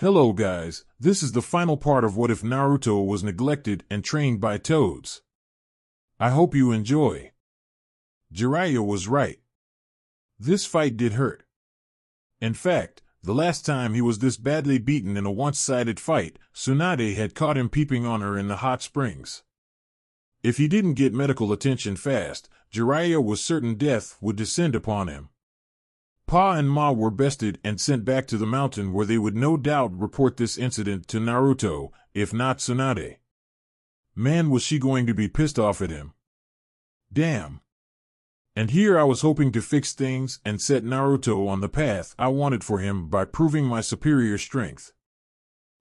Hello guys, this is the final part of What If Naruto Was Neglected and Trained by Toads. I hope you enjoy. Jiraiya was right. This fight did hurt. In fact, the last time he was this badly beaten in a one-sided fight, Tsunade had caught him peeping on her in the hot springs. If he didn't get medical attention fast, Jiraiya was certain death would descend upon him. Pa and Ma were bested and sent back to the mountain where they would no doubt report this incident to Naruto, if not Tsunade. Man, was she going to be pissed off at him. Damn. And here I was hoping to fix things and set Naruto on the path I wanted for him by proving my superior strength.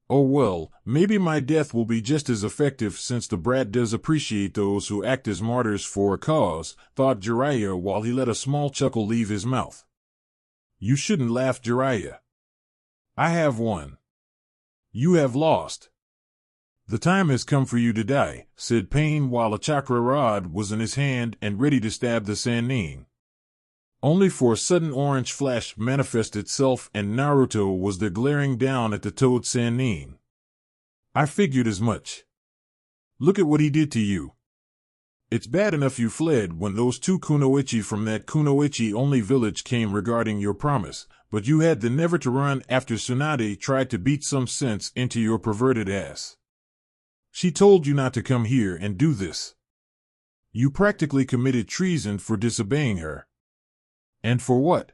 Oh well, maybe my death will be just as effective since the brat does appreciate those who act as martyrs for a cause, thought Jiraiya while he let a small chuckle leave his mouth. You shouldn't laugh, Jiraiya. I have won. You have lost. The time has come for you to die, said Pain while a chakra rod was in his hand and ready to stab the Sannin. Only for a sudden orange flash manifest itself and Naruto was there glaring down at the Toad Sannin. I figured as much. Look at what he did to you. It's bad enough you fled when those two kunoichi from that kunoichi-only village came regarding your promise, but you had the never to run after Tsunade tried to beat some sense into your perverted ass. She told you not to come here and do this. You practically committed treason for disobeying her. And for what?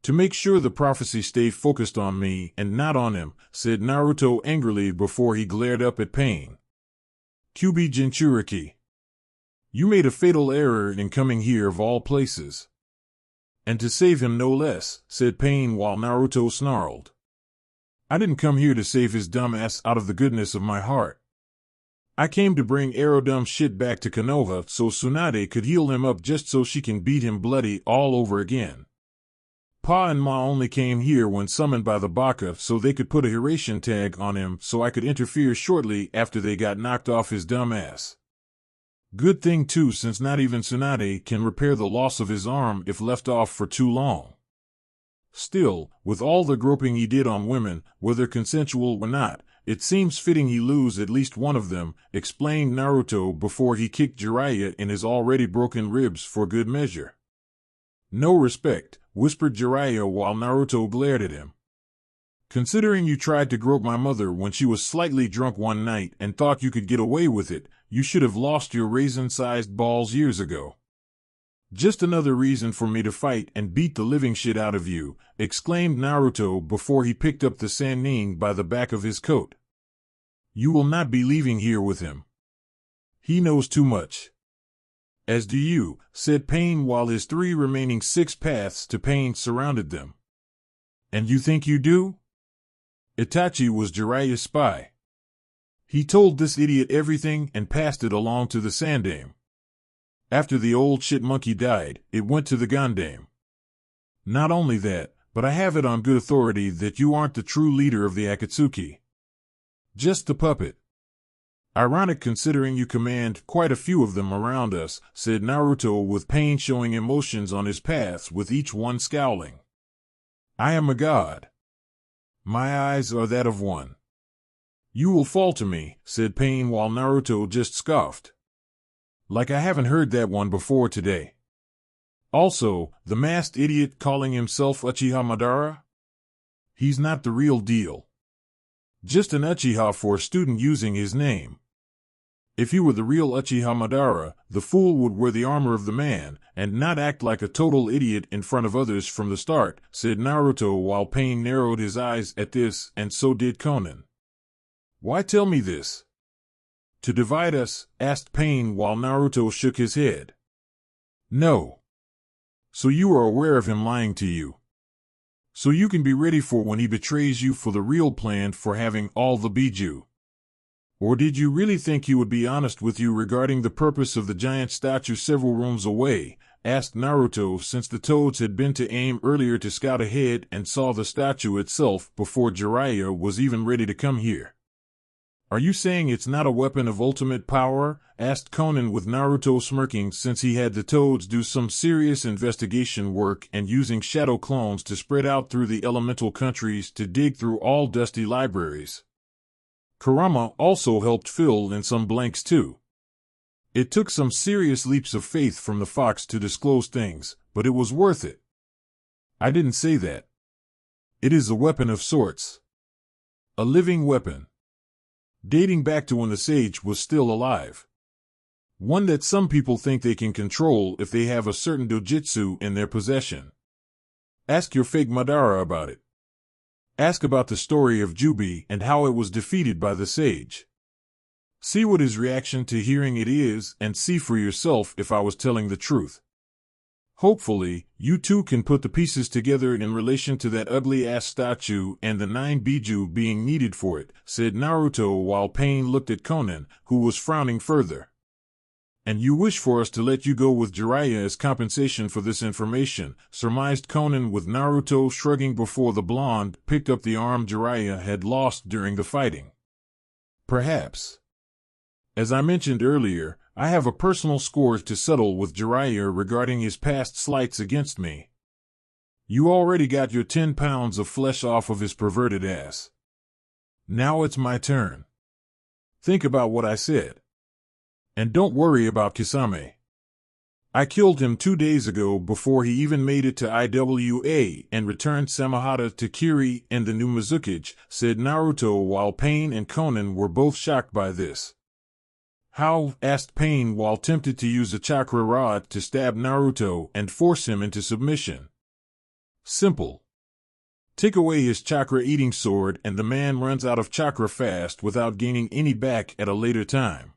To make sure the prophecy stayed focused on me and not on him, said Naruto angrily before he glared up at Pain. Kyuubi Jinchuriki. You made a fatal error in coming here of all places. And to save him no less, said Pain while Naruto snarled. I didn't come here to save his dumb ass out of the goodness of my heart. I came to bring Aerodumb shit back to Konoha so Tsunade could heal him up just so she can beat him bloody all over again. Pa and Ma only came here when summoned by the Baka so they could put a Hiration tag on him so I could interfere shortly after they got knocked off his dumb ass. Good thing too, since not even Tsunade can repair the loss of his arm if left off for too long. Still, with all the groping he did on women, whether consensual or not, it seems fitting he lose at least one of them, explained Naruto before he kicked Jiraiya in his already broken ribs for good measure. No respect, whispered Jiraiya while Naruto glared at him. Considering you tried to grope my mother when she was slightly drunk one night and thought you could get away with it, you should have lost your raisin-sized balls years ago. Just another reason for me to fight and beat the living shit out of you, exclaimed Naruto before he picked up the Sannin by the back of his coat. You will not be leaving here with him. He knows too much. As do you, said Pain while his 3 remaining 6 paths to pain surrounded them. And you think you do? Itachi was Jiraiya's spy. He told this idiot everything and passed it along to the Sandaime. After the old shit monkey died, it went to the Gandaime. Not only that, but I have it on good authority that you aren't the true leader of the Akatsuki. Just the puppet. Ironic considering you command quite a few of them around us, said Naruto with Pain showing emotions on his paths with each one scowling. I am a god. My eyes are that of one. You will fall to me, said Pain while Naruto just scoffed. Like I haven't heard that one before today. Also, the masked idiot calling himself Uchiha Madara? He's not the real deal. Just an Uchiha for a student using his name. If he were the real Uchiha Madara, the fool would wear the armor of the man, and not act like a total idiot in front of others from the start, said Naruto while Pain narrowed his eyes at this, and so did Conan. Why tell me this? To divide us, asked Pain while Naruto shook his head. No. So you are aware of him lying to you. So you can be ready for when he betrays you for the real plan for having all the Biju. Or did you really think he would be honest with you regarding the purpose of the giant statue several rooms away? Asked Naruto since the Toads had been to aim earlier to scout ahead and saw the statue itself before Jiraiya was even ready to come here. Are you saying it's not a weapon of ultimate power? Asked Conan with Naruto smirking, since he had the Toads do some serious investigation work and using shadow clones to spread out through the elemental countries to dig through all dusty libraries. Kurama also helped fill in some blanks too. It took some serious leaps of faith from the fox to disclose things, but it was worth it. I didn't say that. It is a weapon of sorts. A living weapon. Dating back to when the sage was still alive. One that some people think they can control if they have a certain dojutsu in their possession. Ask your fake Madara about it. Ask about the story of Jubi and how it was defeated by the sage. See what his reaction to hearing it is, and see for yourself if I was telling the truth. Hopefully, you too can put the pieces together in relation to that ugly-ass statue and the 9 biju being needed for it, said Naruto while Pain looked at Conan, who was frowning further. And you wish for us to let you go with Jiraiya as compensation for this information, surmised Conan with Naruto shrugging before the blonde picked up the arm Jiraiya had lost during the fighting. Perhaps. As I mentioned earlier, I have a personal score to settle with Jiraiya regarding his past slights against me. You already got your 10 pounds of flesh off of his perverted ass. Now it's my turn. Think about what I said. And don't worry about Kisame. I killed him 2 days ago before he even made it to IWA and returned Samahata to Kiri and the new Mizukage, said Naruto while Pain and Conan were both shocked by this. How? Asked Pain while tempted to use a chakra rod to stab Naruto and force him into submission. Simple. Take away his chakra-eating sword and the man runs out of chakra fast without gaining any back at a later time.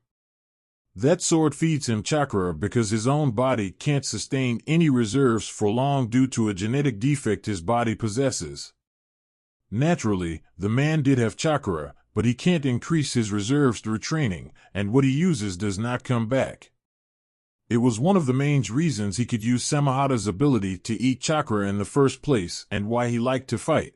That sword feeds him chakra because his own body can't sustain any reserves for long due to a genetic defect his body possesses. Naturally, the man did have chakra, but he can't increase his reserves through training, and what he uses does not come back. It was one of the main reasons he could use Samahata's ability to eat chakra in the first place and why he liked to fight.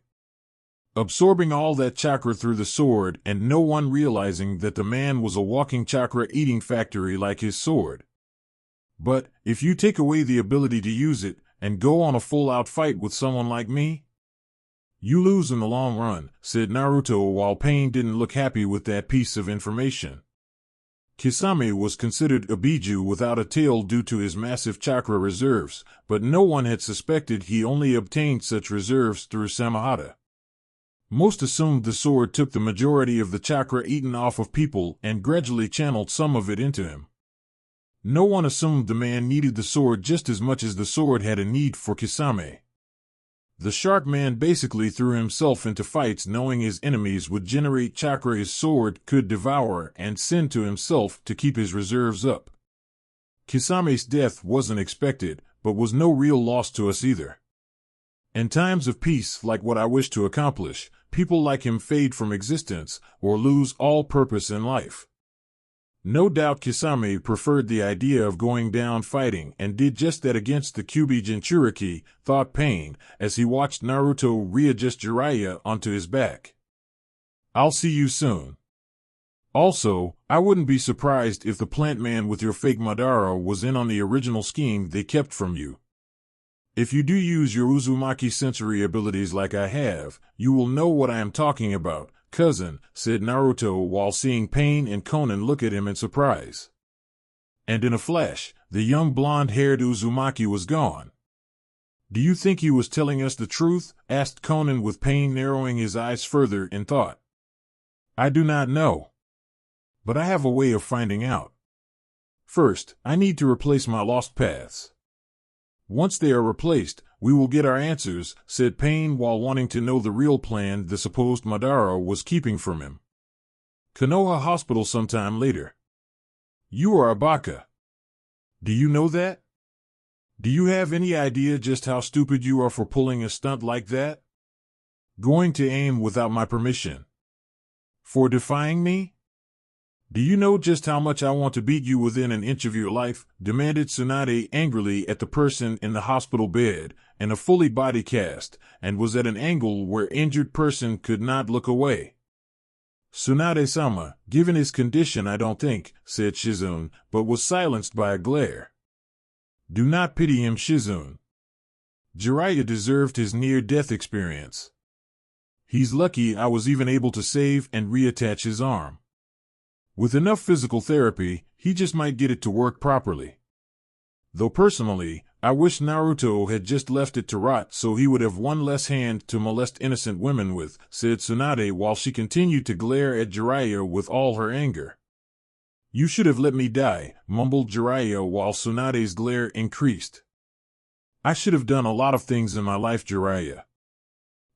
Absorbing all that chakra through the sword and no one realizing that the man was a walking chakra-eating factory like his sword. But, if you take away the ability to use it and go on a full-out fight with someone like me, you lose in the long run, said Naruto while Pain didn't look happy with that piece of information. Kisame was considered a biju without a tail due to his massive chakra reserves, but no one had suspected he only obtained such reserves through Samahata. Most assumed the sword took the majority of the chakra eaten off of people and gradually channeled some of it into him. No one assumed the man needed the sword just as much as the sword had a need for Kisame. The shark man basically threw himself into fights knowing his enemies would generate chakra his sword could devour and send to himself to keep his reserves up. Kisame's death wasn't expected, but was no real loss to us either. In times of peace like what I wish to accomplish, people like him fade from existence or lose all purpose in life. No doubt Kisame preferred the idea of going down fighting and did just that against the Kyuubi Jinchuriki, thought Pain, as he watched Naruto readjust Jiraiya onto his back. I'll see you soon. Also, I wouldn't be surprised if the plant man with your fake Madara was in on the original scheme they kept from you. If you do use your Uzumaki sensory abilities like I have, you will know what I am talking about, cousin, said Naruto while seeing Pain and Conan look at him in surprise. And in a flash, the young blonde-haired Uzumaki was gone. Do you think he was telling us the truth? Asked Conan with Pain narrowing his eyes further in thought. I do not know. But I have a way of finding out. First, I need to replace my lost paths. Once they are replaced, we will get our answers, said Pain while wanting to know the real plan the supposed Madara was keeping from him. Konoha Hospital sometime later. You are a baka. Do you know that? Do you have any idea just how stupid you are for pulling a stunt like that? Going to aim without my permission. For defying me? Do you know just how much I want to beat you within an inch of your life? Demanded Tsunade angrily at the person in the hospital bed, in a fully body cast, and was at an angle where injured person could not look away. Tsunade-sama, given his condition I don't think, said Shizune, but was silenced by a glare. Do not pity him, Shizune. Jiraiya deserved his near-death experience. He's lucky I was even able to save and reattach his arm. With enough physical therapy, he just might get it to work properly. Though personally, I wish Naruto had just left it to rot so he would have one less hand to molest innocent women with, said Tsunade while she continued to glare at Jiraiya with all her anger. You should have let me die, mumbled Jiraiya while Tsunade's glare increased. I should have done a lot of things in my life, Jiraiya.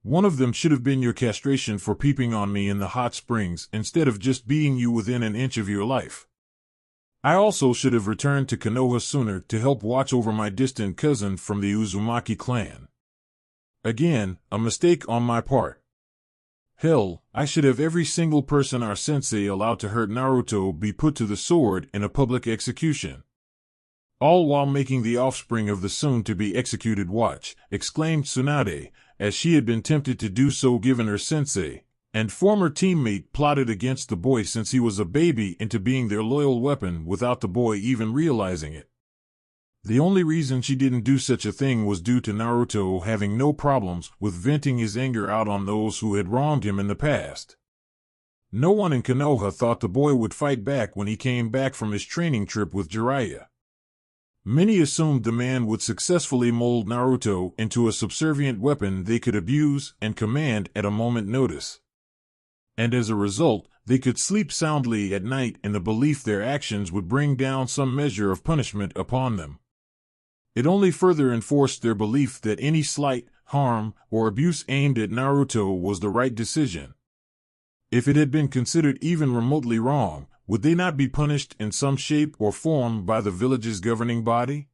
One of them should have been your castration for peeping on me in the hot springs instead of just beating you within an inch of your life. I also should have returned to Konoha sooner to help watch over my distant cousin from the Uzumaki clan. Again, a mistake on my part. Hell, I should have every single person our sensei allowed to hurt Naruto be put to the sword in a public execution. All while making the offspring of the soon-to-be executed watch, exclaimed Tsunade, as she had been tempted to do so given her sensei and former teammate plotted against the boy since he was a baby into being their loyal weapon without the boy even realizing it. The only reason she didn't do such a thing was due to Naruto having no problems with venting his anger out on those who had wronged him in the past. No one in Konoha thought the boy would fight back when he came back from his training trip with Jiraiya. Many assumed the man would successfully mold Naruto into a subservient weapon they could abuse and command at a moment's notice. And as a result, they could sleep soundly at night in the belief their actions would bring down some measure of punishment upon them. It only further enforced their belief that any slight, harm, or abuse aimed at Naruto was the right decision. If it had been considered even remotely wrong, would they not be punished in some shape or form by the village's governing body?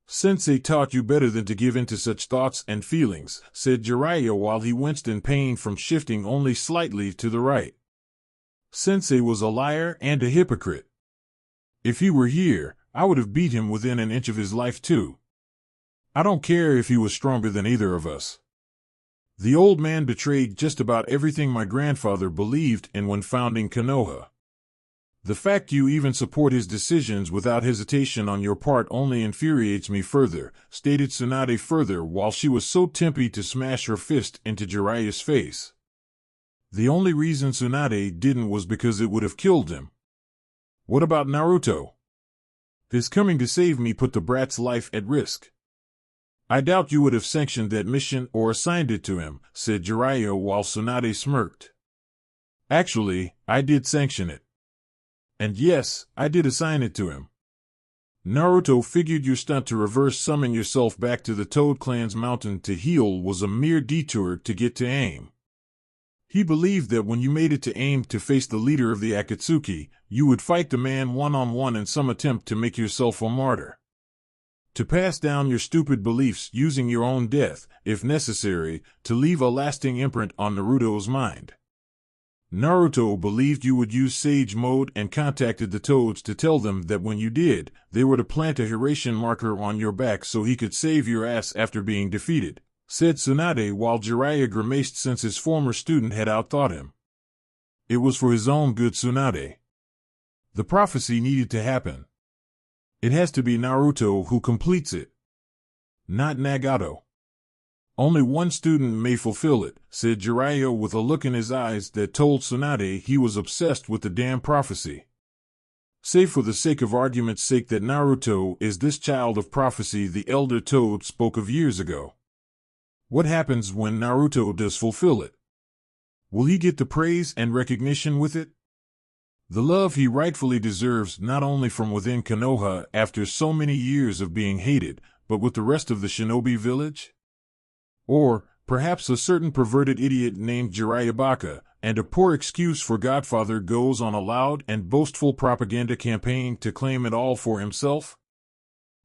Sensei taught you better than to give in to such thoughts and feelings, said Jiraiya while he winced in pain from shifting only slightly to the right. Sensei was a liar and a hypocrite. If he were here, I would have beat him within an inch of his life too. I don't care if he was stronger than either of us. The old man betrayed just about everything my grandfather believed in when founding Konoha. The fact you even support his decisions without hesitation on your part only infuriates me further, stated Tsunade further while she was so tempted to smash her fist into Jiraiya's face. The only reason Tsunade didn't was because it would have killed him. What about Naruto? His coming to save me put the brat's life at risk. I doubt you would have sanctioned that mission or assigned it to him, said Jiraiya while Tsunade smirked. Actually, I did sanction it. And yes, I did assign it to him. Naruto figured your stunt to reverse summon yourself back to the Toad Clan's mountain to heal was a mere detour to get to AIM. He believed that when you made it to AIM to face the leader of the Akatsuki, you would fight the man one-on-one in some attempt to make yourself a martyr. To pass down your stupid beliefs using your own death, if necessary, to leave a lasting imprint on Naruto's mind. Naruto believed you would use Sage Mode and contacted the Toads to tell them that when you did, they were to plant a Hiration marker on your back so he could save your ass after being defeated, said Tsunade while Jiraiya grimaced since his former student had outthought him. It was for his own good, Tsunade. The prophecy needed to happen. It has to be Naruto who completes it, not Nagato. Only one student may fulfill it, said Jiraiya with a look in his eyes that told Tsunade he was obsessed with the damn prophecy. Say for the sake of argument's sake that Naruto is this child of prophecy the elder Toad spoke of years ago. What happens when Naruto does fulfill it? Will he get the praise and recognition with it? The love he rightfully deserves not only from within Konoha after so many years of being hated, but with the rest of the shinobi village? Or, perhaps a certain perverted idiot named Jiraiya Baka, and a poor excuse for Godfather goes on a loud and boastful propaganda campaign to claim it all for himself?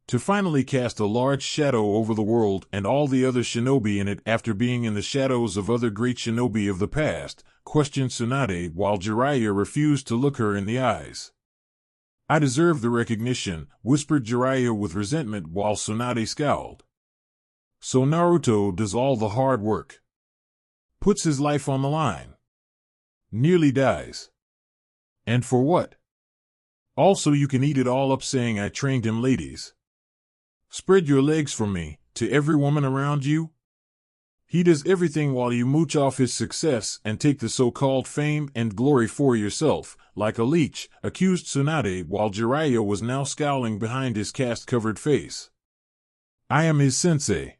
To finally cast a large shadow over the world and all the other shinobi in it after being in the shadows of other great shinobi of the past, questioned Tsunade while Jiraiya refused to look her in the eyes. I deserve the recognition, whispered Jiraiya with resentment while Tsunade scowled. So Naruto does all the hard work. Puts his life on the line. Nearly dies. And for what? Also, you can eat it all up saying I trained him, ladies. Spread your legs for me, to every woman around you. He does everything while you mooch off his success and take the so-called fame and glory for yourself, like a leech, accused Tsunade while Jiraiya was now scowling behind his cast-covered face. I am his sensei.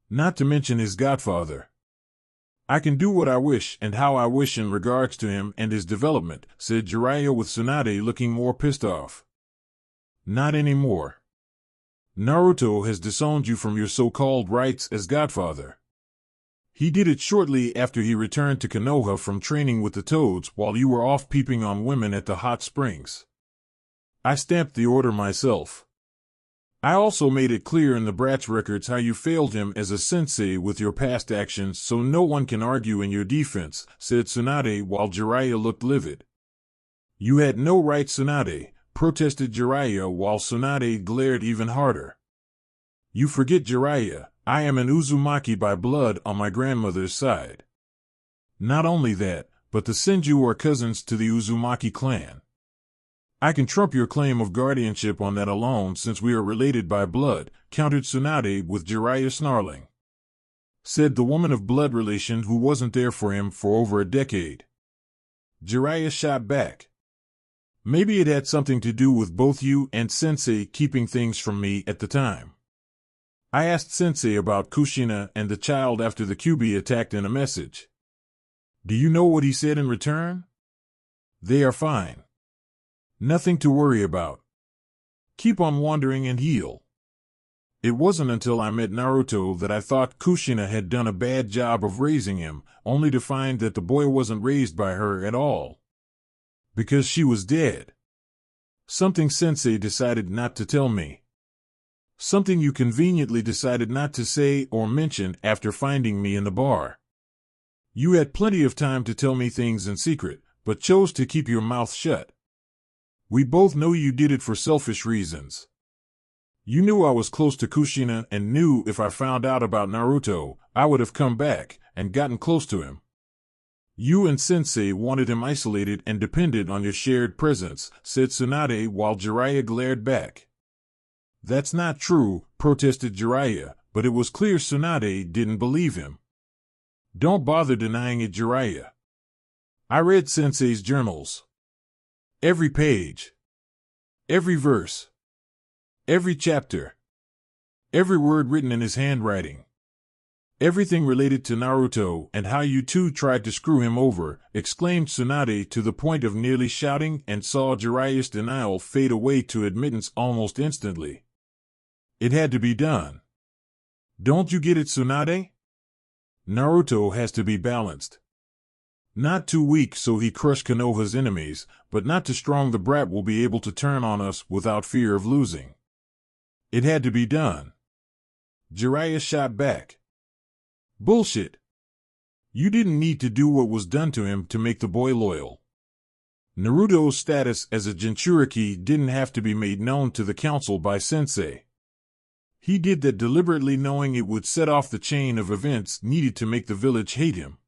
Not to mention his godfather. I can do what I wish and how I wish in regards to him and his development, said Jiraiya with Tsunade looking more pissed off. Not anymore. Naruto has disowned you from your so-called rights as godfather. He did it shortly after he returned to Konoha from training with the Toads while you were off peeping on women at the hot springs. I stamped the order myself. I also made it clear in the Bratz records how you failed him as a sensei with your past actions, so no one can argue in your defense, said Tsunade while Jiraiya looked livid. You had no right, Tsunade, protested Jiraiya while Tsunade glared even harder. You forget, Jiraiya, I am an Uzumaki by blood on my grandmother's side. Not only that, but the Senju are cousins to the Uzumaki clan. I can trump your claim of guardianship on that alone since we are related by blood, countered Tsunade with Jiraiya snarling. Said the woman of blood relation who wasn't there for him for over a decade. Jiraiya shot back. Maybe it had something to do with both you and Sensei keeping things from me at the time. I asked Sensei about Kushina and the child after the Kyuubi attacked in a message. Do you know what he said in return? They are fine. Nothing to worry about. Keep on wandering and heal. It wasn't until I met Naruto that I thought Kushina had done a bad job of raising him, only to find that the boy wasn't raised by her at all. Because she was dead. Something Sensei decided not to tell me. Something you conveniently decided not to say or mention after finding me in the bar. You had plenty of time to tell me things in secret, but chose to keep your mouth shut. We both know you did it for selfish reasons. You knew I was close to Kushina and knew if I found out about Naruto, I would have come back and gotten close to him. You and Sensei wanted him isolated and depended on your shared presence, said Tsunade while Jiraiya glared back. That's not true, protested Jiraiya, but it was clear Tsunade didn't believe him. Don't bother denying it, Jiraiya. I read Sensei's journals. Every page. Every verse. Every chapter. Every word written in his handwriting. Everything related to Naruto and how you two tried to screw him over, exclaimed Tsunade to the point of nearly shouting and saw Jiraiya's denial fade away to admittance almost instantly. It had to be done. Don't you get it, Tsunade? Naruto has to be balanced. Not too weak so he crush Konoha's enemies, but not too strong the brat will be able to turn on us without fear of losing. It had to be done. Jiraiya shot back. Bullshit. You didn't need to do what was done to him to make the boy loyal. Naruto's status as a Jinchuriki didn't have to be made known to the council by Sensei. He did that deliberately knowing it would set off the chain of events needed to make the village hate him.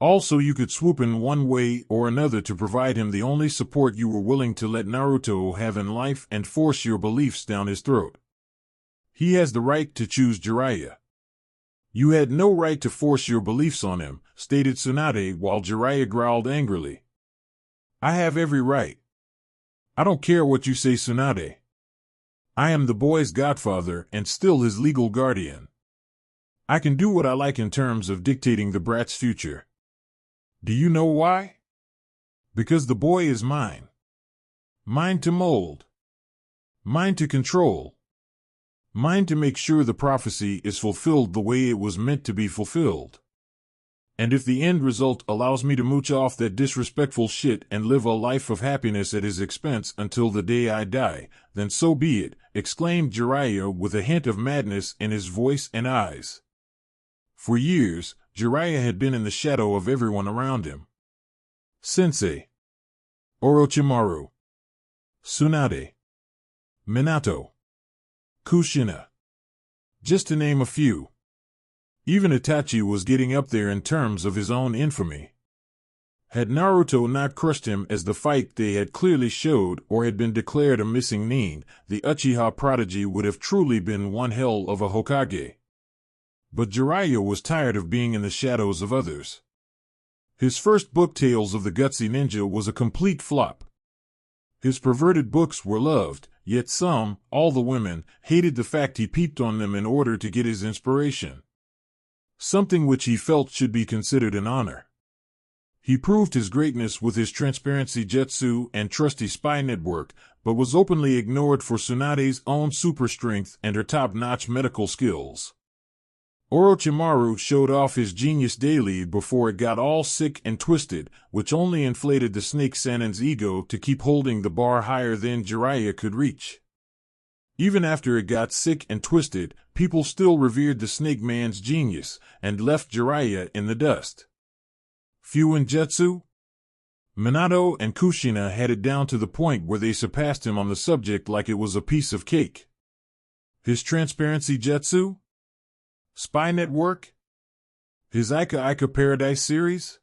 Also, you could swoop in one way or another to provide him the only support you were willing to let Naruto have in life and force your beliefs down his throat. He has the right to choose Jiraiya. You had no right to force your beliefs on him, stated Tsunade while Jiraiya growled angrily. I have every right. I don't care what you say, Tsunade. I am the boy's godfather and still his legal guardian. I can do what I like in terms of dictating the brat's future. Do you know why? Because the boy is mine. Mine to mold. Mine to control. Mine to make sure the prophecy is fulfilled the way it was meant to be fulfilled. And if the end result allows me to mooch off that disrespectful shit and live a life of happiness at his expense until the day I die, then so be it, exclaimed Jiraiya with a hint of madness in his voice and eyes. For years, Jiraiya had been in the shadow of everyone around him. Sensei. Orochimaru. Tsunade. Minato. Kushina. Just to name a few. Even Itachi was getting up there in terms of his own infamy. Had Naruto not crushed him as the fight they had clearly showed or had been declared a missing nin, the Uchiha prodigy would have truly been one hell of a Hokage. But Jiraiya was tired of being in the shadows of others. His first book, Tales of the Gutsy Ninja, was a complete flop. His perverted books were loved, yet some, all the women, hated the fact he peeped on them in order to get his inspiration. Something which he felt should be considered an honor. He proved his greatness with his transparency jutsu and trusty spy network, but was openly ignored for Tsunade's own super strength and her top-notch medical skills. Orochimaru showed off his genius daily before it got all sick and twisted, which only inflated the Snake Sanin's ego to keep holding the bar higher than Jiraiya could reach. Even after it got sick and twisted, people still revered the Snake Man's genius and left Jiraiya in the dust. Fuinjutsu? Minato and Kushina had it down to the point where they surpassed him on the subject like it was a piece of cake. His transparency jutsu? Spy network? His Aika Paradise series?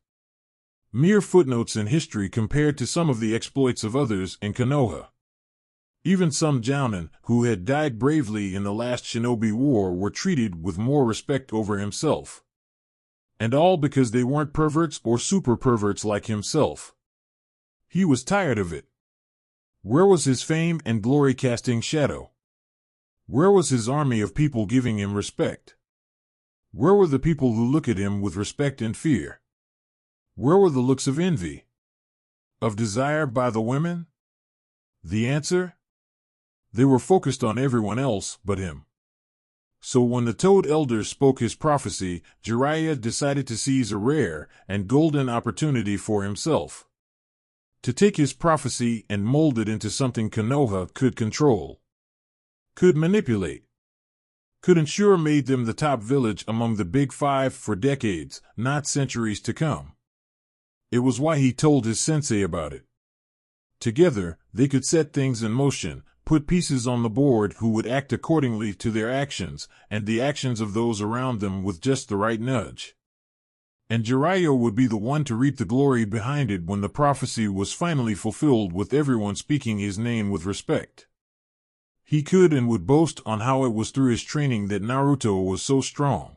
Mere footnotes in history compared to some of the exploits of others in Konoha. Even some Jounin, who had died bravely in the last Shinobi War, were treated with more respect over himself. And all because they weren't perverts or super perverts like himself. He was tired of it. Where was his fame and glory casting shadow? Where was his army of people giving him respect? Where were the people who look at him with respect and fear? Where were the looks of envy? Of desire by the women? The answer? They were focused on everyone else but him. So when the Toad Elder spoke his prophecy, Jiraiya decided to seize a rare and golden opportunity for himself. To take his prophecy and mold it into something Konoha could control, could manipulate, could ensure made them the top village among the Big Five for decades, not centuries to come. It was why he told his sensei about it. Together, they could set things in motion, put pieces on the board who would act accordingly to their actions and the actions of those around them with just the right nudge. And Jiraiya would be the one to reap the glory behind it when the prophecy was finally fulfilled, with everyone speaking his name with respect. He could and would boast on how it was through his training that Naruto was so strong.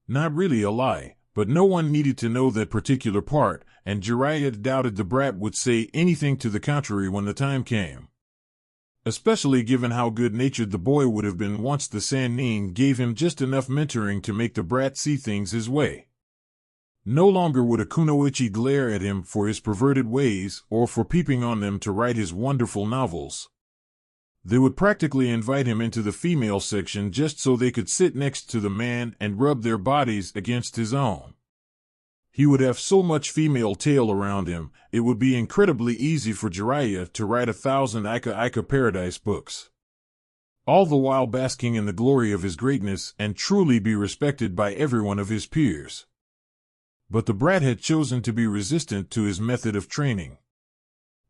Not really a lie, but no one needed to know that particular part, and Jiraiya doubted the brat would say anything to the contrary when the time came. Especially given how good-natured the boy would have been once the Sannin gave him just enough mentoring to make the brat see things his way. No longer would a kunoichi glare at him for his perverted ways or for peeping on them to write his wonderful novels. They would practically invite him into the female section just so they could sit next to the man and rub their bodies against his own. He would have so much female tail around him, it would be incredibly easy for Jiraiya to write 1,000 Aika Paradise books. All the while basking in the glory of his greatness and truly be respected by everyone of his peers. But the brat had chosen to be resistant to his method of training.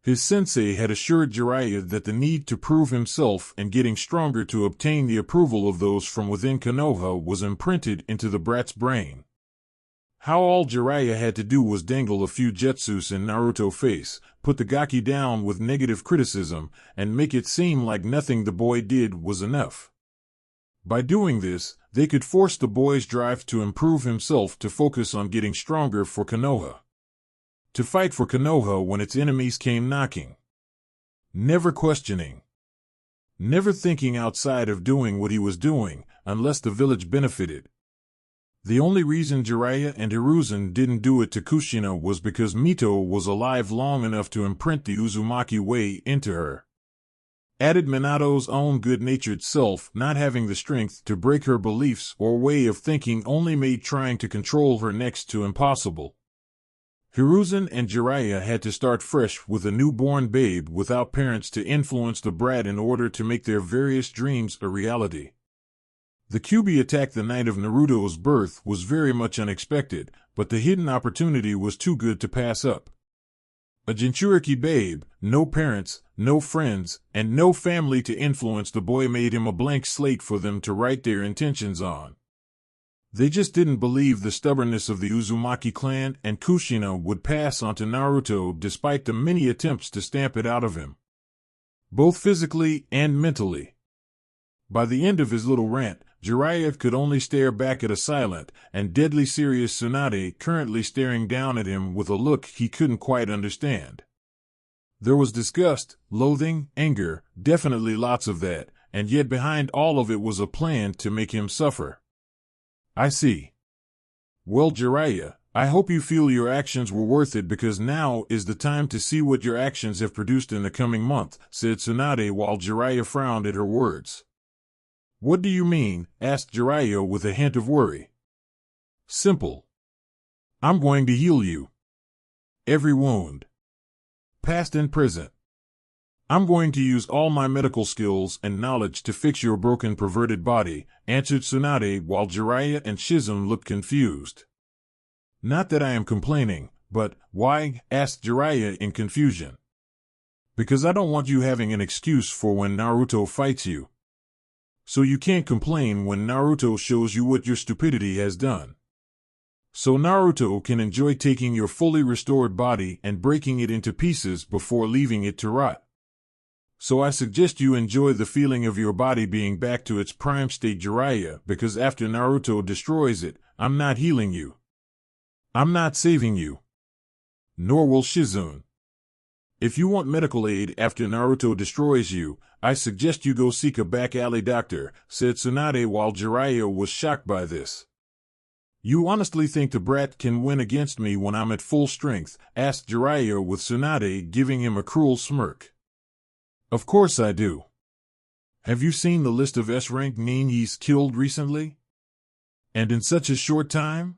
His sensei had assured Jiraiya that the need to prove himself and getting stronger to obtain the approval of those from within Konoha was imprinted into the brat's brain. How all Jiraiya had to do was dangle a few jutsus in Naruto's face, put the gaki down with negative criticism, and make it seem like nothing the boy did was enough. By doing this, they could force the boy's drive to improve himself to focus on getting stronger for Konoha. To fight for Konoha when its enemies came knocking. Never questioning. Never thinking outside of doing what he was doing, unless the village benefited. The only reason Jiraiya and Hiruzen didn't do it to Kushina was because Mito was alive long enough to imprint the Uzumaki way into her. Added Minato's own good-natured self not having the strength to break her beliefs or way of thinking only made trying to control her next to impossible. Hiruzen and Jiraiya had to start fresh with a newborn babe without parents to influence the brat in order to make their various dreams a reality. The Kyuubi attack the night of Naruto's birth was very much unexpected, but the hidden opportunity was too good to pass up. A Jinchuriki babe, no parents, no friends, and no family to influence the boy made him a blank slate for them to write their intentions on. They just didn't believe the stubbornness of the Uzumaki clan, and Kushina would pass on to Naruto despite the many attempts to stamp it out of him, both physically and mentally. By the end of his little rant, Jiraiya could only stare back at a silent and deadly serious Tsunade currently staring down at him with a look he couldn't quite understand. There was disgust, loathing, anger, definitely lots of that, and yet behind all of it was a plan to make him suffer. I see. Well, Jiraiya, I hope you feel your actions were worth it, because now is the time to see what your actions have produced in the coming month, said Tsunade while Jiraiya frowned at her words. What do you mean? Asked Jiraiya with a hint of worry. Simple. I'm going to heal you. Every wound, past and present. I'm going to use all my medical skills and knowledge to fix your broken, perverted body, answered Tsunade while Jiraiya and Shizune looked confused. Not that I am complaining, but why? Asked Jiraiya in confusion. Because I don't want you having an excuse for when Naruto fights you. So you can't complain when Naruto shows you what your stupidity has done. So Naruto can enjoy taking your fully restored body and breaking it into pieces before leaving it to rot. So I suggest you enjoy the feeling of your body being back to its prime state, Jiraiya, because after Naruto destroys it, I'm not healing you. I'm not saving you. Nor will Shizune. If you want medical aid after Naruto destroys you, I suggest you go seek a back alley doctor, said Tsunade while Jiraiya was shocked by this. You honestly think the brat can win against me when I'm at full strength? Asked Jiraiya with Tsunade giving him a cruel smirk. Of course I do. Have you seen the list of S-rank nin he's killed recently? And in such a short time?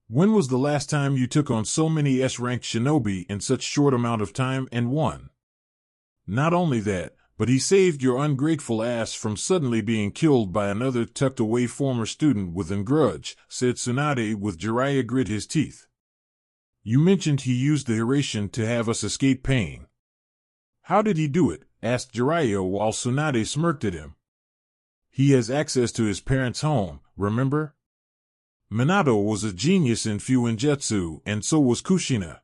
When was the last time you took on so many S-ranked shinobi in such short amount of time and won? Not only that, but he saved your ungrateful ass from suddenly being killed by another tucked-away former student with a grudge, said Tsunade with Jiraiya grit his teeth. You mentioned he used the Hiration to have us escape pain. How did he do it? Asked Jiraiya while Tsunade smirked at him. He has access to his parents' home, remember? Minato was a genius in Fuinjutsu, and so was Kushina.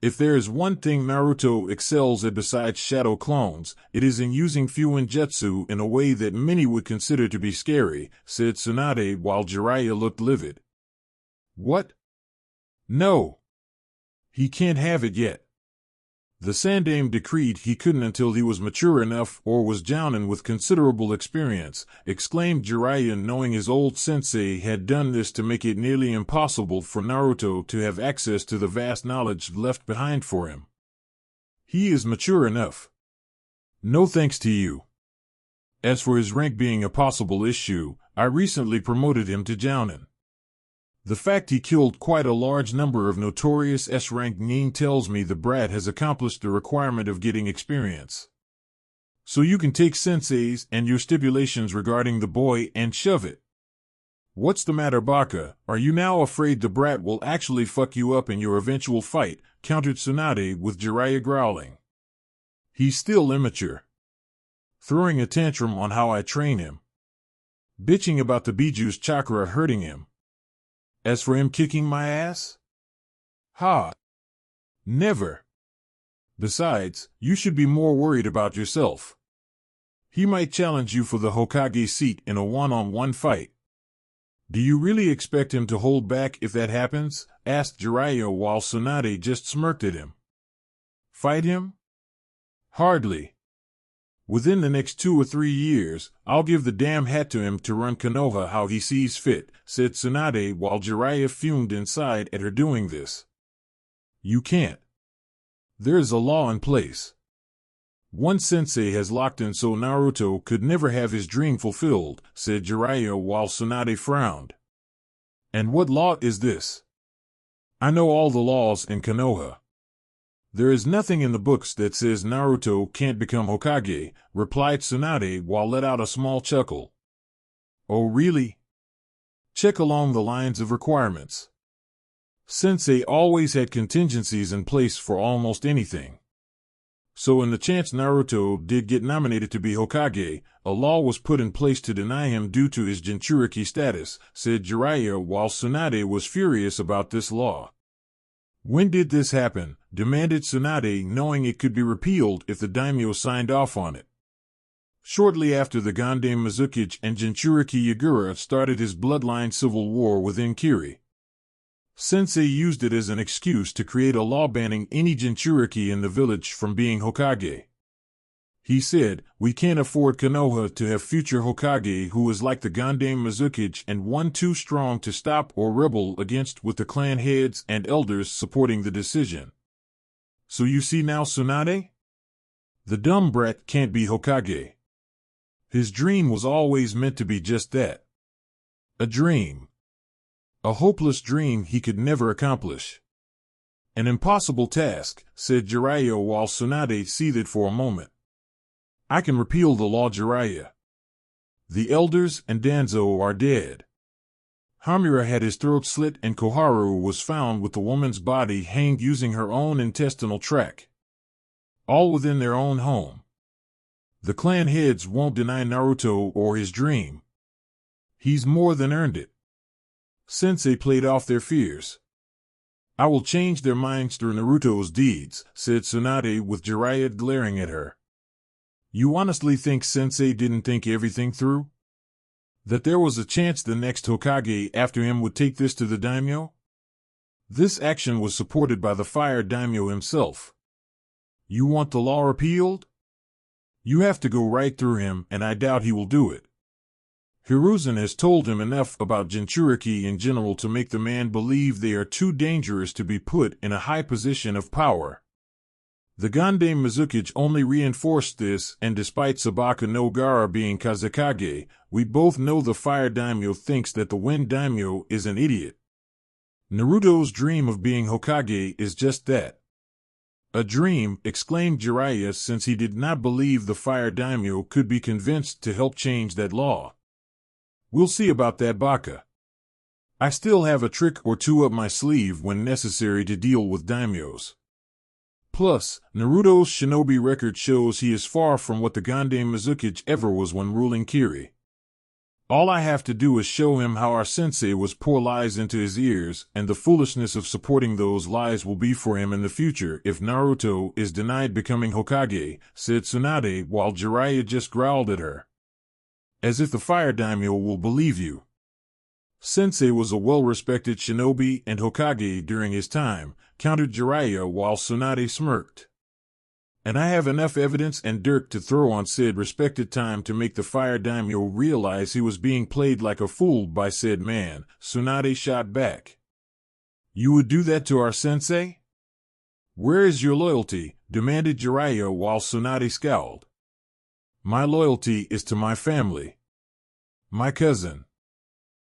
If there is one thing Naruto excels at besides shadow clones, it is in using Fuinjutsu in a way that many would consider to be scary, said Tsunade while Jiraiya looked livid. What? No. He can't have it yet. The Sandaime decreed he couldn't until he was mature enough or was jounin with considerable experience, exclaimed Jiraiya, knowing his old sensei had done this to make it nearly impossible for Naruto to have access to the vast knowledge left behind for him. He is mature enough. No thanks to you. As for his rank being a possible issue, I recently promoted him to jounin. The fact he killed quite a large number of notorious S-rank nin tells me the brat has accomplished the requirement of getting experience. So you can take senseis and your stipulations regarding the boy and shove it. What's the matter, Baka? Are you now afraid the brat will actually fuck you up in your eventual fight? Countered Tsunade with Jiraiya growling. He's still immature. Throwing a tantrum on how I train him. Bitching about the Biju's chakra hurting him. As for him kicking my ass? Ha! Never. Besides, you should be more worried about yourself. He might challenge you for the Hokage seat in a one-on-one fight. Do you really expect him to hold back if that happens? Asked Jiraiya while Tsunade just smirked at him. Fight him? Hardly. Within the next 2 or 3 years, I'll give the damn hat to him to run Konoha how he sees fit, said Tsunade while Jiraiya fumed inside at her doing this. You can't. There is a law in place. One sensei has locked in so Naruto could never have his dream fulfilled, said Jiraiya while Tsunade frowned. And what law is this? I know all the laws in Konoha. There is nothing in the books that says Naruto can't become Hokage, replied Tsunade while let out a small chuckle. Oh really? Check along the lines of requirements. Sensei always had contingencies in place for almost anything. So in the chance Naruto did get nominated to be Hokage, a law was put in place to deny him due to his Jinchuriki status, said Jiraiya, while Tsunade was furious about this law. When did this happen? Demanded Tsunade, knowing it could be repealed if the daimyo signed off on it. Shortly after the Gandame Mizukage and Jinchuriki Yagura started his bloodline civil war within Kiri. Sensei used it as an excuse to create a law banning any Jinchuriki in the village from being Hokage. He said, "We can't afford Konoha to have future Hokage who is like the Gandame Mizukage and one too strong to stop or rebel against, with the clan heads and elders supporting the decision." So you see now, Tsunade? The dumb brat can't be Hokage. His dream was always meant to be just that. A dream. A hopeless dream he could never accomplish. An impossible task, said Jiraiya while Tsunade seethed for a moment. I can repeal the law, Jiraiya. The elders and Danzo are dead. Hamura had his throat slit and Koharu was found with the woman's body hanged using her own intestinal tract. All within their own home. The clan heads won't deny Naruto or his dream. He's more than earned it. Sensei played off their fears. I will change their minds through Naruto's deeds, said Tsunade with Jiraiya glaring at her. You honestly think Sensei didn't think everything through? That there was a chance the next Hokage after him would take this to the daimyo? This action was supported by the fire daimyo himself. You want the law repealed? You have to go right through him, and I doubt he will do it. Hiruzen has told him enough about Jinchuriki in general to make the man believe they are too dangerous to be put in a high position of power. The Gandame Mizukage only reinforced this, and despite Sabaka no Gaara being Kazekage, we both know the fire daimyo thinks that the wind daimyo is an idiot. Naruto's dream of being Hokage is just that. A dream, exclaimed Jiraiya, since he did not believe the fire daimyo could be convinced to help change that law. We'll see about that, Baka. I still have a trick or two up my sleeve when necessary to deal with daimyos. Plus, Naruto's shinobi record shows he is far from what the Gandame Mizukage ever was when ruling Kiri. All I have to do is show him how our sensei was pour lies into his ears, and the foolishness of supporting those lies will be for him in the future if Naruto is denied becoming Hokage, said Tsunade while Jiraiya just growled at her. As if the fire daimyo will believe you. Sensei was a well-respected shinobi and Hokage during his time, countered Jiraiya while Tsunade smirked. And I have enough evidence and dirt to throw on said respected time to make the fire daimyo realize he was being played like a fool by said man, Tsunade shot back. You would do that to our sensei? Where is your loyalty? Demanded Jiraiya while Tsunade scowled. My loyalty is to my family. My cousin.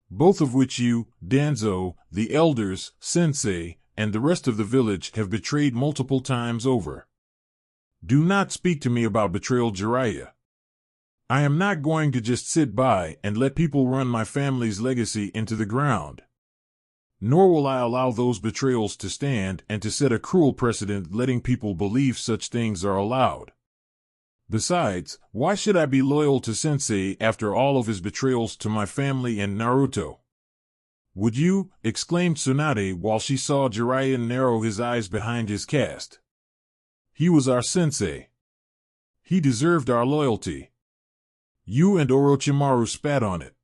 Both of which you, Danzo, the elders, Sensei, and the rest of the village have betrayed multiple times over. Do not speak to me about betrayal, Jiraiya. I am not going to just sit by and let people run my family's legacy into the ground. Nor will I allow those betrayals to stand and to set a cruel precedent letting people believe such things are allowed. Besides, why should I be loyal to Sensei after all of his betrayals to my family and Naruto? Would you? Exclaimed Tsunade while she saw Jiraiya narrow his eyes behind his cast. He was our sensei. He deserved our loyalty. You and Orochimaru spat on it.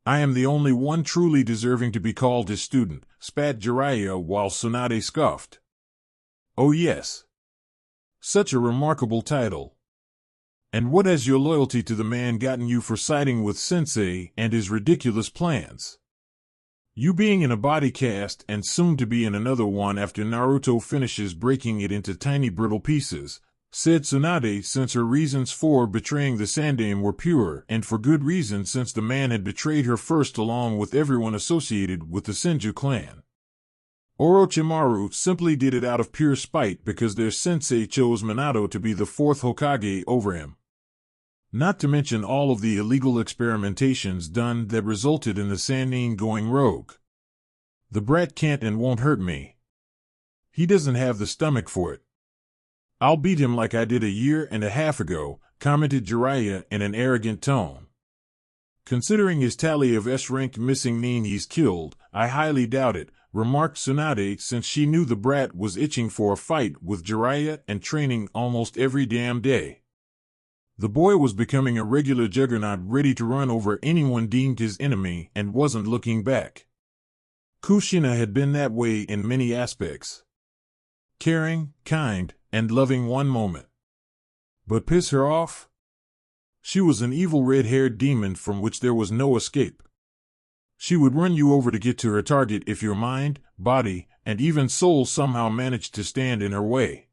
I am the only one truly deserving to be called his student, spat Jiraiya while Tsunade scoffed. Oh yes. Such a remarkable title. And what has your loyalty to the man gotten you for siding with Sensei and his ridiculous plans? You being in a body cast and soon to be in another one after Naruto finishes breaking it into tiny brittle pieces, said Tsunade, since her reasons for betraying the Sandaime were pure and for good reason since the man had betrayed her first along with everyone associated with the Senju clan. Orochimaru simply did it out of pure spite because their sensei chose Minato to be the fourth Hokage over him. Not to mention all of the illegal experimentations done that resulted in the Sannin going rogue. The brat can't and won't hurt me. He doesn't have the stomach for it. I'll beat him like I did a year and a half ago, commented Jiraiya in an arrogant tone. Considering his tally of S-rank missing nin he's killed, I highly doubt it, remarked Tsunade, since she knew the brat was itching for a fight with Jiraiya and training almost every damn day. The boy was becoming a regular juggernaut, ready to run over anyone deemed his enemy, and wasn't looking back. Kushina had been that way in many aspects. Caring, kind, and loving one moment. But piss her off? She was an evil red-haired demon from which there was no escape. She would run you over to get to her target if your mind, body, and even soul somehow managed to stand in her way.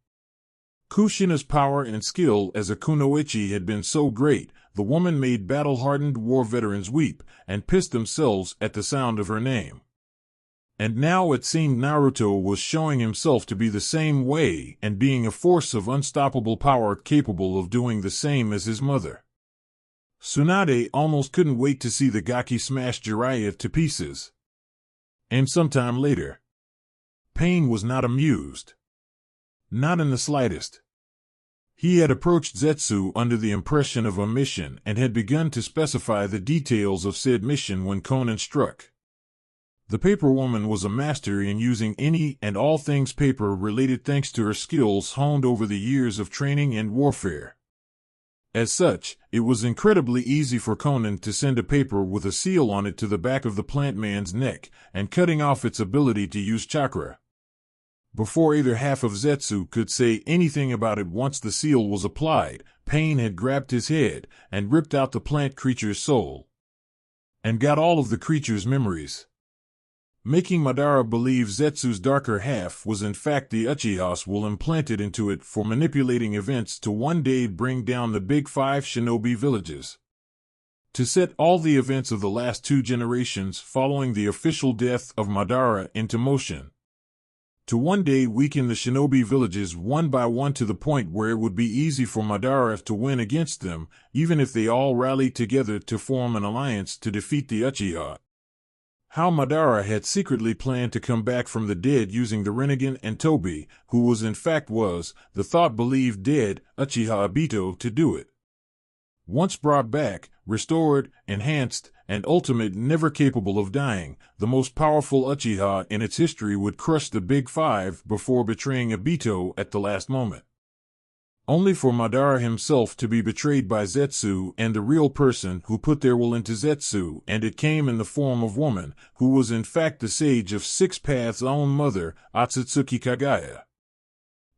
Kushina's power and skill as a kunoichi had been so great, the woman made battle-hardened war veterans weep and piss themselves at the sound of her name. And now it seemed Naruto was showing himself to be the same way and being a force of unstoppable power capable of doing the same as his mother. Tsunade almost couldn't wait to see the Gaki smash Jiraiya to pieces. And sometime later. Pain was not amused. Not in the slightest. He had approached Zetsu under the impression of a mission and had begun to specify the details of said mission when Konan struck. The paper woman was a master in using any and all things paper-related thanks to her skills honed over the years of training and warfare. As such, it was incredibly easy for Konan to send a paper with a seal on it to the back of the plant man's neck, and cutting off its ability to use chakra. Before either half of Zetsu could say anything about it once the seal was applied, Pain had grabbed his head and ripped out the plant creature's soul. And got all of the creature's memories. Making Madara believe Zetsu's darker half was in fact the Uchiha's will implanted into it for manipulating events to one day bring down the big 5 shinobi villages. To set all the events of the last 2 generations following the official death of Madara into motion. To one day weaken the shinobi villages one by one to the point where it would be easy for Madara to win against them, even if they all rallied together to form an alliance to defeat the Uchiha. How Madara had secretly planned to come back from the dead using the Rinnegan and Tobi, who was the thought-believed dead, Uchiha Obito to do it. Once brought back, restored, enhanced, and ultimate never capable of dying, the most powerful Uchiha in its history would crush the Big 5 before betraying Obito at the last moment. Only for Madara himself to be betrayed by Zetsu and the real person who put their will into Zetsu, and it came in the form of woman, who was in fact the Sage of 6 Paths' own mother, Otsutsuki Kagaya.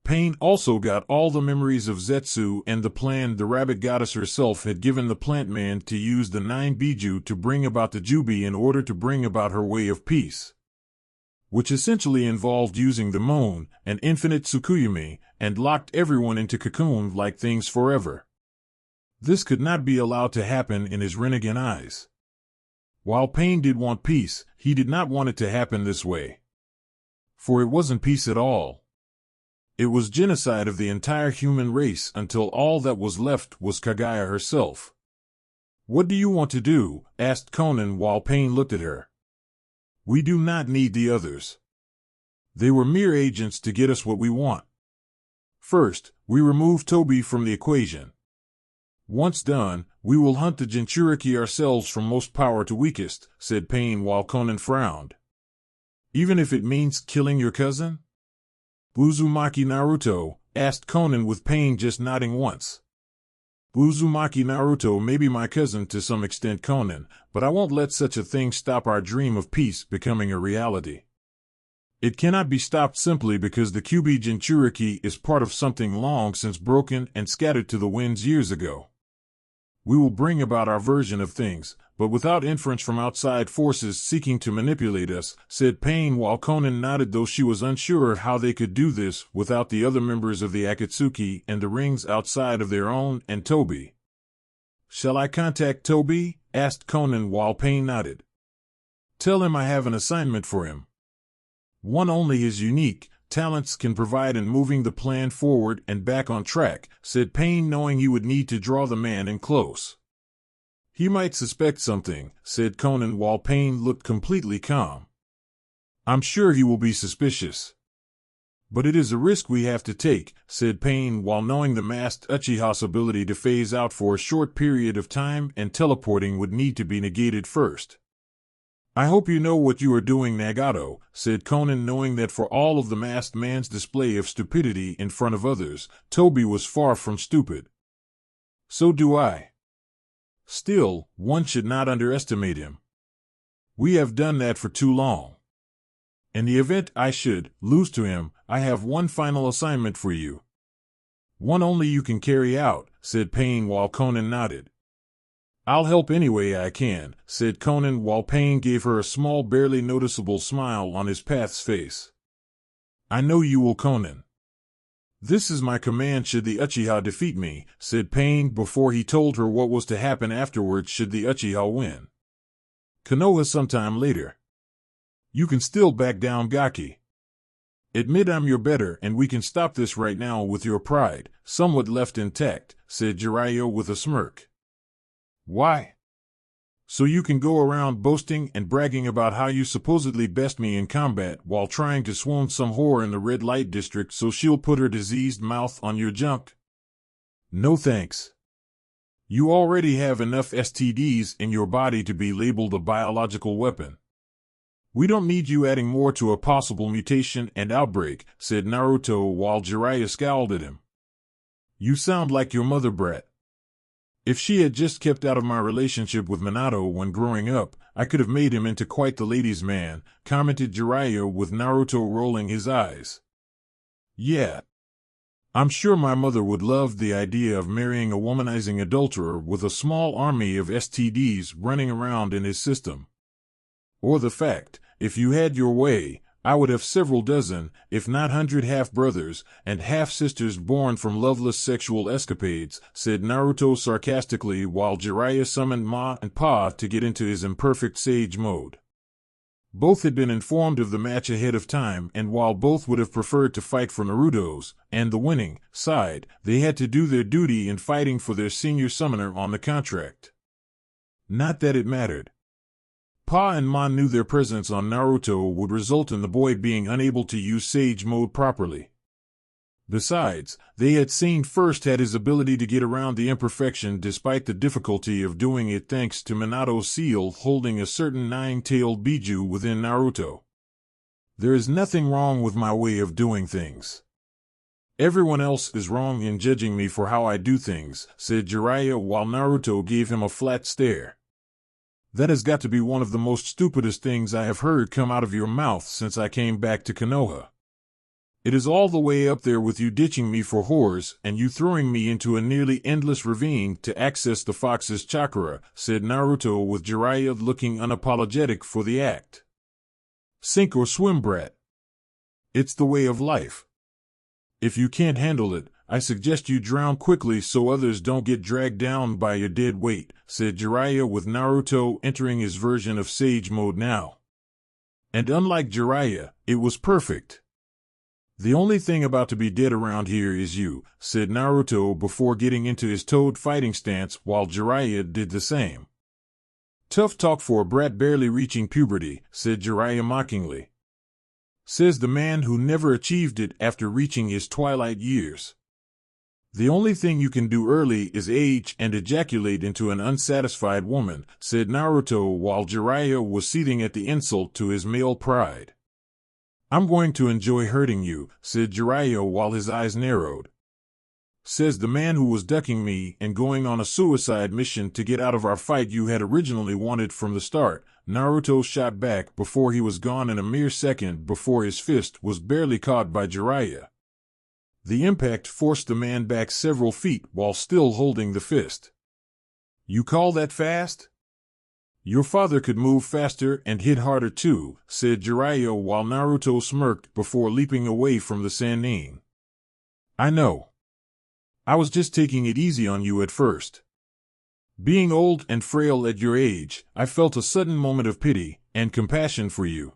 Pain also got all the memories of Zetsu and the plan the rabbit goddess herself had given the plant man to use the 9 Biju to bring about the Jubi in order to bring about her way of peace. Which essentially involved using the moon, an infinite Tsukuyomi, and locked everyone into cocoon-like things forever. This could not be allowed to happen in his Rinnegan eyes. While Pain did want peace, he did not want it to happen this way. For it wasn't peace at all. It was genocide of the entire human race until all that was left was Kagaya herself. "What do you want to do?" asked Konan while Pain looked at her. "We do not need the others. They were mere agents to get us what we want. First, we remove Tobi from the equation. Once done, we will hunt the Jinchuriki ourselves from most power to weakest," said Pain while Konan frowned. "Even if it means killing your cousin?" "Uzumaki Naruto?" asked Konan with Pain just nodding once. "Uzumaki Naruto may be my cousin to some extent, Konan, but I won't let such a thing stop our dream of peace becoming a reality. It cannot be stopped simply because the Kyuubi Jinchuriki is part of something long since broken and scattered to the winds years ago. We will bring about our version of things, but without inference from outside forces seeking to manipulate us," said Pain while Konan nodded, though she was unsure how they could do this without the other members of the Akatsuki and the rings outside of their own and Tobi. "Shall I contact Tobi?" asked Konan while Pain nodded. "Tell him I have an assignment for him. One only his unique talents can provide in moving the plan forward and back on track," said Pain, knowing he would need to draw the man in close. "He might suspect something," said Konan while Pain looked completely calm. "I'm sure he will be suspicious. But it is a risk we have to take, said Pain, while knowing the masked Uchiha's ability to phase out for a short period of time and teleporting would need to be negated first. I hope you know what you are doing, Nagato, said Conan, knowing that for all of the masked man's display of stupidity in front of others, Toby was far from stupid. So do I. Still, one should not underestimate him. We have done that for too long. In the event I should lose to him, I have one final assignment for you. One only you can carry out, said Pain while Conan nodded. I'll help any way I can, said Conan while Pain gave her a small, barely noticeable smile on his path's face. I know you will, Conan. This is my command should the Uchiha defeat me, said Pain before he told her what was to happen afterwards should the Uchiha win. Konoha sometime later. You can still back down, Gaki. Admit I'm your better and we can stop this right now with your pride, somewhat left intact, said Jiraiya with a smirk. Why? So you can go around boasting and bragging about how you supposedly best me in combat while trying to swoon some whore in the red light district so she'll put her diseased mouth on your junk? No thanks. You already have enough STDs in your body to be labeled a biological weapon. We don't need you adding more to a possible mutation and outbreak, said Naruto while Jiraiya scowled at him. You sound like your mother, brat. If she had just kept out of my relationship with Minato when growing up, I could have made him into quite the ladies' man, commented Jiraiya with Naruto rolling his eyes. Yeah. I'm sure my mother would love the idea of marrying a womanizing adulterer with a small army of STDs running around in his system. Or the fact, if you had your way, I would have several dozen, if not 100 half-brothers and half-sisters born from loveless sexual escapades, said Naruto sarcastically while Jiraiya summoned Ma and Pa to get into his imperfect sage mode. Both had been informed of the match ahead of time, and while both would have preferred to fight for Naruto's and the winning side, they had to do their duty in fighting for their senior summoner on the contract. Not that it mattered. Pa and Ma knew their presence on Naruto would result in the boy being unable to use Sage Mode properly. Besides, they had seen firsthand his ability to get around the imperfection despite the difficulty of doing it thanks to Minato's seal holding a certain nine-tailed Biju within Naruto. There is nothing wrong with my way of doing things. Everyone else is wrong in judging me for how I do things, said Jiraiya while Naruto gave him a flat stare. That has got to be one of the most stupidest things I have heard come out of your mouth since I came back to Konoha. It is all the way up there with you ditching me for whores and you throwing me into a nearly endless ravine to access the fox's chakra, said Naruto with Jiraiya looking unapologetic for the act. Sink or swim, brat. It's the way of life. If you can't handle it, I suggest you drown quickly so others don't get dragged down by your dead weight, said Jiraiya with Naruto entering his version of Sage Mode now. And unlike Jiraiya, it was perfect. The only thing about to be dead around here is you, said Naruto before getting into his toad fighting stance while Jiraiya did the same. Tough talk for a brat barely reaching puberty, said Jiraiya mockingly. Says the man who never achieved it after reaching his twilight years. The only thing you can do early is age and ejaculate into an unsatisfied woman, said Naruto while Jiraiya was seething at the insult to his male pride. I'm going to enjoy hurting you, said Jiraiya while his eyes narrowed. Says the man who was ducking me and going on a suicide mission to get out of our fight you had originally wanted from the start, Naruto shot back before he was gone in a mere second before his fist was barely caught by Jiraiya. The impact forced the man back several feet while still holding the fist. You call that fast? Your father could move faster and hit harder too, said Jiraiya while Naruto smirked before leaping away from the Sannin. I know. I was just taking it easy on you at first. Being old and frail at your age, I felt a sudden moment of pity and compassion for you.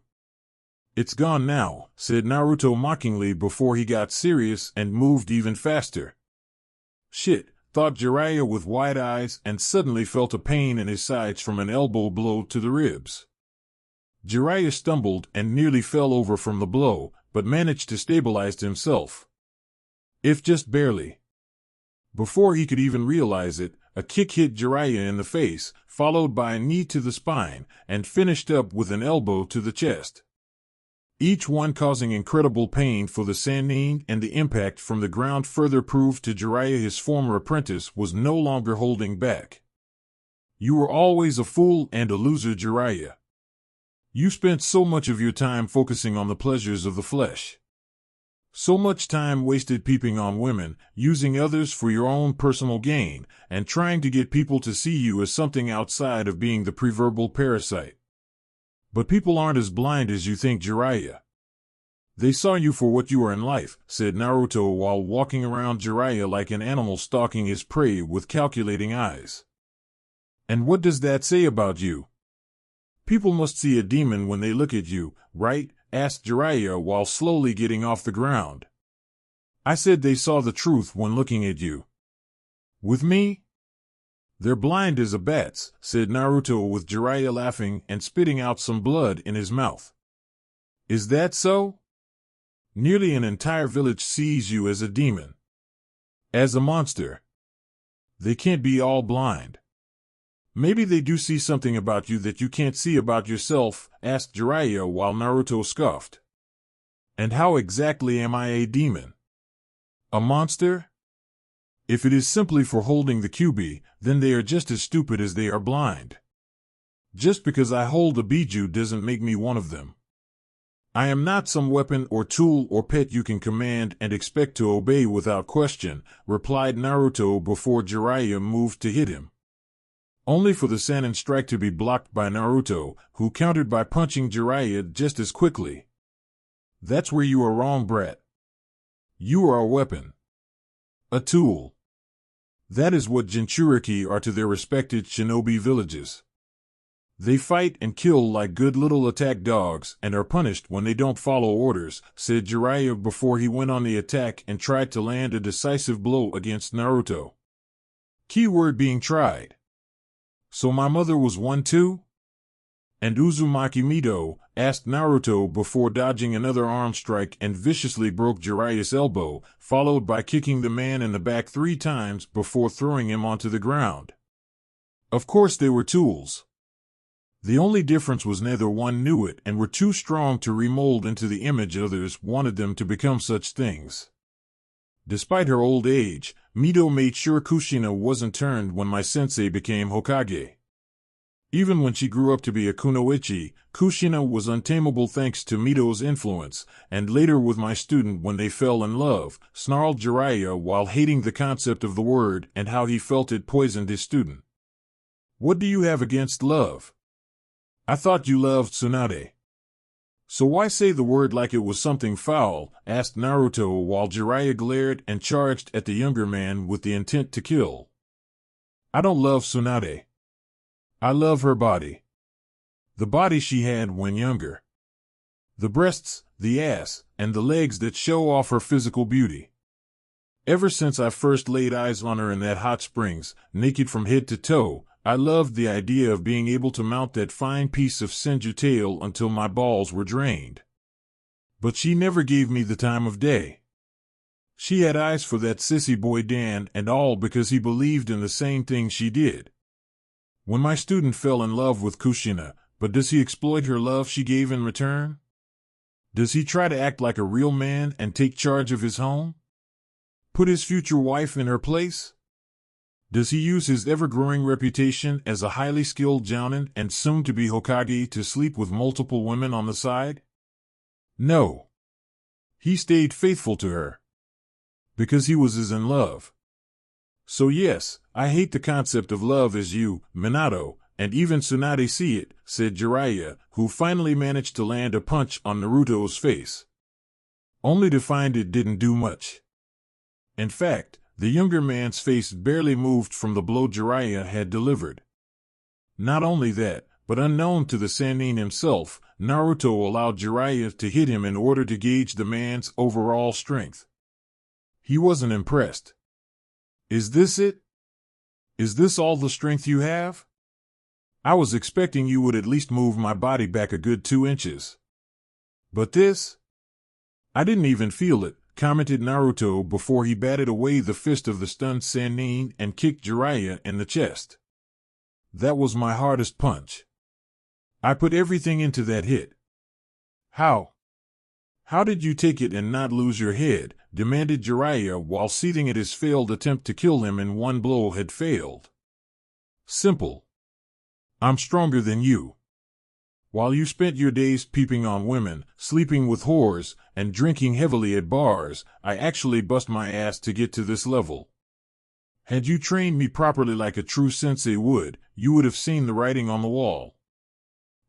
It's gone now, said Naruto mockingly before he got serious and moved even faster. Shit, thought Jiraiya with wide eyes and suddenly felt a pain in his sides from an elbow blow to the ribs. Jiraiya stumbled and nearly fell over from the blow, but managed to stabilize himself. If just barely. Before he could even realize it, a kick hit Jiraiya in the face, followed by a knee to the spine, and finished up with an elbow to the chest. Each one causing incredible pain for the Sannin, and the impact from the ground further proved to Jiraiya his former apprentice was no longer holding back. You were always a fool and a loser, Jiraiya. You spent so much of your time focusing on the pleasures of the flesh. So much time wasted peeping on women, using others for your own personal gain, and trying to get people to see you as something outside of being the proverbial parasite. But people aren't as blind as you think, Jiraiya. They saw you for what you are in life, said Naruto while walking around Jiraiya like an animal stalking his prey with calculating eyes. And what does that say about you? People must see a demon when they look at you, right? Asked Jiraiya while slowly getting off the ground. I said they saw the truth when looking at you. With me? They're blind as a bat's, said Naruto with Jiraiya laughing and spitting out some blood in his mouth. Is that so? Nearly an entire village sees you as a demon. As a monster. They can't be all blind. Maybe they do see something about you that you can't see about yourself, asked Jiraiya while Naruto scoffed. And how exactly am I a demon? A monster? If it is simply for holding the QB, then they are just as stupid as they are blind. Just because I hold a Biju doesn't make me one of them. I am not some weapon or tool or pet you can command and expect to obey without question, replied Naruto before Jiraiya moved to hit him. Only for the Sannin strike to be blocked by Naruto, who countered by punching Jiraiya just as quickly. That's where you are wrong, brat. You are a weapon. A tool. That is what Jinchuriki are to their respected shinobi villages. They fight and kill like good little attack dogs and are punished when they don't follow orders, said Jiraiya before he went on the attack and tried to land a decisive blow against Naruto. Keyword being tried. So my mother was one too? And Uzumaki Mido, asked Naruto before dodging another arm strike and viciously broke Jiraiya's elbow, followed by kicking the man in the back 3 times before throwing him onto the ground. Of course they were tools. The only difference was neither one knew it and were too strong to remold into the image others wanted them to become such things. Despite her old age, Mido made sure Kushina wasn't turned when my sensei became Hokage. Even when she grew up to be a kunoichi, Kushina was untamable thanks to Mido's influence, and later with my student when they fell in love, snarled Jiraiya while hating the concept of the word and how he felt it poisoned his student. What do you have against love? I thought you loved Tsunade. So why say the word like it was something foul? Asked Naruto while Jiraiya glared and charged at the younger man with the intent to kill. I don't love Tsunade. I love her body. The body she had when younger. The breasts, the ass, and the legs that show off her physical beauty. Ever since I first laid eyes on her in that hot springs, naked from head to toe, I loved the idea of being able to mount that fine piece of Senju tail until my balls were drained. But she never gave me the time of day. She had eyes for that sissy boy Dan, and all because he believed in the same thing she did. When my student fell in love with Kushina, but does he exploit her love she gave in return? Does he try to act like a real man and take charge of his home? Put his future wife in her place? Does he use his ever-growing reputation as a highly skilled jounin and soon-to-be Hokage to sleep with multiple women on the side? No. He stayed faithful to her. Because he was as in love. So yes, I hate the concept of love as you, Minato, and even Tsunade see it, said Jiraiya, who finally managed to land a punch on Naruto's face. Only to find it didn't do much. In fact, the younger man's face barely moved from the blow Jiraiya had delivered. Not only that, but unknown to the Sannin himself, Naruto allowed Jiraiya to hit him in order to gauge the man's overall strength. He wasn't impressed. Is this it? Is this all the strength you have? I was expecting you would at least move my body back a good 2 inches. But this? I didn't even feel it, commented Naruto before he batted away the fist of the stunned Sannin and kicked Jiraiya in the chest. That was my hardest punch. I put everything into that hit. How? How did you take it and not lose your head? Demanded Jiraiya while seething at his failed attempt to kill him in one blow had failed. Simple. I'm stronger than you. While you spent your days peeping on women, sleeping with whores, and drinking heavily at bars, I actually bust my ass to get to this level. Had you trained me properly like a true sensei would, you would have seen the writing on the wall.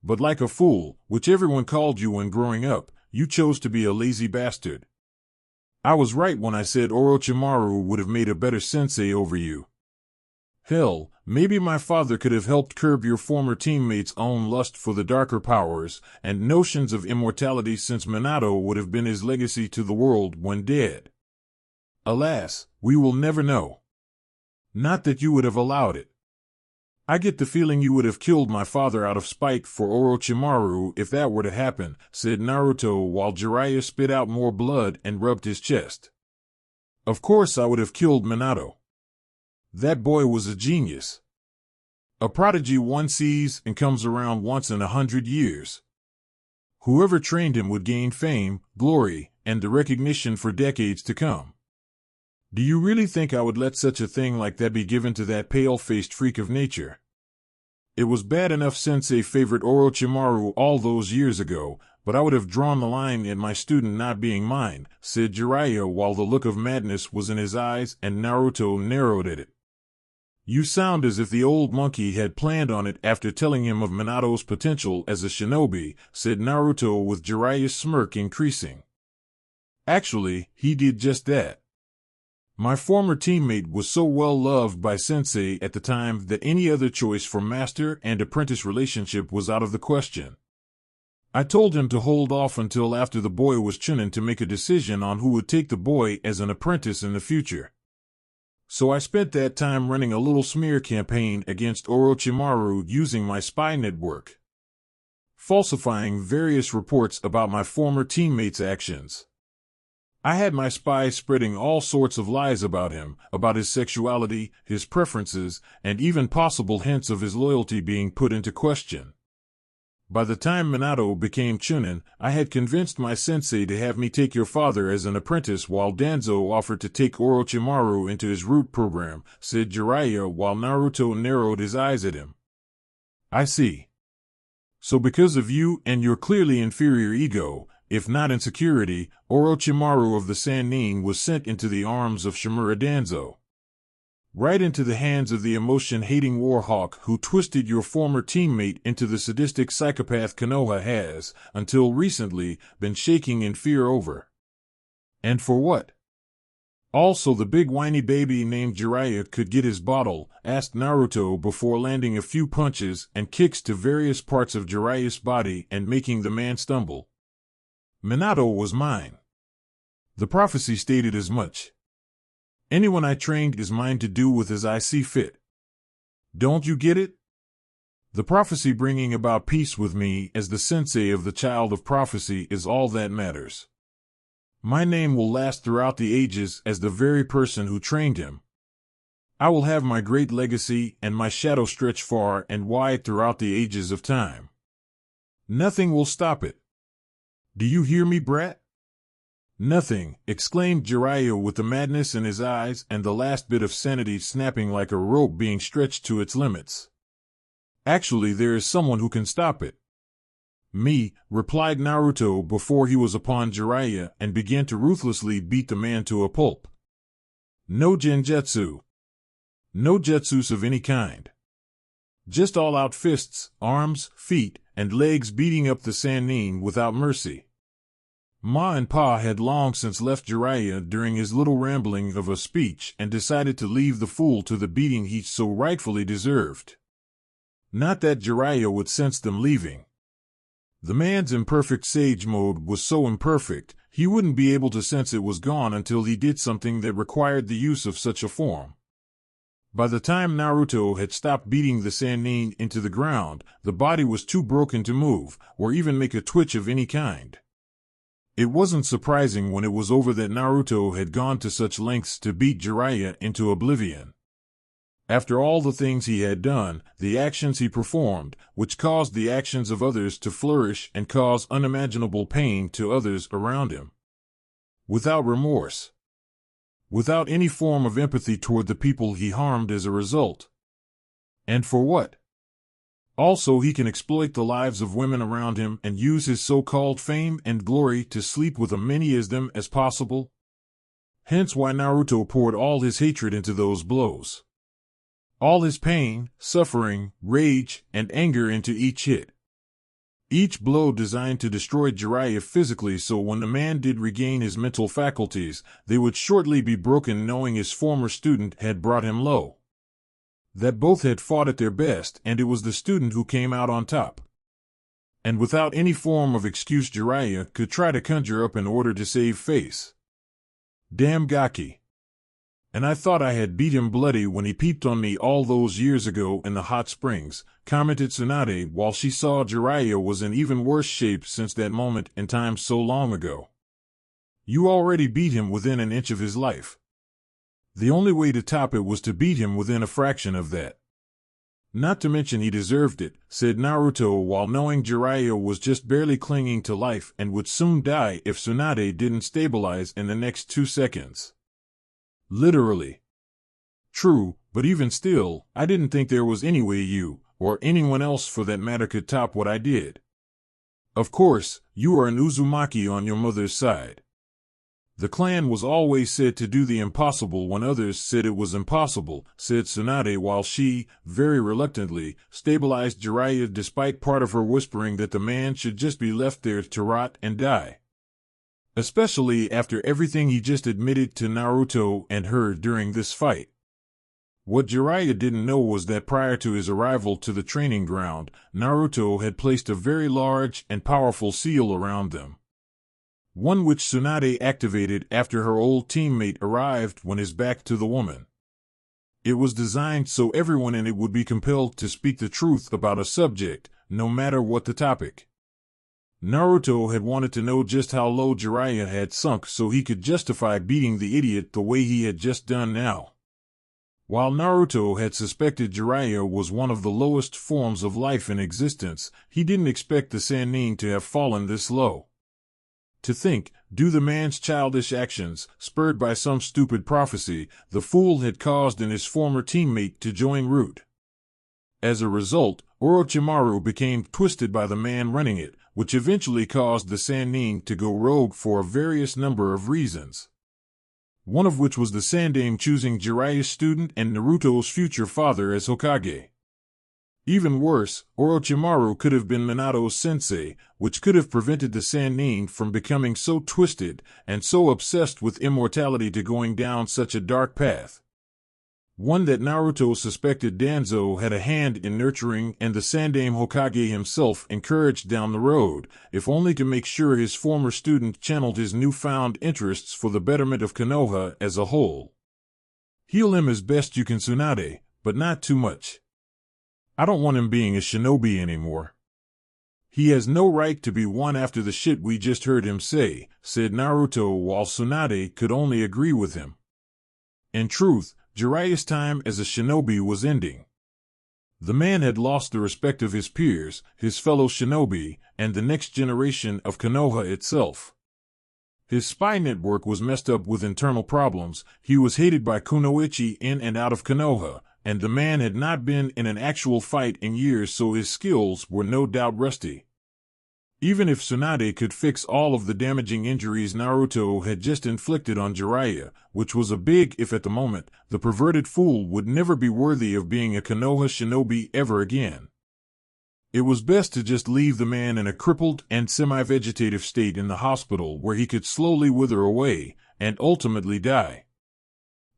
But like a fool, which everyone called you when growing up, you chose to be a lazy bastard. I was right when I said Orochimaru would have made a better sensei over you. Hell, maybe my father could have helped curb your former teammates' own lust for the darker powers and notions of immortality, since Minato would have been his legacy to the world when dead. Alas, we will never know. Not that you would have allowed it. I get the feeling you would have killed my father out of spite for Orochimaru if that were to happen, said Naruto while Jiraiya spit out more blood and rubbed his chest. Of course I would have killed Minato. That boy was a genius. A prodigy one sees and comes around once in 100 years. Whoever trained him would gain fame, glory, and the recognition for decades to come. Do you really think I would let such a thing like that be given to that pale-faced freak of nature? It was bad enough Sensei favored Orochimaru all those years ago, but I would have drawn the line at my student not being mine, said Jiraiya while the look of madness was in his eyes and Naruto narrowed at it. You sound as if the old monkey had planned on it after telling him of Minato's potential as a shinobi, said Naruto with Jiraiya's smirk increasing. Actually, he did just that. My former teammate was so well loved by Sensei at the time that any other choice for master and apprentice relationship was out of the question. I told him to hold off until after the boy was chunin to make a decision on who would take the boy as an apprentice in the future. So I spent that time running a little smear campaign against Orochimaru using my spy network, falsifying various reports about my former teammates' actions. I had my spies spreading all sorts of lies about him, about his sexuality, his preferences, and even possible hints of his loyalty being put into question. By the time Minato became chunin, I had convinced my sensei to have me take your father as an apprentice while Danzo offered to take Orochimaru into his root program, said Jiraiya while Naruto narrowed his eyes at him. I see. So because of you and your clearly inferior ego, if not insecurity, Orochimaru of the Sannin was sent into the arms of Shimura Danzo. Right into the hands of the emotion-hating warhawk who twisted your former teammate into the sadistic psychopath Konoha has, until recently, been shaking in fear over. And for what? Also the big whiny baby named Jiraiya could get his bottle, asked Naruto before landing a few punches and kicks to various parts of Jiraiya's body and making the man stumble. Minato was mine. The prophecy stated as much. Anyone I trained is mine to do with as I see fit. Don't you get it? The prophecy bringing about peace with me as the sensei of the child of prophecy is all that matters. My name will last throughout the ages as the very person who trained him. I will have my great legacy and my shadow stretch far and wide throughout the ages of time. Nothing will stop it. Do you hear me, brat? Nothing, exclaimed Jiraiya with the madness in his eyes and the last bit of sanity snapping like a rope being stretched to its limits. Actually, there is someone who can stop it. Me, replied Naruto before he was upon Jiraiya and began to ruthlessly beat the man to a pulp. No genjutsu. No jutsus of any kind. Just all-out fists, arms, feet, and legs beating up the Sannin without mercy. Ma and Pa had long since left Jiraiya during his little rambling of a speech and decided to leave the fool to the beating he so rightfully deserved. Not that Jiraiya would sense them leaving. The man's imperfect sage mode was so imperfect, he wouldn't be able to sense it was gone until he did something that required the use of such a form. By the time Naruto had stopped beating the Sannin into the ground, the body was too broken to move, or even make a twitch of any kind. It wasn't surprising when it was over that Naruto had gone to such lengths to beat Jiraiya into oblivion. After all the things he had done, the actions he performed, which caused the actions of others to flourish and cause unimaginable pain to others around him. Without remorse. Without any form of empathy toward the people he harmed as a result. And for what? Also, he can exploit the lives of women around him and use his so-called fame and glory to sleep with as many of them as possible. Hence why Naruto poured all his hatred into those blows. All his pain, suffering, rage, and anger into each hit. Each blow designed to destroy Jiraiya physically, so when the man did regain his mental faculties, they would shortly be broken, knowing his former student had brought him low. That both had fought at their best, and it was the student who came out on top. And without any form of excuse Jiraiya could try to conjure up in order to save face. Damn Gaki. And I thought I had beat him bloody when he peeped on me all those years ago in the hot springs, commented Tsunade while she saw Jiraiya was in even worse shape since that moment in time so long ago. You already beat him within an inch of his life. The only way to top it was to beat him within a fraction of that. Not to mention he deserved it, said Naruto while knowing Jiraiya was just barely clinging to life and would soon die if Tsunade didn't stabilize in the next 2 seconds. Literally. True, but even still, I didn't think there was any way you, or anyone else for that matter, could top what I did. Of course, you are an Uzumaki on your mother's side. The clan was always said to do the impossible when others said it was impossible, said Tsunade while she, very reluctantly, stabilized Jiraiya despite part of her whispering that the man should just be left there to rot and die. Especially after everything he just admitted to Naruto and her during this fight. What Jiraiya didn't know was that prior to his arrival to the training ground, Naruto had placed a very large and powerful seal around them. One which Tsunade activated after her old teammate arrived when his back to the woman. It was designed so everyone in it would be compelled to speak the truth about a subject, no matter what the topic. Naruto had wanted to know just how low Jiraiya had sunk so he could justify beating the idiot the way he had just done now. While Naruto had suspected Jiraiya was one of the lowest forms of life in existence, he didn't expect the Sannin to have fallen this low. To think, due the man's childish actions, spurred by some stupid prophecy, the fool had caused in his former teammate to join Root. As a result, Orochimaru became twisted by the man running it, which eventually caused the Sannin to go rogue for a various number of reasons. One of which was the Sandaime choosing Jiraiya's student and Naruto's future father as Hokage. Even worse, Orochimaru could have been Minato's sensei, which could have prevented the Sannin from becoming so twisted and so obsessed with immortality to going down such a dark path. One that Naruto suspected Danzo had a hand in nurturing and the Sandaime Hokage himself encouraged down the road, if only to make sure his former student channeled his newfound interests for the betterment of Konoha as a whole. Heal him as best you can, Tsunade, but not too much. I don't want him being a shinobi anymore. He has no right to be one after the shit we just heard him say, said Naruto while Tsunade could only agree with him. In truth, Jiraiya's time as a shinobi was ending. The man had lost the respect of his peers, his fellow shinobi, and the next generation of Konoha itself. His spy network was messed up with internal problems, he was hated by Kunoichi in and out of Konoha, and the man had not been in an actual fight in years, so his skills were no doubt rusty. Even if Tsunade could fix all of the damaging injuries Naruto had just inflicted on Jiraiya, which was a big if at the moment, the perverted fool would never be worthy of being a Konoha shinobi ever again. It was best to just leave the man in a crippled and semi-vegetative state in the hospital where he could slowly wither away and ultimately die.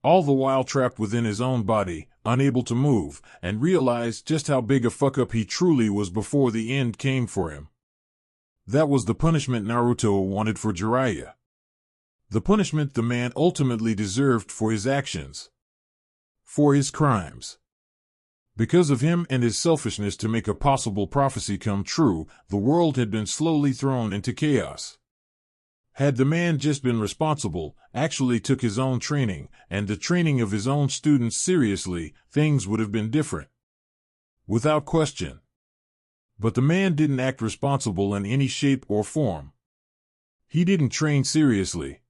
All the while trapped within his own body, unable to move, and realize just how big a fuck-up he truly was before the end came for him. That was the punishment Naruto wanted for Jiraiya. The punishment the man ultimately deserved for his actions. For his crimes. Because of him and his selfishness to make a possible prophecy come true, the world had been slowly thrown into chaos. Had the man just been responsible, actually took his own training, and the training of his own students seriously, things would have been different. Without question. But the man didn't act responsible in any shape or form. He didn't train seriously.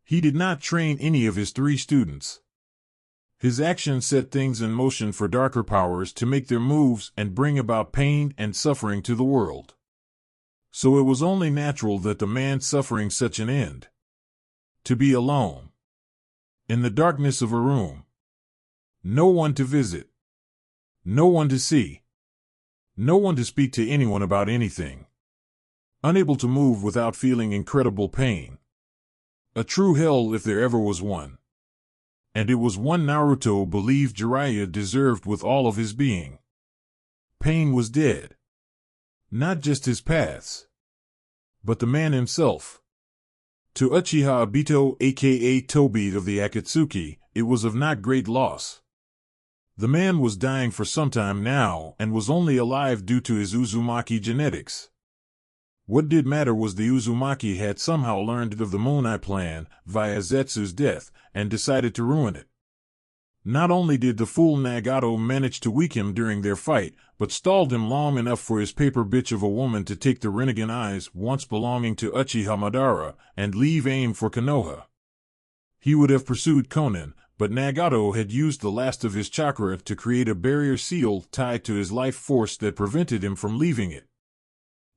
He did not train any of his 3 students. His actions set things in motion for darker powers to make their moves and bring about pain and suffering to the world. So it was only natural that the man suffering such an end. To be alone. In the darkness of a room. No one to visit. No one to see. No one to speak to anyone about anything. Unable to move without feeling incredible pain. A true hell if there ever was one. And it was one Naruto believed Jiraiya deserved with all of his being. Pain was dead. Not just his paths, but the man himself. To Uchiha Obito aka Tobi of the Akatsuki, it was of not great loss. The man was dying for some time now and was only alive due to his Uzumaki genetics. What did matter was the Uzumaki had somehow learned of the Moon Eye plan via Zetsu's death and decided to ruin it. Not only did the fool Nagato manage to weaken him during their fight, but stalled him long enough for his paper bitch of a woman to take the Rinnegan eyes once belonging to Uchiha Madara and leave aim for Konoha. He would have pursued Konan, but Nagato had used the last of his chakra to create a barrier seal tied to his life force that prevented him from leaving it.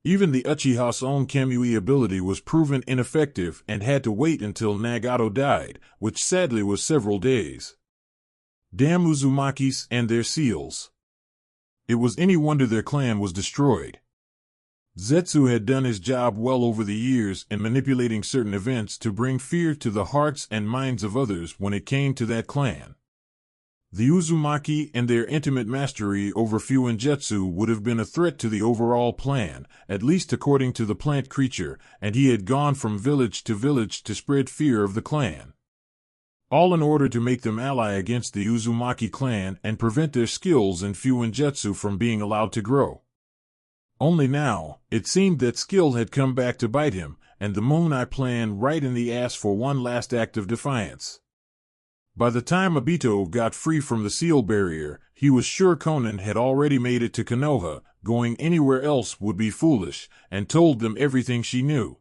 Even the Uchiha's own Kamui ability was proven ineffective and had to wait until Nagato died, which sadly was several days. Damn Uzumakis and their seals. It was any wonder their clan was destroyed. Zetsu had done his job well over the years in manipulating certain events to bring fear to the hearts and minds of others when it came to that clan. The Uzumaki and their intimate mastery over Fuinjutsu would have been a threat to the overall plan, at least according to the plant creature, and he had gone from village to spread fear of the clan. All in order to make them ally against the Uzumaki clan and prevent their skills in Fuinjutsu from being allowed to grow. Only now, it seemed that skill had come back to bite him, and the Moon Eye plan right in the ass for one last act of defiance. By the time Obito got free from the seal barrier, he was sure Konan had already made it to Konoha. Going anywhere else would be foolish, and told them everything she knew.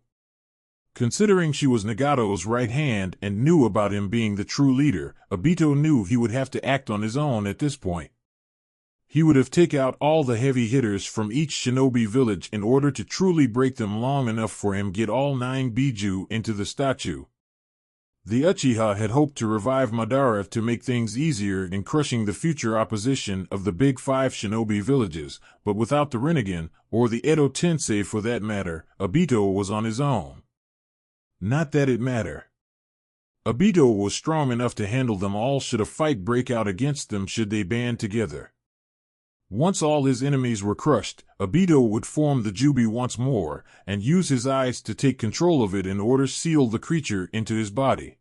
Considering she was Nagato's right hand and knew about him being the true leader, Obito knew he would have to act on his own at this point. He would have taken out all the heavy hitters from each shinobi village in order to truly break them long enough for him to get all 9 Biju into the statue. The Uchiha had hoped to revive Madara to make things easier in crushing the future opposition of the big 5 shinobi villages, but without the Rinnegan, or the Edo Tensei for that matter, Obito was on his own. Not that it mattered. Obito was strong enough to handle them all should a fight break out against them should they band together. Once all his enemies were crushed, Obito would form the Jubi once more, and use his eyes to take control of it in order to seal the creature into his body.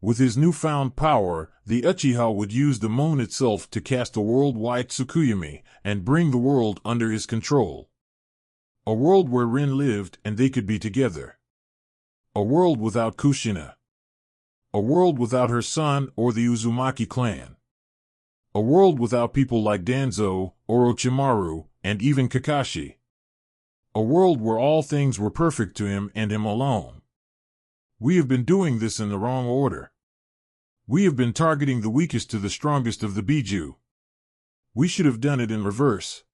With his newfound power, the Uchiha would use the moon itself to cast a worldwide Tsukuyomi, and bring the world under his control. A world where Rin lived and they could be together. A world without Kushina. A world without her son or the Uzumaki clan. A world without people like Danzo, Orochimaru, and even Kakashi. A world where all things were perfect to him and him alone. We have been doing this in the wrong order. We have been targeting the weakest to the strongest of the Biju. We should have done it in reverse.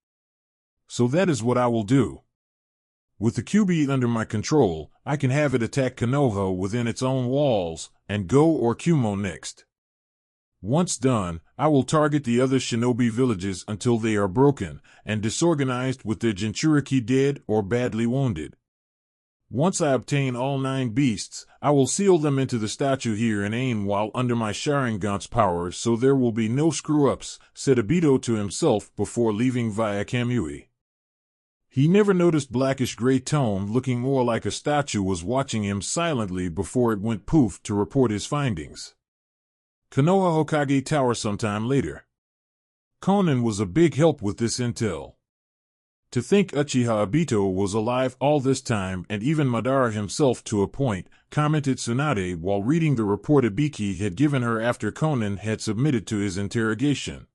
So that is what I will do. With the Kyuubi under my control, I can have it attack Konoha within its own walls, and go or Kumo next. Once done, I will target the other shinobi villages until they are broken and disorganized with their Jinchuriki dead or badly wounded. Once I obtain all 9 beasts, I will seal them into the statue here and aim while under my Sharingan's power so there will be no screw-ups, said Obito to himself before leaving via Kamui. He never noticed blackish-gray Tone looking more like a statue was watching him silently before it went poof to report his findings. Konoha Hokage Tower sometime later. Konan was a big help with this intel. To think Uchiha Obito was alive all this time, and even Madara himself to a point, commented Tsunade while reading the report Ibiki had given her after Konan had submitted to his interrogation.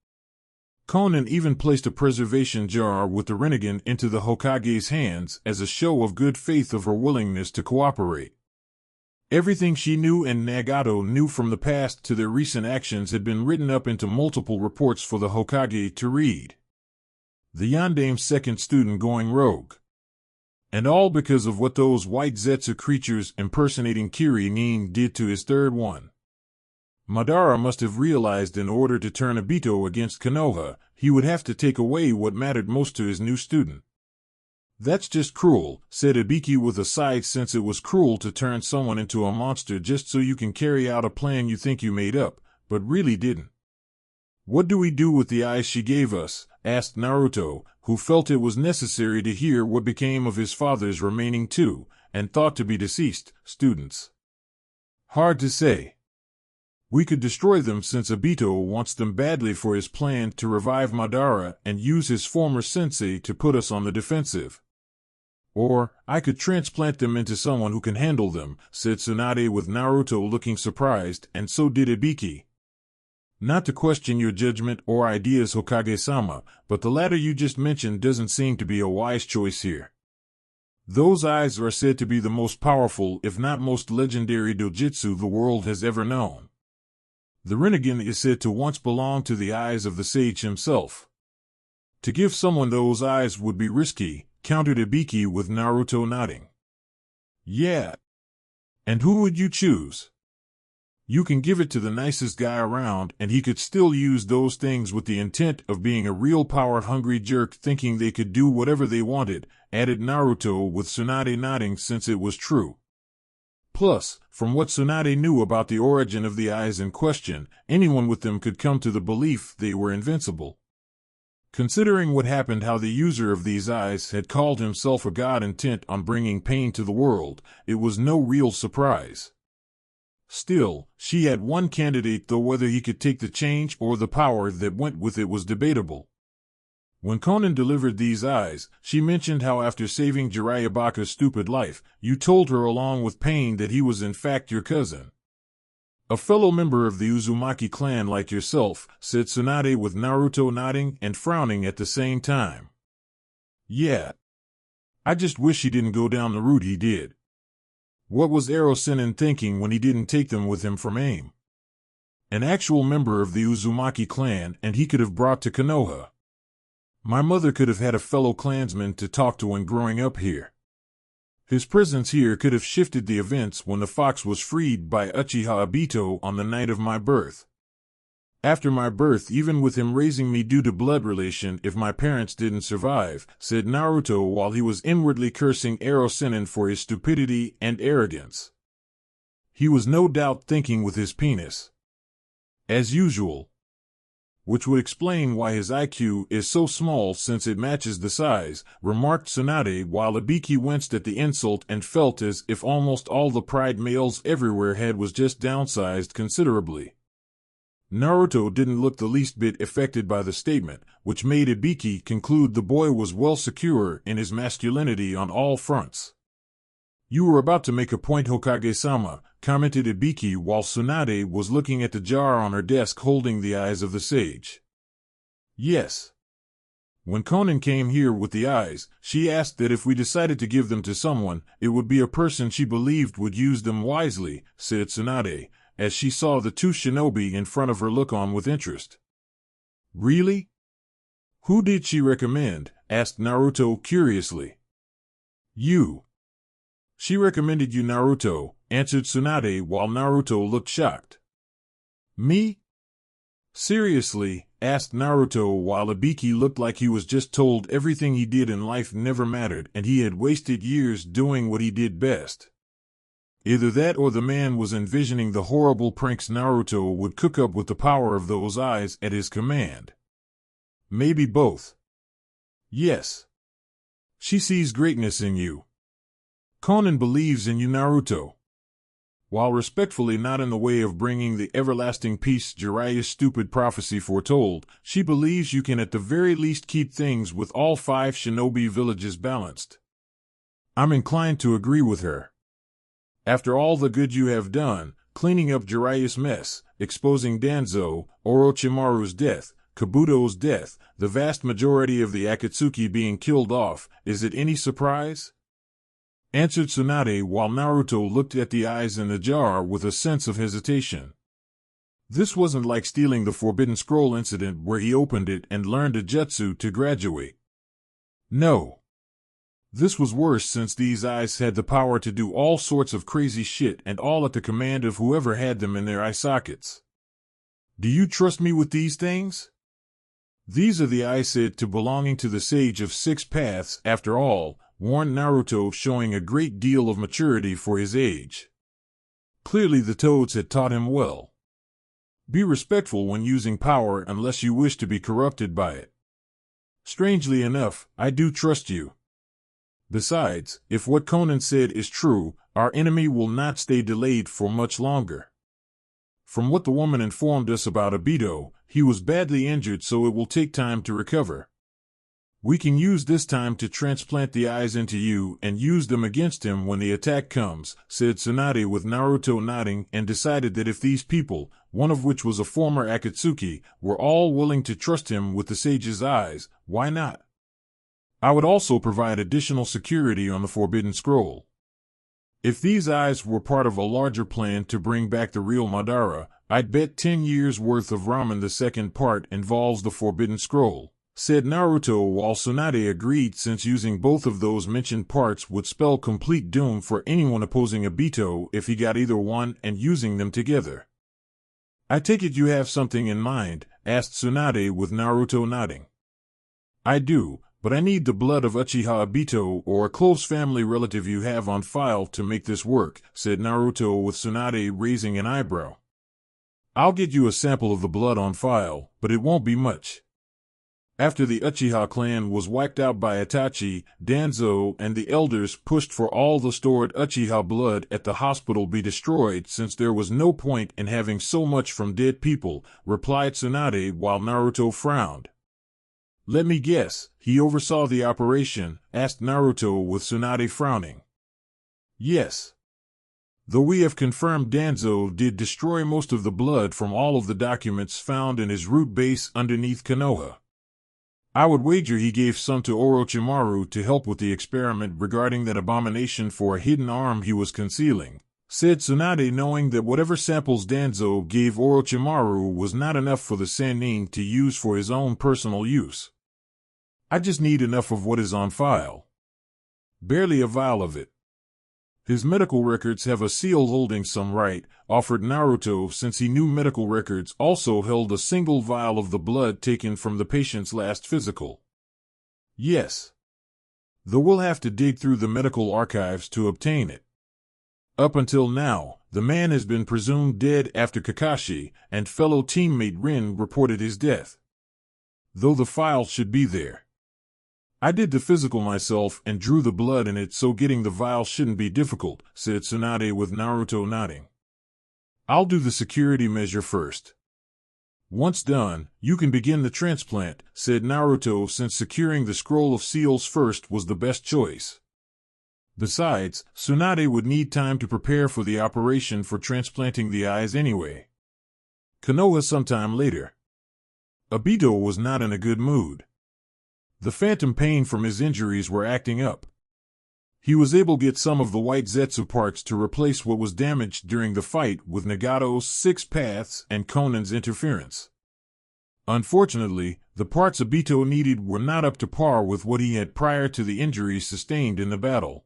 Konan even placed a preservation jar with the Rinnegan into the Hokage's hands as a show of good faith of her willingness to cooperate. Everything she knew and Nagato knew from the past to their recent actions had been written up into multiple reports for the Hokage to read. The Yandame's second student going rogue. And all because of what those white Zetsu creatures impersonating Kirin did to his third one. Madara must have realized in order to turn Obito against Konoha, he would have to take away what mattered most to his new student. That's just cruel, said Ibiki with a sigh, since it was cruel to turn someone into a monster just so you can carry out a plan you think you made up, but really didn't. What do we do with the eyes she gave us? Asked Naruto, who felt it was necessary to hear what became of his father's remaining two, and thought to be deceased, students. Hard to say. We could destroy them since Obito wants them badly for his plan to revive Madara and use his former sensei to put us on the defensive. Or, I could transplant them into someone who can handle them, said Tsunade with Naruto looking surprised, and so did Ibiki. Not to question your judgment or ideas, Hokage-sama, but the latter you just mentioned doesn't seem to be a wise choice here. Those eyes are said to be the most powerful, if not most legendary dojutsu the world has ever known. The Rinnegan is said to once belong to the eyes of the sage himself. To give someone those eyes would be risky, countered Ibiki with Naruto nodding. Yeah. And who would you choose? You can give it to the nicest guy around, and he could still use those things with the intent of being a real power-hungry jerk thinking they could do whatever they wanted, added Naruto with Tsunade nodding since it was true. Plus, from what Tsunade knew about the origin of the eyes in question, anyone with them could come to the belief they were invincible. Considering what happened, how the user of these eyes had called himself a god intent on bringing pain to the world, it was no real surprise. Still, she had one candidate, though whether he could take the change or the power that went with it was debatable. When Konan delivered these eyes, she mentioned how after saving Jiraiya Baka's stupid life, you told her along with pain that he was in fact your cousin. A fellow member of the Uzumaki clan like yourself, said Tsunade with Naruto nodding and frowning at the same time. Yeah. I just wish he didn't go down the route he did. What was Ero-Sennin thinking when he didn't take them with him from AIM? An actual member of the Uzumaki clan, and he could have brought to Konoha. My mother could have had a fellow clansman to talk to when growing up here. His presence here could have shifted the events when the fox was freed by Uchiha Obito on the night of my birth. After my birth, even with him raising me due to blood relation if my parents didn't survive, said Naruto while he was inwardly cursing Ero-Sennin for his stupidity and arrogance. He was no doubt thinking with his penis. As usual. Which would explain why his IQ is so small since it matches the size, remarked Tsunade while Ibiki winced at the insult and felt as if almost all the pride males everywhere had was just downsized considerably. Naruto didn't look the least bit affected by the statement, which made Ibiki conclude the boy was well secure in his masculinity on all fronts. You were about to make a point, Hokage-sama, commented Ibiki while Tsunade was looking at the jar on her desk holding the eyes of the sage. Yes. When Konan came here with the eyes, she asked that if we decided to give them to someone, it would be a person she believed would use them wisely, said Tsunade, as she saw the two shinobi in front of her look on with interest. Really? Who did she recommend? Asked Naruto curiously. You. She recommended you, Naruto, answered Tsunade while Naruto looked shocked. Me? Seriously? Asked Naruto while Ibiki looked like he was just told everything he did in life never mattered and he had wasted years doing what he did best. Either that or the man was envisioning the horrible pranks Naruto would cook up with the power of those eyes at his command. Maybe both. Yes. She sees greatness in you. Konan believes in you, Naruto. While respectfully not in the way of bringing the everlasting peace Jiraiya's stupid prophecy foretold, she believes you can at the very least keep things with all 5 shinobi villages balanced. I'm inclined to agree with her. After all the good you have done, cleaning up Jiraiya's mess, exposing Danzo, Orochimaru's death, Kabuto's death, the vast majority of the Akatsuki being killed off, is it any surprise? Answered Tsunade while Naruto looked at the eyes in the jar with a sense of hesitation. This wasn't like stealing the Forbidden Scroll incident where he opened it and learned a jutsu to graduate. No. This was worse since these eyes had the power to do all sorts of crazy shit and all at the command of whoever had them in their eye sockets. Do you trust me with these things? These are the eyes said to belonging to the Sage of 6 Paths after all, warned Naruto, showing a great deal of maturity for his age. Clearly the Toads had taught him well. Be respectful when using power unless you wish to be corrupted by it. Strangely enough, I do trust you. Besides, if what Conan said is true, our enemy will not stay delayed for much longer. From what the woman informed us about Obito, he was badly injured, so it will take time to recover. We can use this time to transplant the eyes into you and use them against him when the attack comes, said Tsunade with Naruto nodding, and decided that if these people, one of which was a former Akatsuki, were all willing to trust him with the sage's eyes, why not? I would also provide additional security on the Forbidden Scroll. If these eyes were part of a larger plan to bring back the real Madara, I'd bet 10 years worth of ramen the second part involves the Forbidden Scroll, said Naruto while Tsunade agreed, since using both of those mentioned parts would spell complete doom for anyone opposing Obito if he got either one and using them together. I take it you have something in mind, asked Tsunade with Naruto nodding. I do, but I need the blood of Uchiha Obito or a close family relative you have on file to make this work, said Naruto with Tsunade raising an eyebrow. I'll get you a sample of the blood on file, but it won't be much. After the Uchiha clan was wiped out by Itachi, Danzo and the elders pushed for all the stored Uchiha blood at the hospital be destroyed since there was no point in having so much from dead people, replied Tsunade while Naruto frowned. Let me guess, he oversaw the operation, asked Naruto with Tsunade frowning. Yes. Though we have confirmed Danzo did destroy most of the blood from all of the documents found in his root base underneath Konoha. I would wager he gave some to Orochimaru to help with the experiment regarding that abomination for a hidden arm he was concealing, said Tsunade, knowing that whatever samples Danzo gave Orochimaru was not enough for the Sannin to use for his own personal use. I just need enough of what is on file. Barely a vial of it. His medical records have a seal holding some, right? Offered Naruto, since he knew medical records also held a single vial of the blood taken from the patient's last physical. Yes. Though we'll have to dig through the medical archives to obtain it. Up until now, the man has been presumed dead after Kakashi and fellow teammate Rin reported his death. Though the file should be there. I did the physical myself and drew the blood in it, so getting the vial shouldn't be difficult, said Tsunade with Naruto nodding. I'll do the security measure first. Once done, you can begin the transplant, said Naruto, since securing the scroll of seals first was the best choice. Besides, Tsunade would need time to prepare for the operation for transplanting the eyes anyway. Konoha sometime later. Obito was not in a good mood. The phantom pain from his injuries were acting up. He was able to get some of the white Zetsu parts to replace what was damaged during the fight with Nagato's 6 Paths and Conan's interference. Unfortunately, the parts Obito needed were not up to par with what he had prior to the injuries sustained in the battle.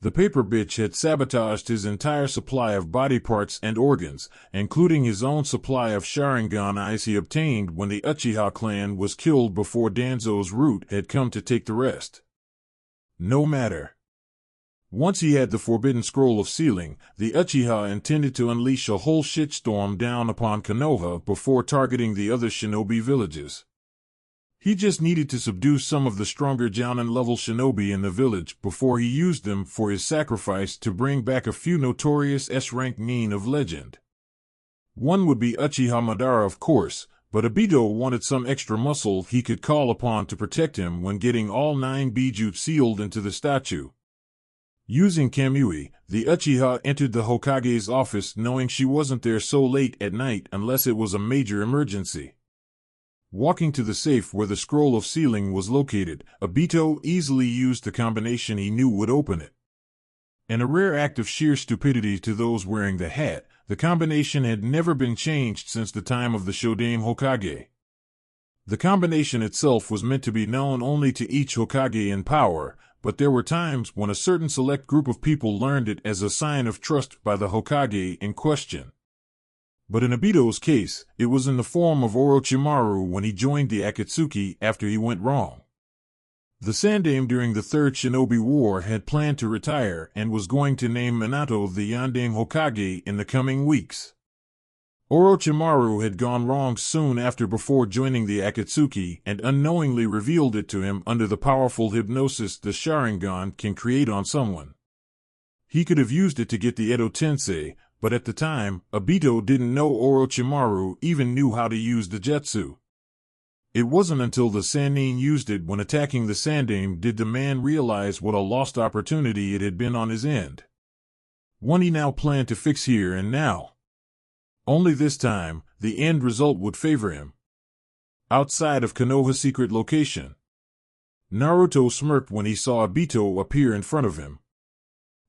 The paper bitch had sabotaged his entire supply of body parts and organs, including his own supply of Sharingan eyes he obtained when the Uchiha clan was killed before Danzo's root had come to take the rest. No matter. Once he had the Forbidden Scroll of Sealing, the Uchiha intended to unleash a whole shitstorm down upon Konoha before targeting the other shinobi villages. He just needed to subdue some of the stronger Jounin-level shinobi in the village before he used them for his sacrifice to bring back a few notorious S-rank nin of legend. One would be Uchiha Madara, of course, but Obito wanted some extra muscle he could call upon to protect him when getting all 9 Bijutsu sealed into the statue. Using Kamui, the Uchiha entered the Hokage's office knowing she wasn't there so late at night unless it was a major emergency. Walking to the safe where the scroll of sealing was located, Obito easily used the combination he knew would open it. In a rare act of sheer stupidity to those wearing the hat, the combination had never been changed since the time of the Shodan Hokage. The combination itself was meant to be known only to each Hokage in power, but there were times when a certain select group of people learned it as a sign of trust by the Hokage in question. But in Obito's case, it was in the form of Orochimaru when he joined the Akatsuki after he went wrong. The Sandaime during the Third Shinobi War had planned to retire and was going to name Minato the Yondaime Hokage in the coming weeks. Orochimaru had gone wrong soon after before joining the Akatsuki and unknowingly revealed it to him under the powerful hypnosis the Sharingan can create on someone. He could have used it to get the Edo Tensei, but at the time, Obito didn't know Orochimaru even knew how to use the jutsu. It wasn't until the Sannin used it when attacking the Sandaime did the man realize what a lost opportunity it had been on his end. One he now planned to fix here and now. Only this time, the end result would favor him. Outside of Konoha's secret location, Naruto smirked when he saw Obito appear in front of him.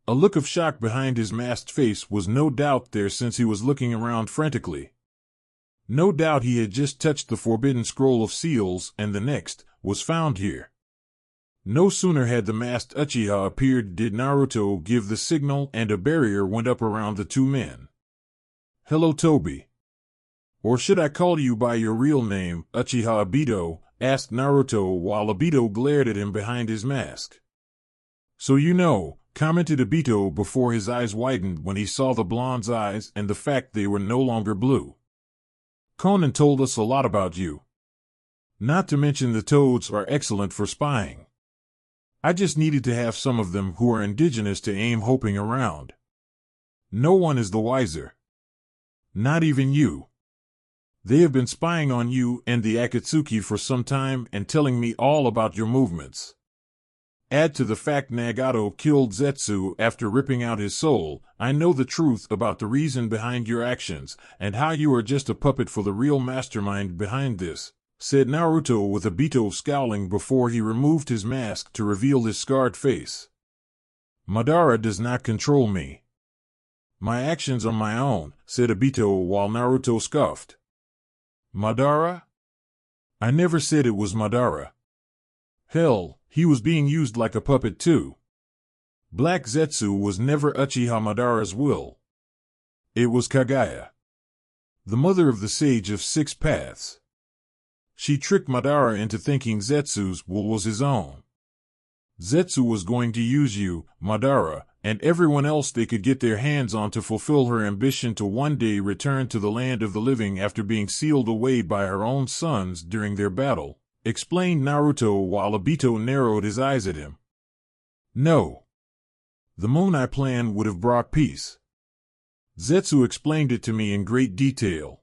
A look of shock behind his masked face was no doubt there since he was looking around frantically. No doubt he had just touched the forbidden scroll of seals and the next was found here. No sooner had the masked Uchiha appeared did Naruto give the signal and a barrier went up around the two men. "Hello, Tobi. Or should I call you by your real name, Uchiha Obito?" asked Naruto while Obito glared at him behind his mask. "So you know," commented Obito before his eyes widened when he saw the blonde's eyes and the fact they were no longer blue. "Conan told us a lot about you. Not to mention the toads are excellent for spying. I just needed to have some of them who are indigenous to aim hoping around. No one is the wiser. Not even you. They have been spying on you and the Akatsuki for some time and telling me all about your movements. Add to the fact Nagato killed Zetsu after ripping out his soul, I know the truth about the reason behind your actions, and how you are just a puppet for the real mastermind behind this," said Naruto with Obito scowling before he removed his mask to reveal his scarred face. "Madara does not control me. My actions are my own," said Obito while Naruto scoffed. "Madara? I never said it was Madara. Hell, he was being used like a puppet too. Black Zetsu was never Uchiha Madara's will. It was Kagaya, the mother of the Sage of Six Paths. She tricked Madara into thinking Zetsu's will was his own. Zetsu was going to use you, Madara, and everyone else they could get their hands on to fulfill her ambition to one day return to the land of the living after being sealed away by her own sons during their battle," explained Naruto while Obito narrowed his eyes at him. "No. The Monai plan would have brought peace. Zetsu explained it to me in great detail.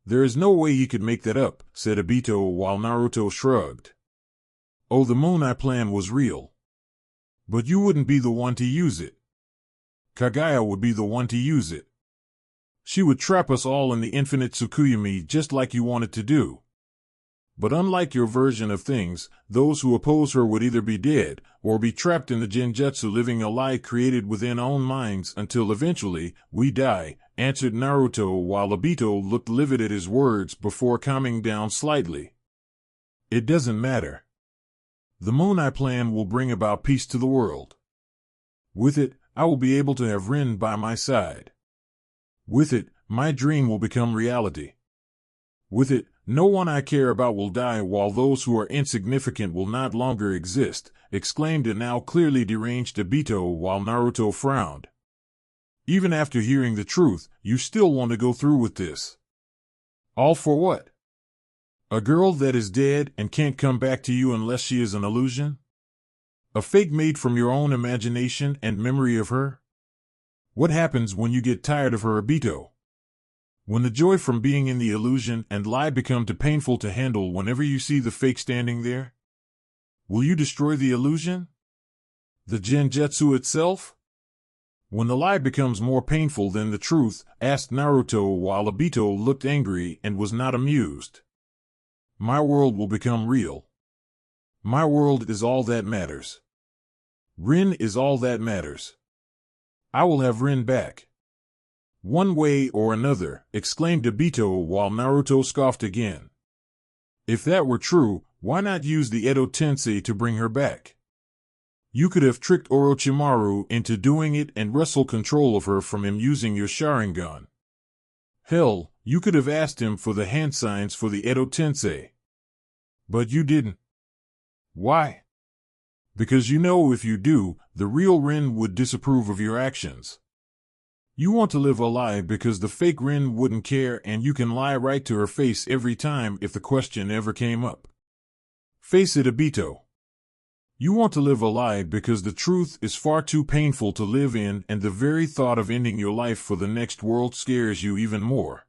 There is no way he could make that up," said Obito while Naruto shrugged. "Oh, the Monai plan was real. But you wouldn't be the one to use it. Kagaya would be the one to use it. She would trap us all in the infinite Tsukuyomi just like you wanted to do. But unlike your version of things, those who oppose her would either be dead, or be trapped in the Genjutsu living a lie created within our own minds until eventually, we die," answered Naruto while Obito looked livid at his words before calming down slightly. "It doesn't matter. The Monai plan will bring about peace to the world. With it, I will be able to have Rin by my side. With it, my dream will become reality. With it, no one I care about will die while those who are insignificant will not longer exist," exclaimed a now clearly deranged Obito while Naruto frowned. "Even after hearing the truth, you still want to go through with this. All for what? A girl that is dead and can't come back to you unless she is an illusion? A fake made from your own imagination and memory of her? What happens when you get tired of her, Obito? When the joy from being in the illusion and lie become too painful to handle whenever you see the fake standing there? Will you destroy the illusion? The genjutsu itself? When the lie becomes more painful than the truth, asked Naruto while Obito looked angry and was not amused. My world will become real. My world is all that matters. Rin is all that matters. I will have Rin back. One way or another, exclaimed Obito while Naruto scoffed again. If that were true, why not use the Edo Tensei to bring her back? You could have tricked Orochimaru into doing it and wrestled control of her from him using your Sharingan. Hell, you could have asked him for the hand signs for the Edo Tensei. But you didn't. Why? Because you know if you do, the real Rin would disapprove of your actions. You want to live a lie because the fake Rin wouldn't care, and you can lie right to her face every time if the question ever came up. Face it, Obito. You want to live a lie because the truth is far too painful to live in, and the very thought of ending your life for the next world scares you even more.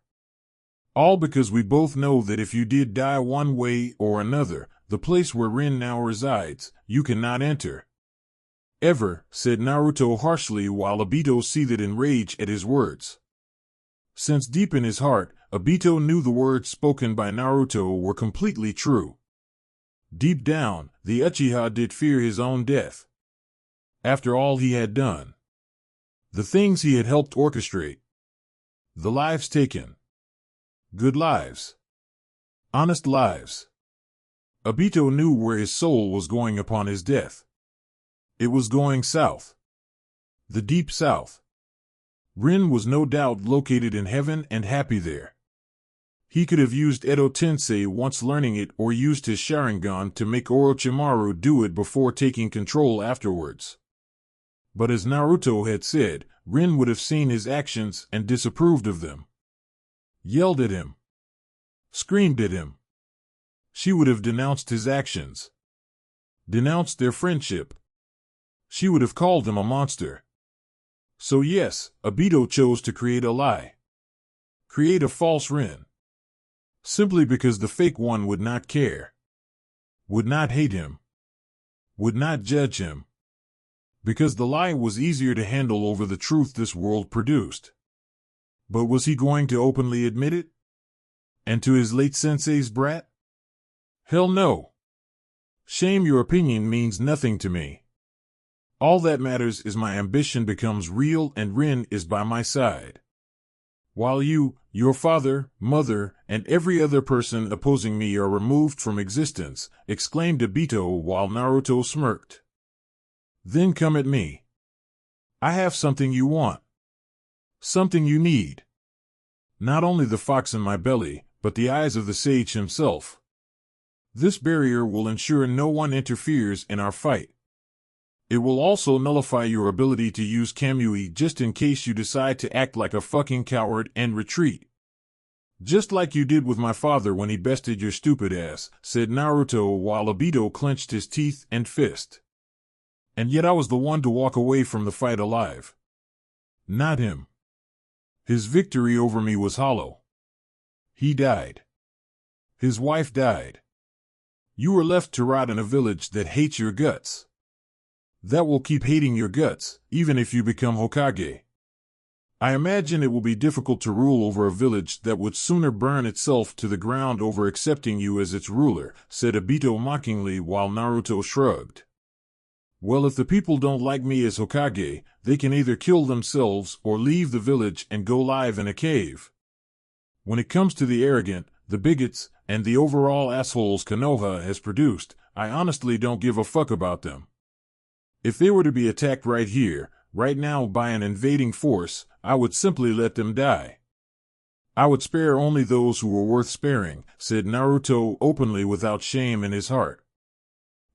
All because we both know that if you did die one way or another, the place where Rin now resides, you cannot enter. Ever, said Naruto harshly while Obito seethed in rage at his words. Since deep in his heart, Obito knew the words spoken by Naruto were completely true. Deep down, the Uchiha did fear his own death. After all he had done. The things he had helped orchestrate. The lives taken. Good lives. Honest lives. Obito knew where his soul was going upon his death. It was going south. The deep south. Rin was no doubt located in heaven and happy there. He could have used Edo Tensei once learning it, or used his Sharingan to make Orochimaru do it before taking control afterwards. But as Naruto had said, Rin would have seen his actions and disapproved of them. Yelled at him. Screamed at him. She would have denounced his actions. Denounced their friendship. She would have called him a monster. So yes, Obito chose to create a lie. Create a false Rin. Simply because the fake one would not care. Would not hate him. Would not judge him. Because the lie was easier to handle over the truth this world produced. But was he going to openly admit it? And to his late sensei's brat? Hell no. Shame your opinion means nothing to me. All that matters is my ambition becomes real and Rin is by my side. While you, your father, mother, and every other person opposing me are removed from existence, exclaimed Obito while Naruto smirked. Then come at me. I have something you want. Something you need. Not only the fox in my belly, but the eyes of the sage himself. This barrier will ensure no one interferes in our fight. It will also nullify your ability to use Kamui just in case you decide to act like a fucking coward and retreat. Just like you did with my father when he bested your stupid ass, said Naruto while Obito clenched his teeth and fist. And yet I was the one to walk away from the fight alive. Not him. His victory over me was hollow. He died. His wife died. You were left to rot in a village that hates your guts. That will keep hating your guts, even if you become Hokage. I imagine it will be difficult to rule over a village that would sooner burn itself to the ground over accepting you as its ruler, said Obito mockingly while Naruto shrugged. Well, if the people don't like me as Hokage, they can either kill themselves or leave the village and go live in a cave. When it comes to the arrogant, the bigots, and the overall assholes Konoha has produced, I honestly don't give a fuck about them. If they were to be attacked right here, right now by an invading force, I would simply let them die. I would spare only those who were worth sparing, said Naruto openly without shame in his heart.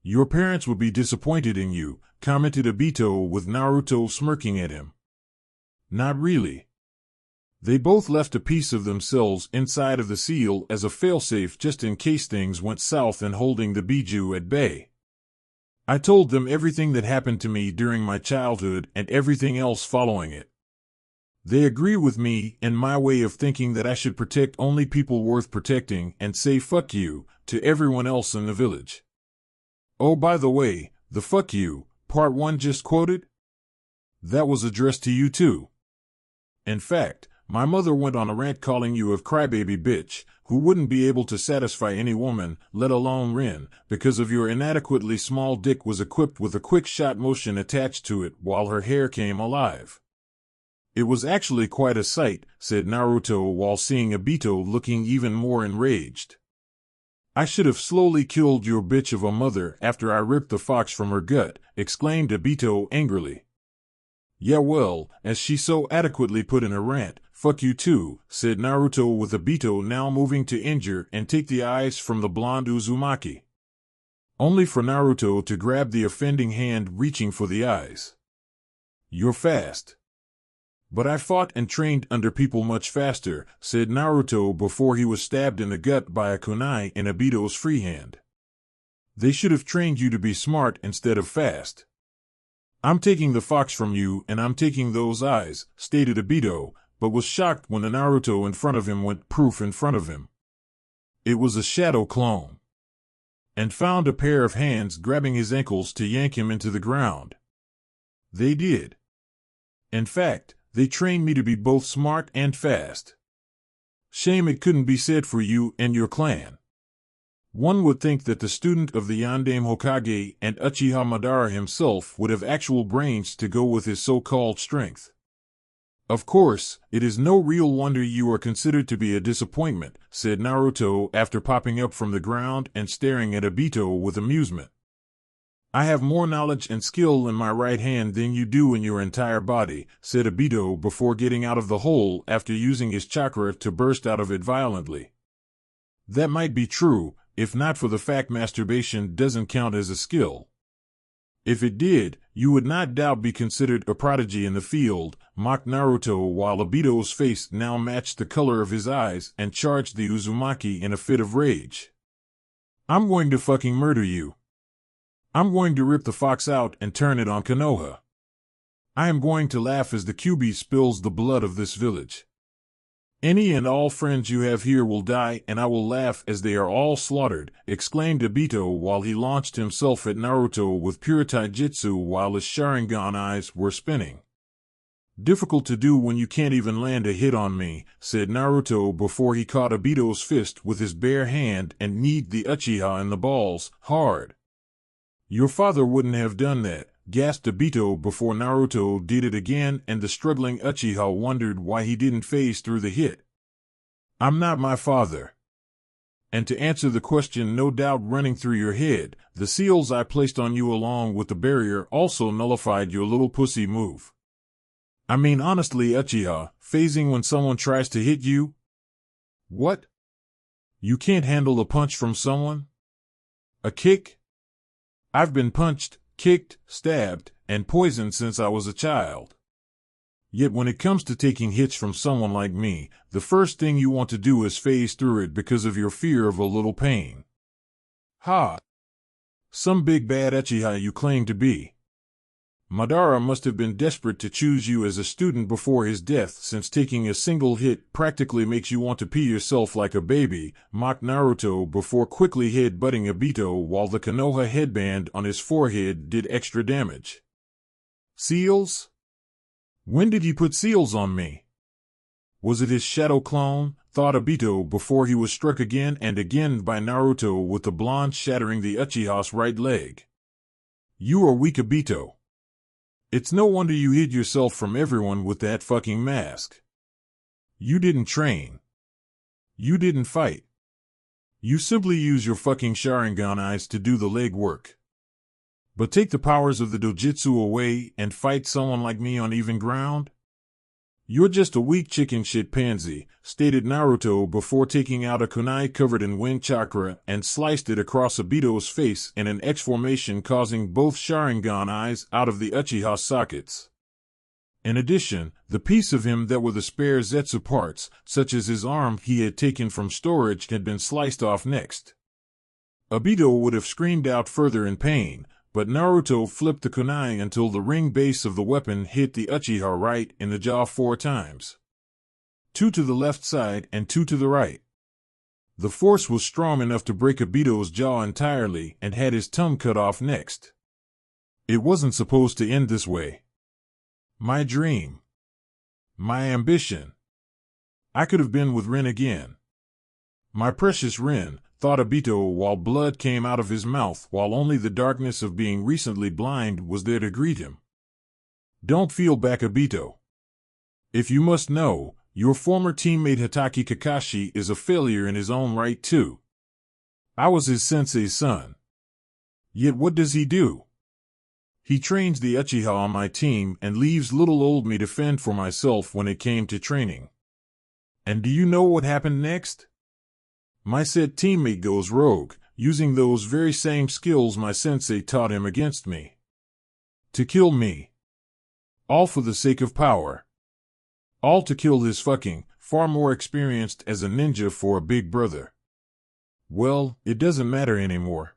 Your parents would be disappointed in you, commented Obito with Naruto smirking at him. Not really. They both left a piece of themselves inside of the seal as a failsafe just in case things went south and holding the Biju at bay. I told them everything that happened to me during my childhood and everything else following it. They agree with me and my way of thinking that I should protect only people worth protecting and say fuck you to everyone else in the village. Oh, by the way, the fuck you, part 1 just quoted? That was addressed to you too. In fact, my mother went on a rant calling you a crybaby bitch, who wouldn't be able to satisfy any woman, let alone Rin, because of your inadequately small dick was equipped with a quick shot motion attached to it while her hair came alive. It was actually quite a sight, said Naruto while seeing Obito looking even more enraged. I should have slowly killed your bitch of a mother after I ripped the fox from her gut, exclaimed Obito angrily. Yeah, well, as she so adequately put in her rant, fuck you too, said Naruto with Obito now moving to injure and take the eyes from the blonde Uzumaki. Only for Naruto to grab the offending hand reaching for the eyes. You're fast. But I fought and trained under people much faster, said Naruto before he was stabbed in the gut by a kunai in Obito's free hand. They should have trained you to be smart instead of fast. I'm taking the fox from you and I'm taking those eyes, stated Obito, but was shocked when the Naruto in front of him went proof in front of him. It was a shadow clone. And found a pair of hands grabbing his ankles to yank him into the ground. They did. In fact, they trained me to be both smart and fast. Shame it couldn't be said for you and your clan. One would think that the student of the Yondaime Hokage and Uchiha Madara himself would have actual brains to go with his so-called strength. Of course, it is no real wonder you are considered to be a disappointment, said Naruto after popping up from the ground and staring at Obito with amusement. I have more knowledge and skill in my right hand than you do in your entire body, said Obito before getting out of the hole after using his chakra to burst out of it violently. That might be true, if not for the fact masturbation doesn't count as a skill. If it did, you would not doubt be considered a prodigy in the field, mocked Naruto while Obito's face now matched the color of his eyes and charged the Uzumaki in a fit of rage. I'm going to fucking murder you. I'm going to rip the fox out and turn it on Konoha. I am going to laugh as the Kyuubi spills the blood of this village. Any and all friends you have here will die and I will laugh as they are all slaughtered, exclaimed Obito while he launched himself at Naruto with pure taijutsu while his Sharingan eyes were spinning. Difficult to do when you can't even land a hit on me, said Naruto before he caught Obito's fist with his bare hand and kneed the Uchiha in the balls, hard. Your father wouldn't have done that, gasped Obito before Naruto did it again and the struggling Uchiha wondered why he didn't phase through the hit. I'm not my father. And to answer the question no doubt running through your head, the seals I placed on you along with the barrier also nullified your little pussy move. I mean honestly Uchiha, phasing when someone tries to hit you? What? You can't handle a punch from someone? A kick? I've been punched, kicked, stabbed, and poisoned since I was a child. Yet when it comes to taking hits from someone like me, the first thing you want to do is phase through it because of your fear of a little pain. Ha! Some big bad Uchiha you claim to be. Madara must have been desperate to choose you as a student before his death since taking a single hit practically makes you want to pee yourself like a baby, mocked Naruto before quickly head-butting Obito while the Konoha headband on his forehead did extra damage. Seals? When did he put seals on me? Was it his shadow clone? Thought Obito before he was struck again and again by Naruto with the blonde shattering the Uchiha's right leg. You are weak, Obito. It's no wonder you hid yourself from everyone with that fucking mask. You didn't train. You didn't fight. You simply use your fucking Sharingan eyes to do the leg work. But take the powers of the dojutsu away and fight someone like me on even ground? You're just a weak chicken shit pansy, stated Naruto before taking out a kunai covered in wind chakra and sliced it across Obito's face in an X formation causing both Sharingan eyes out of the Uchiha sockets. In addition, the piece of him that were the spare Zetsu parts, such as his arm he had taken from storage, had been sliced off next. Obito would have screamed out further in pain, but Naruto flipped the kunai until the ring base of the weapon hit the Uchiha right in the jaw 4 times. 2 to the left side and 2 to the right. The force was strong enough to break Obito's jaw entirely and had his tongue cut off next. It wasn't supposed to end this way. My dream. My ambition. I could have been with Rin again. My precious Rin, thought Obito while blood came out of his mouth, while only the darkness of being recently blind was there to greet him. Don't feel back, Obito. If you must know, your former teammate Hatake Kakashi is a failure in his own right too. I was his sensei's son. Yet what does he do? He trains the Uchiha on my team and leaves little old me to fend for myself when it came to training. And do you know what happened next? My said teammate goes rogue, using those very same skills my sensei taught him against me. To kill me. All for the sake of power. All to kill his fucking, far more experienced as a ninja for a big brother. Well, it doesn't matter anymore.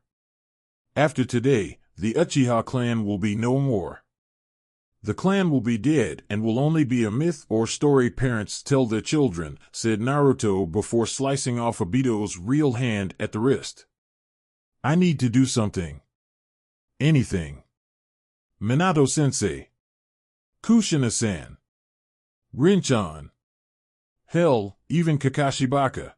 After today, the Uchiha clan will be no more. The clan will be dead and will only be a myth or story parents tell their children, said Naruto before slicing off Obito's real hand at the wrist. I need to do something. Anything. Minato-sensei. Kushina-san. Rin-chan. Hell, even Kakashi Baka.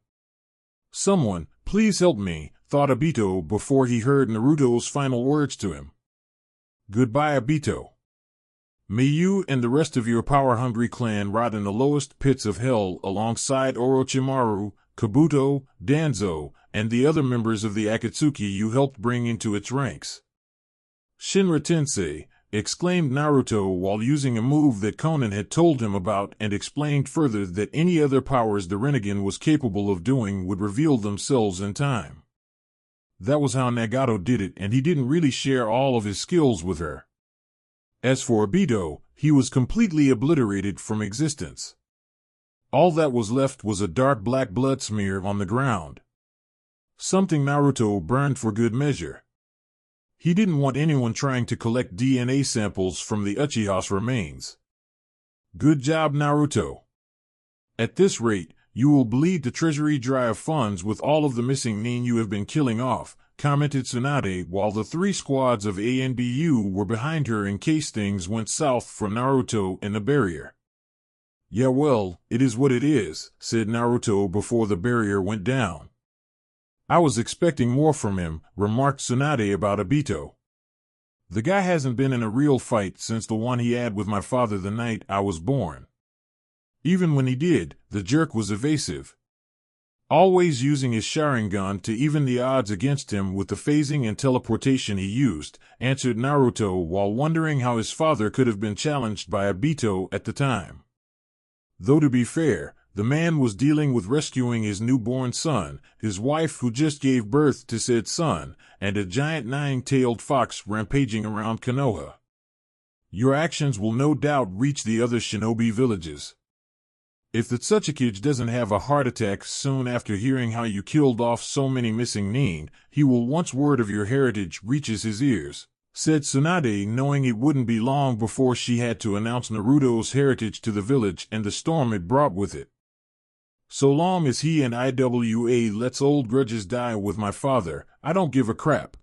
Someone, please help me, thought Obito before he heard Naruto's final words to him. Goodbye, Obito. May you and the rest of your power-hungry clan rot in the lowest pits of hell alongside Orochimaru, Kabuto, Danzo, and the other members of the Akatsuki you helped bring into its ranks. Shinra Tensei, exclaimed Naruto while using a move that Konan had told him about and explained further that any other powers the Rinnegan was capable of doing would reveal themselves in time. That was how Nagato did it, and he didn't really share all of his skills with her. As for Obito, he was completely obliterated from existence. All that was left was a dark black blood smear on the ground. Something Naruto burned for good measure. He didn't want anyone trying to collect DNA samples from the Uchiha's remains. Good job, Naruto. At this rate, you will bleed the treasury dry of funds with all of the missing nin you have been killing off, commented Tsunade while the 3 squads of ANBU were behind her in case things went south for Naruto and the barrier. Yeah, well, it is what it is, said Naruto before the barrier went down. I was expecting more from him, remarked Tsunade about Obito. The guy hasn't been in a real fight since the one he had with my father the night I was born. Even when he did, the jerk was evasive. Always using his Sharingan to even the odds against him with the phasing and teleportation he used, answered Naruto while wondering how his father could have been challenged by Obito at the time. Though to be fair, the man was dealing with rescuing his newborn son, his wife who just gave birth to said son, and a giant 9-tailed fox rampaging around Konoha. Your actions will no doubt reach the other shinobi villages. If the Tsuchikage doesn't have a heart attack soon after hearing how you killed off so many missing nin, he will once word of your heritage reaches his ears, said Tsunade, knowing it wouldn't be long before she had to announce Naruto's heritage to the village and the storm it brought with it. So long as he and IWA lets old grudges die with my father, I don't give a crap.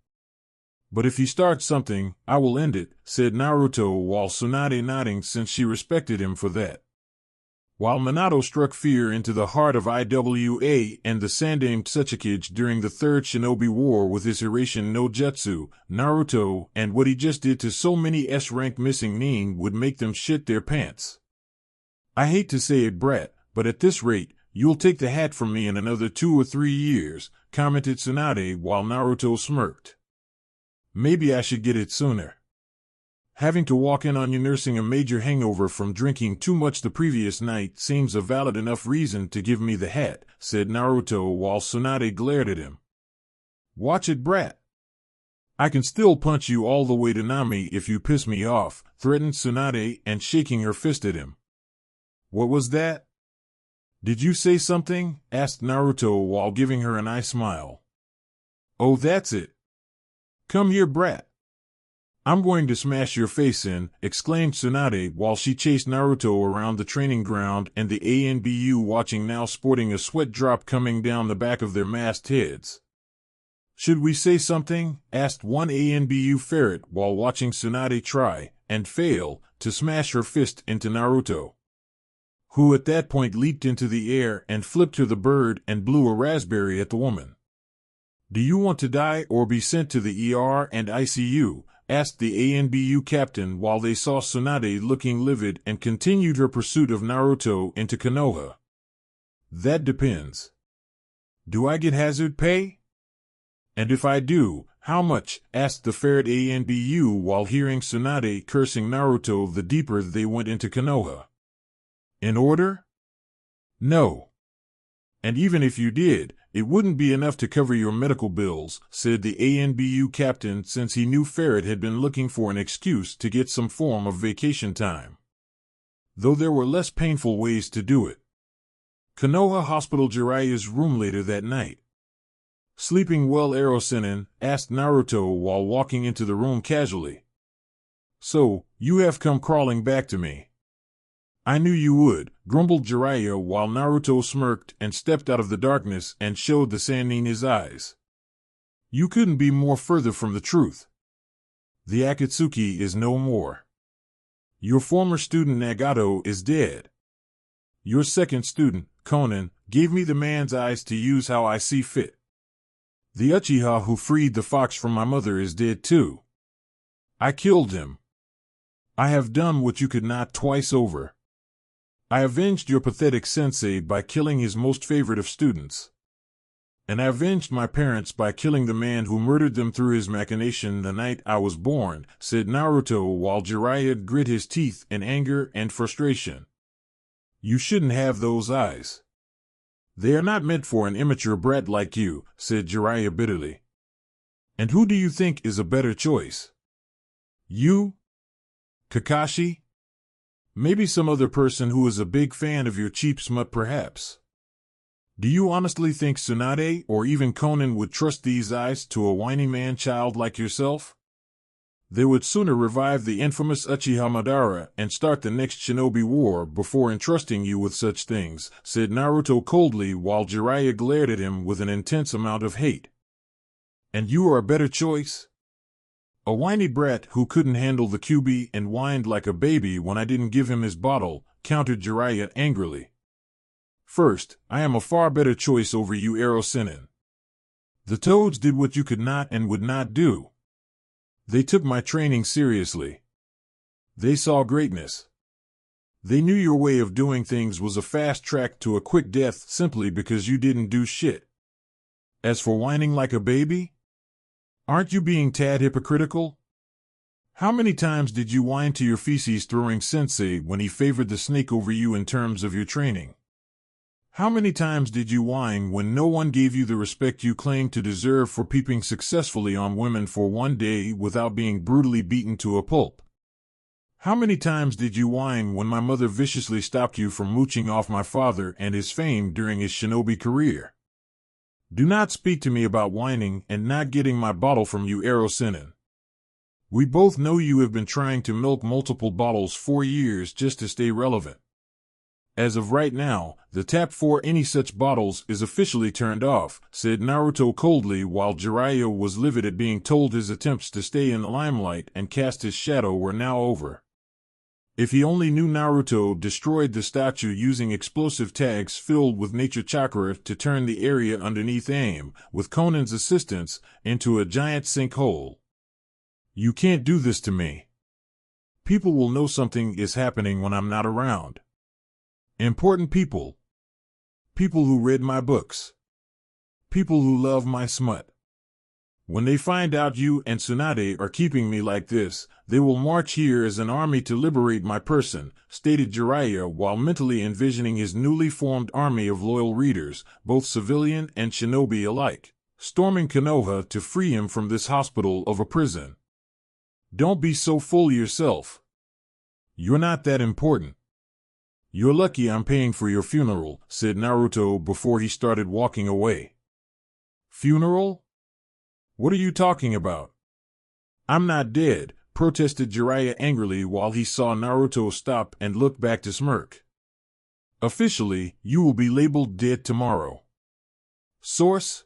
But if he starts something, I will end it, said Naruto while Tsunade nodding since she respected him for that. While Minato struck fear into the heart of IWA and the Sandaime Tsuchikage during the Third Shinobi War with his Hiraition no Jutsu, Naruto and what he just did to so many S-rank missing nin would make them shit their pants. I hate to say it, brat, but at this rate, you'll take the hat from me in another 2 or 3 years, commented Tsunade while Naruto smirked. Maybe I should get it sooner. Having to walk in on you nursing a major hangover from drinking too much the previous night seems a valid enough reason to give me the hat, said Naruto while Tsunade glared at him. Watch it, brat. I can still punch you all the way to Nami if you piss me off, threatened Tsunade and shaking her fist at him. What was that? Did you say something? Asked Naruto while giving her an eye smile. Oh, that's it. Come here, brat. I'm going to smash your face in, exclaimed Tsunade while she chased Naruto around the training ground and the ANBU watching now sporting a sweat drop coming down the back of their masked heads. Should we say something? Asked one ANBU ferret while watching Tsunade try, and fail, to smash her fist into Naruto, who at that point leaped into the air and flipped her the bird and blew a raspberry at the woman. Do you want to die or be sent to the ER and ICU? Asked the ANBU captain while they saw Tsunade looking livid and continued her pursuit of Naruto into Konoha. That depends. Do I get hazard pay? And if I do, how much? Asked the ferret ANBU while hearing Tsunade cursing Naruto the deeper they went into Konoha. In order? No. And even if you did, it wouldn't be enough to cover your medical bills, said the ANBU captain since he knew Ferret had been looking for an excuse to get some form of vacation time. Though there were less painful ways to do it. Konoha Hospital. Jiraiya's room later that night. Sleeping well, Erosenin? Asked Naruto while walking into the room casually. So, you have come crawling back to me. I knew you would, grumbled Jiraiya while Naruto smirked and stepped out of the darkness and showed the sand in his eyes. You couldn't be more further from the truth. The Akatsuki is no more. Your former student Nagato is dead. Your second student, Konan, gave me the man's eyes to use how I see fit. The Uchiha who freed the fox from my mother is dead too. I killed him. I have done what you could not twice over. I avenged your pathetic sensei by killing his most favorite of students. And I avenged my parents by killing the man who murdered them through his machination the night I was born, said Naruto while Jiraiya grit his teeth in anger and frustration. You shouldn't have those eyes. They are not meant for an immature brat like you, said Jiraiya bitterly. And who do you think is a better choice? You? Kakashi? Maybe some other person who is a big fan of your cheap smut perhaps. Do you honestly think Tsunade or even Konan would trust these eyes to a whiny man-child like yourself? They would sooner revive the infamous Uchiha Madara and start the next shinobi war before entrusting you with such things, said Naruto coldly while Jiraiya glared at him with an intense amount of hate. And you are a better choice? A whiny brat who couldn't handle the QB and whined like a baby when I didn't give him his bottle, countered Jiraiya angrily. First, I am a far better choice over you, Erosenin. The Toads did what you could not and would not do. They took my training seriously. They saw greatness. They knew your way of doing things was a fast track to a quick death simply because you didn't do shit. As for whining like a baby? Aren't you being tad hypocritical? How many times did you whine to your feces throwing sensei when he favored the snake over you in terms of your training? How many times did you whine when no one gave you the respect you claimed to deserve for peeping successfully on women for one day without being brutally beaten to a pulp? How many times did you whine when my mother viciously stopped you from mooching off my father and his fame during his shinobi career? Do not speak to me about whining and not getting my bottle from you, Erosenin. We both know you have been trying to milk multiple bottles for years just to stay relevant. As of right now, the tap for any such bottles is officially turned off, said Naruto coldly while Jiraiya was livid at being told his attempts to stay in the limelight and cast his shadow were now over. If he only knew Naruto destroyed the statue using explosive tags filled with nature chakra to turn the area underneath AIM, with Konan's assistance, into a giant sinkhole. You can't do this to me. People will know something is happening when I'm not around. Important people. People who read my books. People who love my smut. When they find out you and Tsunade are keeping me like this, they will march here as an army to liberate my person, stated Jiraiya while mentally envisioning his newly formed army of loyal readers, both civilian and shinobi alike. storming Konoha to free him from this hospital of a prison. Don't be so full yourself. You're not that important. You're lucky I'm paying for your funeral, said Naruto before he started walking away. Funeral? What are you talking about? I'm not dead, protested Jiraiya angrily while he saw Naruto stop and look back to smirk. Officially, you will be labeled dead tomorrow. Source?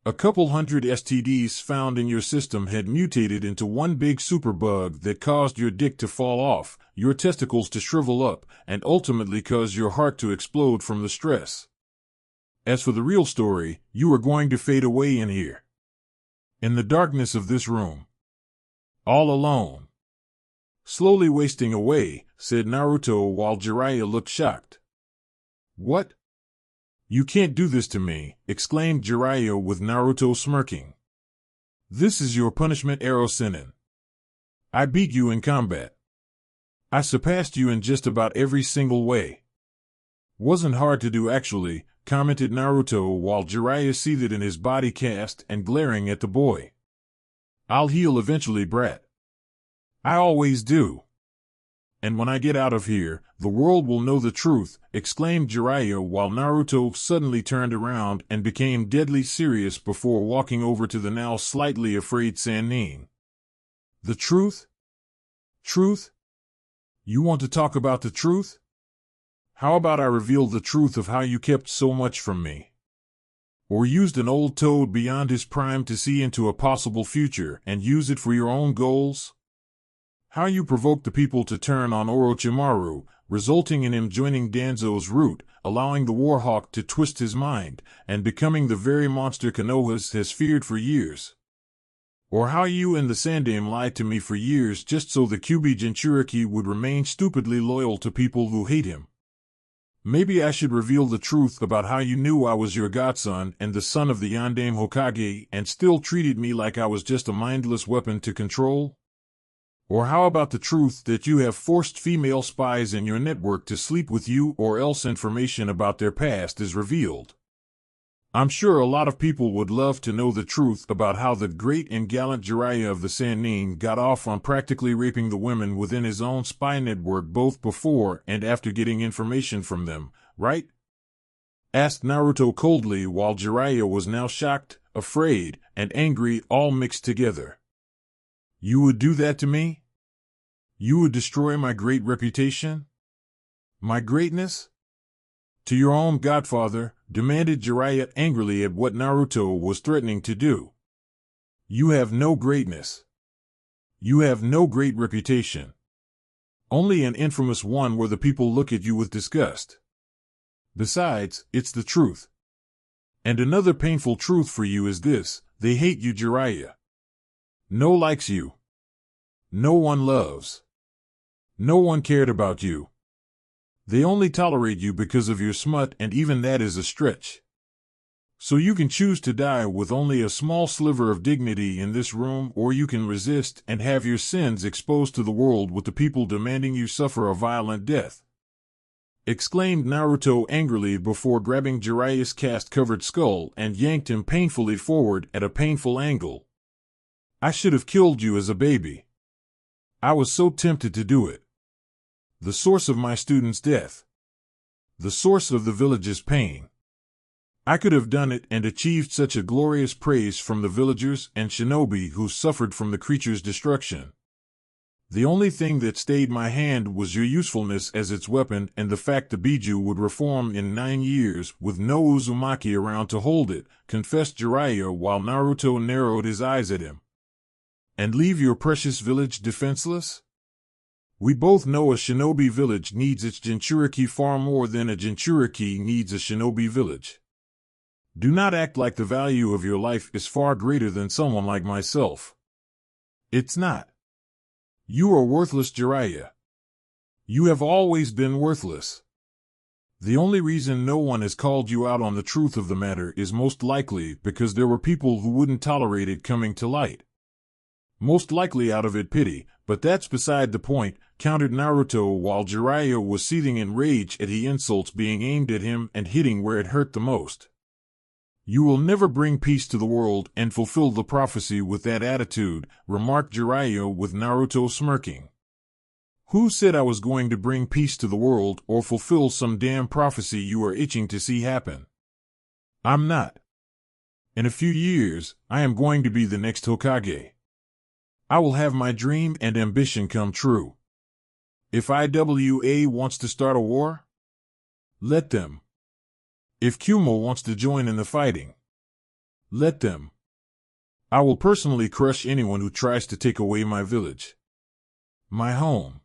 A couple hundred STDs found in your system had mutated into one big superbug that caused your dick to fall off, your testicles to shrivel up, and ultimately caused your heart to explode from the stress. As for the real story, you are going to fade away in here. In the darkness of this room. All alone. Slowly wasting away, said Naruto while Jiraiya looked shocked. What? You can't do this to me, exclaimed Jiraiya with Naruto smirking. This is your punishment, Arrow Sennin. I beat you in combat. I surpassed you in just about every single way. Wasn't hard to do actually, commented Naruto while Jiraiya seated in his body cast and glaring at the boy. I'll heal eventually, brat. I always do. And when I get out of here, the world will know the truth, exclaimed Jiraiya while Naruto suddenly turned around and became deadly serious before walking over to the now slightly afraid Sannin. The truth? Truth? You want to talk about the truth? How about I reveal the truth of how you kept so much from me? Or used an old toad beyond his prime to see into a possible future and use it for your own goals? How you provoked the people to turn on Orochimaru, resulting in him joining Danzo's route, allowing the Warhawk to twist his mind, and becoming the very monster Konoha has feared for years. Or how you and the Sandaime lied to me for years just so the Kyuubi Jinchuriki would remain stupidly loyal to people who hate him. Maybe I should reveal the truth about how you knew I was your godson and the son of the Yondaime Hokage and still treated me like I was just a mindless weapon to control? Or how about the truth that you have forced female spies in your network to sleep with you or else information about their past is revealed? I'm sure a lot of people would love to know the truth about how the great and gallant Jiraiya of the Sannin got off on practically raping the women within his own spy network both before and after getting information from them, right? Asked Naruto coldly while Jiraiya was now shocked, afraid, and angry all mixed together. You would do that to me? You would destroy my great reputation? My greatness? To your own godfather, demanded Jiraiya angrily at what Naruto was threatening to do. You have no greatness. You have no great reputation. Only an infamous one where the people look at you with disgust. Besides, it's the truth. And another painful truth for you is this, they hate you, Jiraiya. No likes you. No one loves. No one cared about you. They only tolerate you because of your smut, and even that is a stretch. So you can choose to die with only a small sliver of dignity in this room, or you can resist and have your sins exposed to the world with the people demanding you suffer a violent death. Exclaimed Naruto angrily before grabbing Jiraiya's cast-covered skull and yanked him painfully forward at a painful angle. I should have killed you as a baby. I was so tempted to do it. The source of my student's death. The source of the village's pain. I could have done it and achieved such a glorious praise from the villagers and shinobi who suffered from the creature's destruction. The only thing that stayed my hand was your usefulness as its weapon and the fact the Biju would reform in 9 years with no Uzumaki around to hold it, confessed Jiraiya while Naruto narrowed his eyes at him. And leave your precious village defenseless? We both know a shinobi village needs its Jinchuriki far more than a Jinchuriki needs a shinobi village. Do not act like the value of your life is far greater than someone like myself. It's not. You are worthless, Jiraiya. You have always been worthless. The only reason no one has called you out on the truth of the matter is most likely because there were people who wouldn't tolerate it coming to light. Most likely out of pity, but that's beside the point, countered Naruto while Jiraiya was seething in rage at the insults being aimed at him and hitting where it hurt the most. You will never bring peace to the world and fulfill the prophecy with that attitude, remarked Jiraiya with Naruto smirking. Who said I was going to bring peace to the world or fulfill some damn prophecy you are itching to see happen? I'm not. In a few years, I am going to be the next Hokage. I will have my dream and ambition come true. If IWA wants to start a war, let them. If Kumo wants to join in the fighting, let them. I will personally crush anyone who tries to take away my village, my home,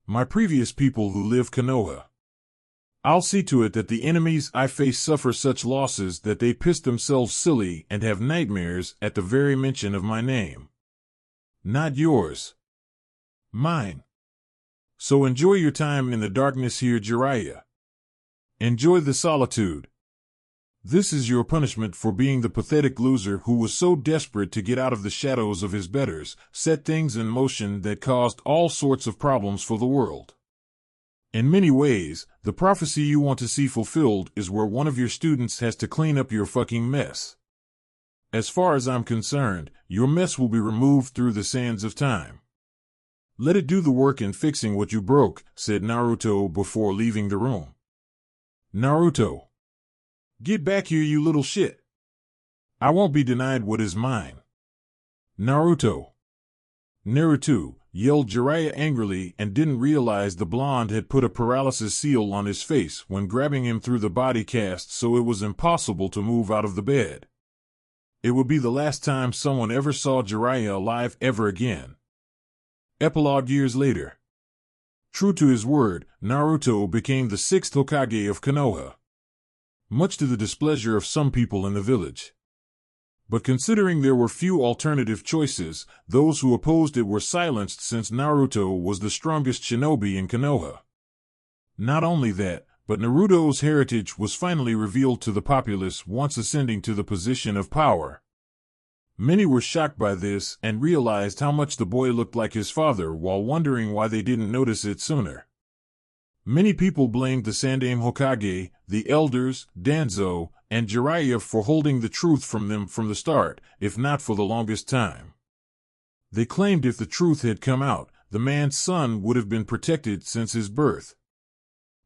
my previous people who live Konoha. I'll see to it that the enemies I face suffer such losses that they piss themselves silly and have nightmares at the very mention of my name. Not yours. Mine. So enjoy your time in the darkness here, Jiraiya. Enjoy the solitude. This is your punishment for being the pathetic loser who was so desperate to get out of the shadows of his betters, set things in motion that caused all sorts of problems for the world. In many ways, the prophecy you want to see fulfilled is where one of your students has to clean up your fucking mess. As far as I'm concerned, your mess will be removed through the sands of time. Let it do the work in fixing what you broke, said Naruto before leaving the room. Naruto. Get back here, you little shit. I won't be denied what is mine. Naruto. Naruto, yelled Jiraiya angrily and didn't realize the blonde had put a paralysis seal on his face when grabbing him through the body cast, so it was impossible to move out of the bed. It would be the last time someone ever saw Jiraiya alive ever again. Epilogue years later. True to his word, Naruto became the 6th Hokage of Konoha, much to the displeasure of some people in the village. But considering there were few alternative choices, those who opposed it were silenced since Naruto was the strongest shinobi in Konoha. Not only that, but Naruto's heritage was finally revealed to the populace once ascending to the position of power. Many were shocked by this and realized how much the boy looked like his father while wondering why they didn't notice it sooner. Many people blamed the Sandaime Hokage, the elders, Danzo, and Jiraiya for holding the truth from them from the start, if not for the longest time. They claimed if the truth had come out, the man's son would have been protected since his birth.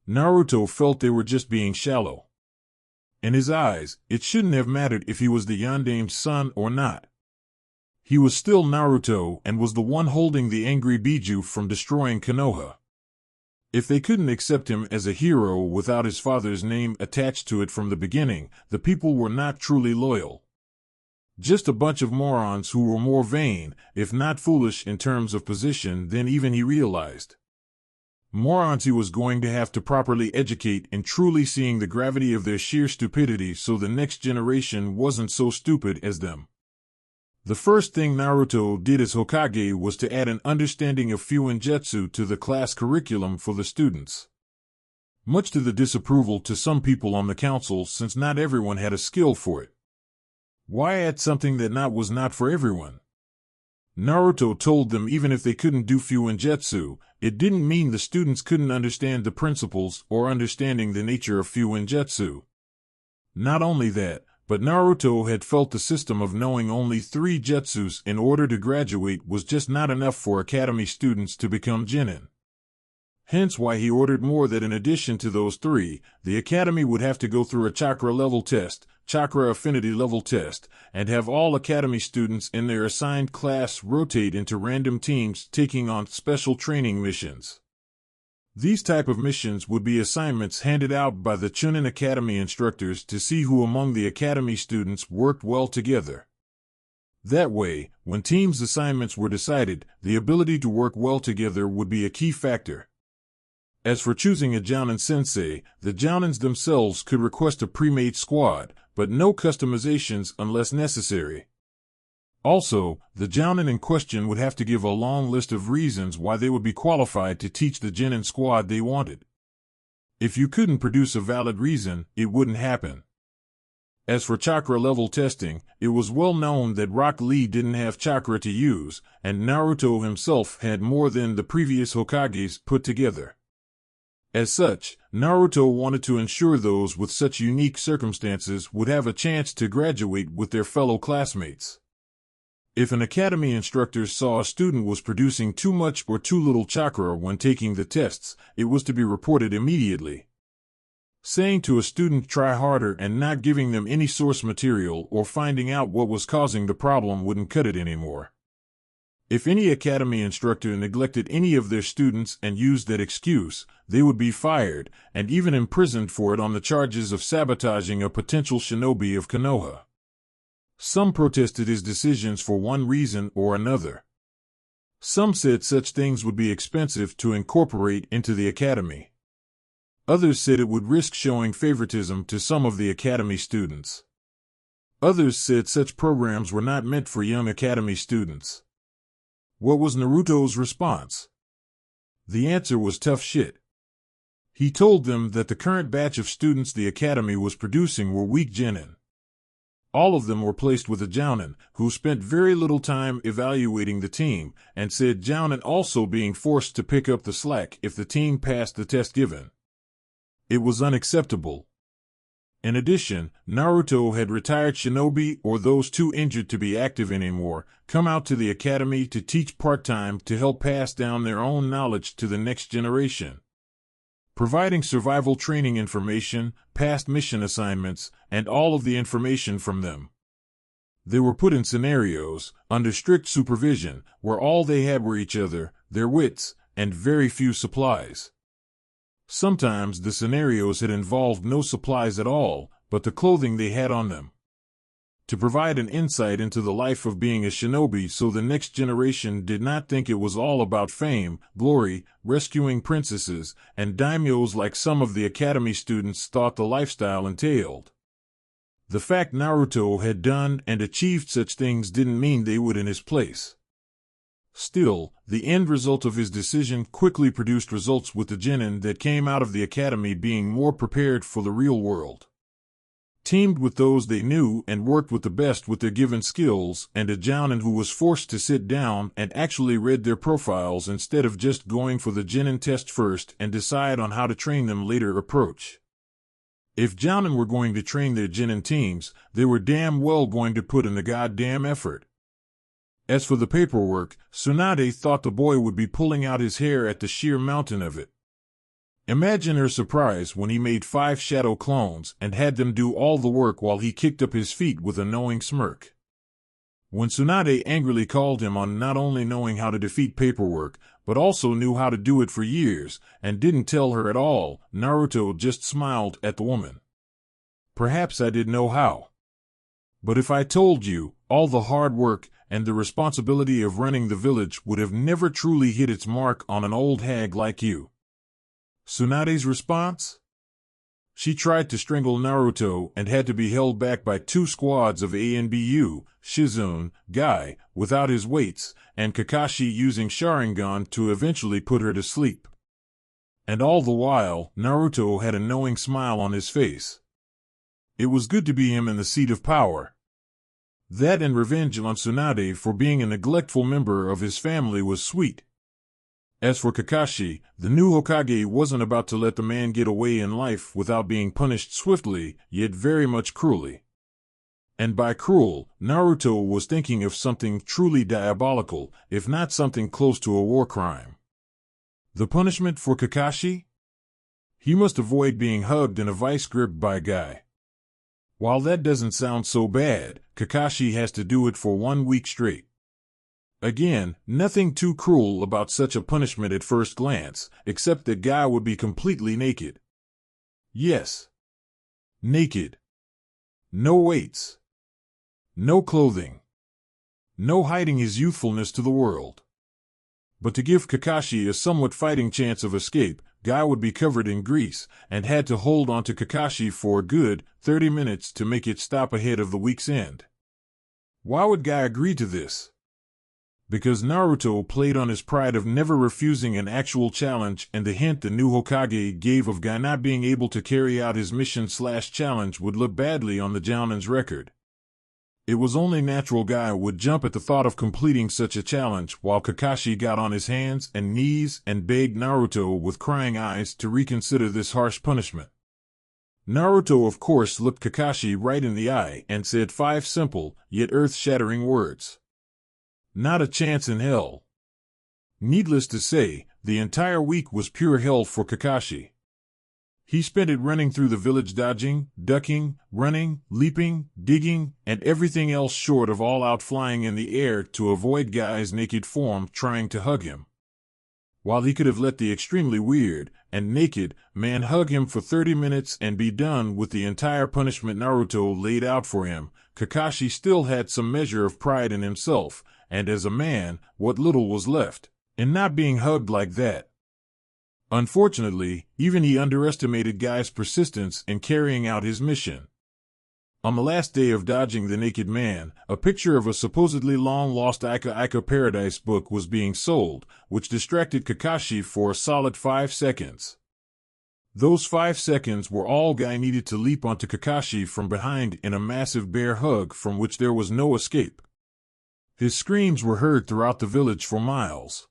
Naruto felt they were just being shallow. In his eyes, it shouldn't have mattered if he was the Yandaime's son or not. He was still Naruto and was the one holding the angry Biju from destroying Konoha. If they couldn't accept him as a hero without his father's name attached to it from the beginning, the people were not truly loyal. Just a bunch of morons who were more vain, if not foolish in terms of position, than even he realized. Morons he was going to have to properly educate in truly seeing the gravity of their sheer stupidity so the next generation wasn't so stupid as them. The first thing Naruto did as Hokage was to add an understanding of Fuinjutsu to the class curriculum for the students. Much to the disapproval to some people on the council, since not everyone had a skill for it. Why add something that was not for everyone? Naruto told them even if they couldn't do Fuinjutsu, it didn't mean the students couldn't understand the principles or understanding the nature of Fuinjutsu. Not only that, but Naruto had felt the system of knowing only 3 jutsus in order to graduate was just not enough for academy students to become genin. Hence why he ordered more that in addition to those 3, the academy would have to go through a chakra level test, chakra affinity level test, and have all academy students in their assigned class rotate into random teams taking on special training missions. These type of missions would be assignments handed out by the Chunin Academy instructors to see who among the academy students worked well together. That way, when teams' assignments were decided, the ability to work well together would be a key factor. As for choosing a Jounin sensei, the Jounins themselves could request a pre-made squad, but no customizations unless necessary. Also, the Jounin in question would have to give a long list of reasons why they would be qualified to teach the genin squad they wanted. If you couldn't produce a valid reason, it wouldn't happen. As for chakra level testing, it was well known that Rock Lee didn't have chakra to use, and Naruto himself had more than the previous Hokages put together. As such, Naruto wanted to ensure those with such unique circumstances would have a chance to graduate with their fellow classmates. If an academy instructor saw a student was producing too much or too little chakra when taking the tests, it was to be reported immediately. Saying to a student try harder and not giving them any source material or finding out what was causing the problem wouldn't cut it anymore. If any academy instructor neglected any of their students and used that excuse, they would be fired and even imprisoned for it on the charges of sabotaging a potential shinobi of Konoha. Some protested his decisions for one reason or another. Some said such things would be expensive to incorporate into the academy. Others said it would risk showing favoritism to some of the academy students. Others said such programs were not meant for young academy students. What was Naruto's response? The answer was tough shit. He told them that the current batch of students the academy was producing were weak genin. All of them were placed with a jounin, who spent very little time evaluating the team, and said jounin also being forced to pick up the slack if the team passed the test given. It was unacceptable. In addition, Naruto had retired shinobi or those too injured to be active anymore, come out to the academy to teach part-time to help pass down their own knowledge to the next generation. Providing survival training information, past mission assignments, and all of the information from them. They were put in scenarios, under strict supervision, where all they had were each other, their wits, and very few supplies. Sometimes the scenarios had involved no supplies at all, but the clothing they had on them. To provide an insight into the life of being a shinobi so the next generation did not think it was all about fame, glory, rescuing princesses, and daimyos like some of the academy students thought the lifestyle entailed. The fact Naruto had done and achieved such things didn't mean they would in his place. Still, the end result of his decision quickly produced results with the genin that came out of the academy being more prepared for the real world. Teamed with those they knew and worked with the best with their given skills, and a jounin who was forced to sit down and actually read their profiles instead of just going for the genin test first and decide on how to train them later approach. If jounin were going to train their genin teams, they were damn well going to put in the goddamn effort. As for the paperwork, Tsunade thought the boy would be pulling out his hair at the sheer mountain of it. Imagine her surprise when he made 5 shadow clones and had them do all the work while he kicked up his feet with a knowing smirk. When Tsunade angrily called him on not only knowing how to defeat paperwork, but also knew how to do it for years, and didn't tell her at all, Naruto just smiled at the woman. Perhaps I didn't know how. But if I told you, all the hard work and the responsibility of running the village would have never truly hit its mark on an old hag like you. Tsunade's response? She tried to strangle Naruto and had to be held back by 2 squads of ANBU, Shizune, Guy, without his weights, and Kakashi using Sharingan to eventually put her to sleep. And all the while, Naruto had a knowing smile on his face. It was good to be him in the seat of power. That and revenge on Tsunade for being a neglectful member of his family was sweet. As for Kakashi, the new Hokage wasn't about to let the man get away in life without being punished swiftly, yet very much cruelly. And by cruel, Naruto was thinking of something truly diabolical, if not something close to a war crime. The punishment for Kakashi? He must avoid being hugged in a vice grip by Guy. While that doesn't sound so bad, Kakashi has to do it for 1 week straight. Again, nothing too cruel about such a punishment at first glance, except that Guy would be completely naked. Yes. Naked. No weights. No clothing. No hiding his youthfulness to the world. But to give Kakashi a somewhat fighting chance of escape, Guy would be covered in grease, and had to hold on to Kakashi for a good 30 minutes to make it stop ahead of the week's end. Why would Guy agree to this? Because Naruto played on his pride of never refusing an actual challenge, and the hint the new Hokage gave of Guy not being able to carry out his mission/challenge would look badly on the Jounin's record. It was only natural Guy would jump at the thought of completing such a challenge, while Kakashi got on his hands and knees and begged Naruto with crying eyes to reconsider this harsh punishment. Naruto of course looked Kakashi right in the eye and said 5 simple, yet earth-shattering words. Not a chance in hell. Needless to say, the entire week was pure hell for Kakashi. He spent it running through the village dodging, ducking, running, leaping, digging, and everything else short of all-out flying in the air to avoid Guy's naked form trying to hug him. While he could have let the extremely weird and naked man hug him for 30 minutes and be done with the entire punishment Naruto laid out for him, Kakashi still had some measure of pride in himself, and as a man, what little was left, in not being hugged like that. Unfortunately, even he underestimated Guy's persistence in carrying out his mission. On the last day of dodging the naked man, a picture of a supposedly long-lost Ika Ika Paradise book was being sold, which distracted Kakashi for a solid 5 seconds. Those 5 seconds were all Guy needed to leap onto Kakashi from behind in a massive bear hug from which there was no escape. His screams were heard throughout the village for miles.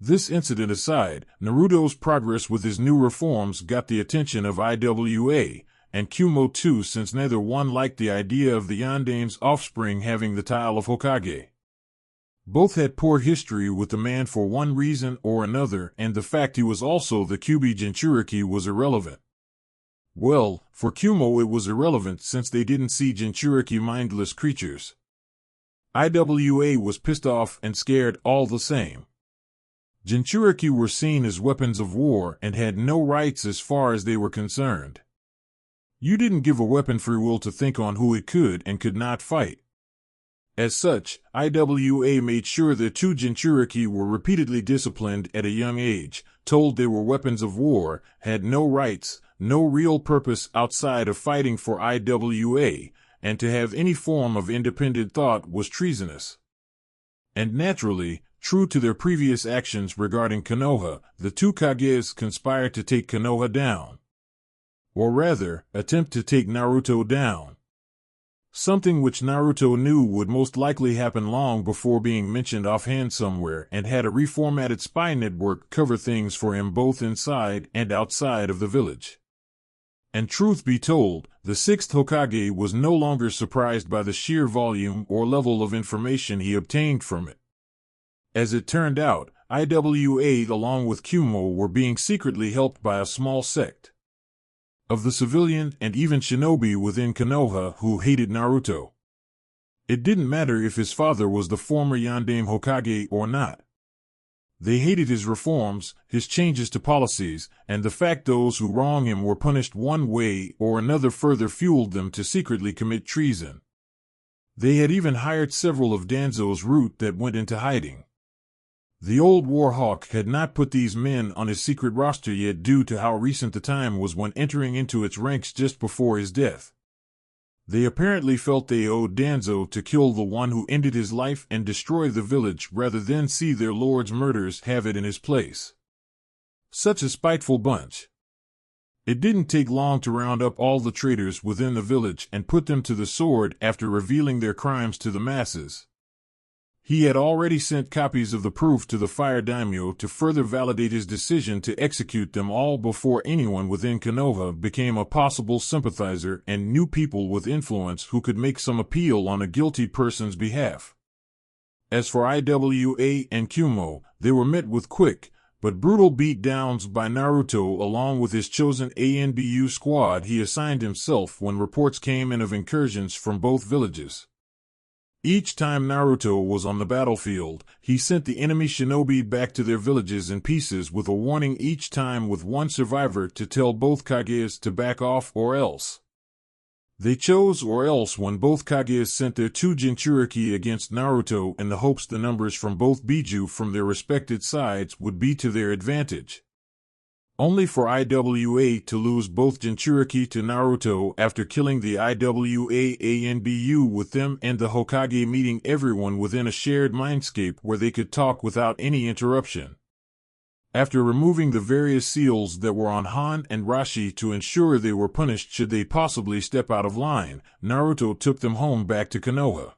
This incident aside, Naruto's progress with his new reforms got the attention of IWA, and Kumo too, since neither one liked the idea of the Yandame's offspring having the title of Hokage. Both had poor history with the man for one reason or another, and the fact he was also the Kyuubi Jinchuriki was irrelevant. Well, for Kumo it was irrelevant since they didn't see Jinchuriki mindless creatures. IWA was pissed off and scared all the same. Jinchuriki were seen as weapons of war and had no rights as far as they were concerned. You didn't give a weapon free will to think on who it could and could not fight. As such, IWA made sure their 2 Jinchuriki were repeatedly disciplined at a young age, told they were weapons of war, had no rights, no real purpose outside of fighting for IWA, and to have any form of independent thought was treasonous. And naturally, true to their previous actions regarding Konoha, the 2 Kages conspired to take Konoha down. Or rather, attempt to take Naruto down. Something which Naruto knew would most likely happen long before being mentioned offhand somewhere, and had a reformatted spy network cover things for him both inside and outside of the village. And truth be told, the 6th Hokage was no longer surprised by the sheer volume or level of information he obtained from it. As it turned out, IWA along with Kumo were being secretly helped by a small sect of the civilian and even shinobi within Konoha who hated Naruto. It didn't matter if his father was the former Yandame Hokage or not. They hated his reforms, his changes to policies, and the fact those who wronged him were punished one way or another further fueled them to secretly commit treason. They had even hired several of Danzo's route that went into hiding. The old Warhawk had not put these men on his secret roster yet due to how recent the time was when entering into its ranks just before his death. They apparently felt they owed Danzo to kill the one who ended his life and destroy the village rather than see their lord's murders have it in his place. Such a spiteful bunch. It didn't take long to round up all the traitors within the village and put them to the sword after revealing their crimes to the masses. He had already sent copies of the proof to the Fire Daimyo to further validate his decision to execute them all before anyone within Konoha became a possible sympathizer and knew people with influence who could make some appeal on a guilty person's behalf. As for IWA and Kumo, they were met with quick but brutal beatdowns by Naruto along with his chosen ANBU squad he assigned himself when reports came in of incursions from both villages. Each time Naruto was on the battlefield, he sent the enemy shinobi back to their villages in pieces with a warning each time with one survivor to tell both Kages to back off or else. They chose or else when both Kages sent their 2 Jinchuriki against Naruto in the hopes the numbers from both Biju from their respected sides would be to their advantage. Only for IWA to lose both Jinchuriki to Naruto after killing the IWA ANBU with them and the Hokage meeting everyone within a shared mindscape where they could talk without any interruption. After removing the various seals that were on Han and Rashi to ensure they were punished should they possibly step out of line, Naruto took them home back to Konoha.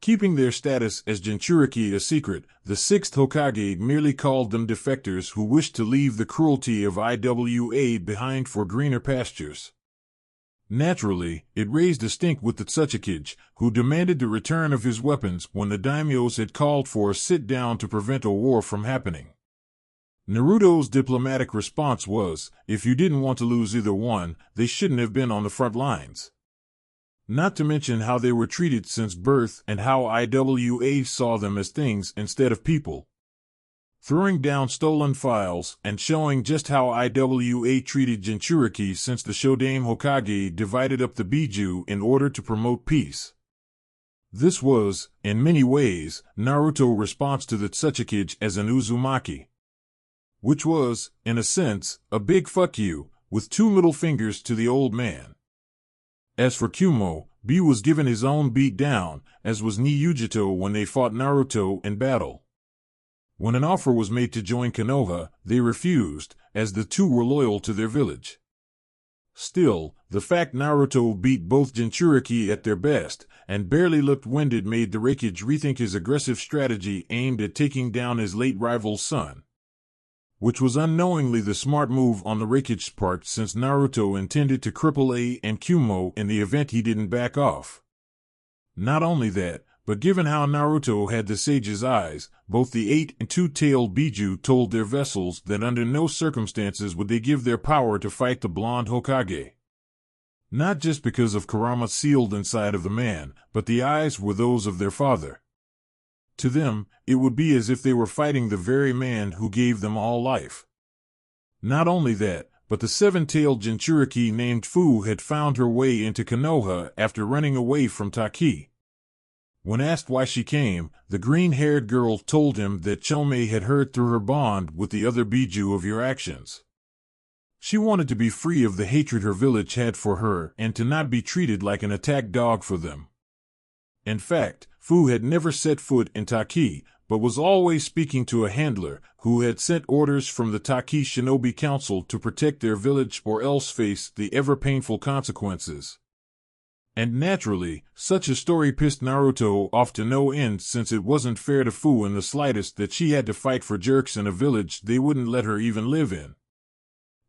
Keeping their status as Jinchuriki a secret, the sixth Hokage merely called them defectors who wished to leave the cruelty of IWA behind for greener pastures. Naturally, it raised a stink with the Tsuchikage, who demanded the return of his weapons when the daimyos had called for a sit-down to prevent a war from happening. Naruto's diplomatic response was, if you didn't want to lose either one, they shouldn't have been on the front lines. Not to mention how they were treated since birth and how IWA saw them as things instead of people. Throwing down stolen files and showing just how IWA treated Jinchuriki since the Shodaime Hokage divided up the Biju in order to promote peace. This was, in many ways, Naruto's response to the Tsuchikage as an Uzumaki. Which was, in a sense, a big fuck you, with two middle fingers to the old man. As for Kumo, B was given his own beat down, as was Niyujito when they fought Naruto in battle. When an offer was made to join Konoha, they refused, as the two were loyal to their village. Still, the fact Naruto beat both Jinchuriki at their best, and barely looked winded made the Raikage rethink his aggressive strategy aimed at taking down his late rival's son. Which was unknowingly the smart move on the Raikage's part since Naruto intended to cripple A and Kumo in the event he didn't back off. Not only that, but given how Naruto had the sage's eyes, both the 8 and 2-tailed Biju told their vessels that under no circumstances would they give their power to fight the blonde Hokage. Not just because of Kurama sealed inside of the man, but the eyes were those of their father. To them, it would be as if they were fighting the very man who gave them all life. Not only that, but the 7-tailed Jinchuriki named Fu had found her way into Konoha after running away from Taki. When asked why she came, the green-haired girl told him that Chome had heard through her bond with the other Biju of your actions. She wanted to be free of the hatred her village had for her and to not be treated like an attack dog for them. In fact, Fu had never set foot in Taki, but was always speaking to a handler who had sent orders from the Taki Shinobi Council to protect their village or else face the ever-painful consequences. And naturally, such a story pissed Naruto off to no end since it wasn't fair to Fu in the slightest that she had to fight for jerks in a village they wouldn't let her even live in.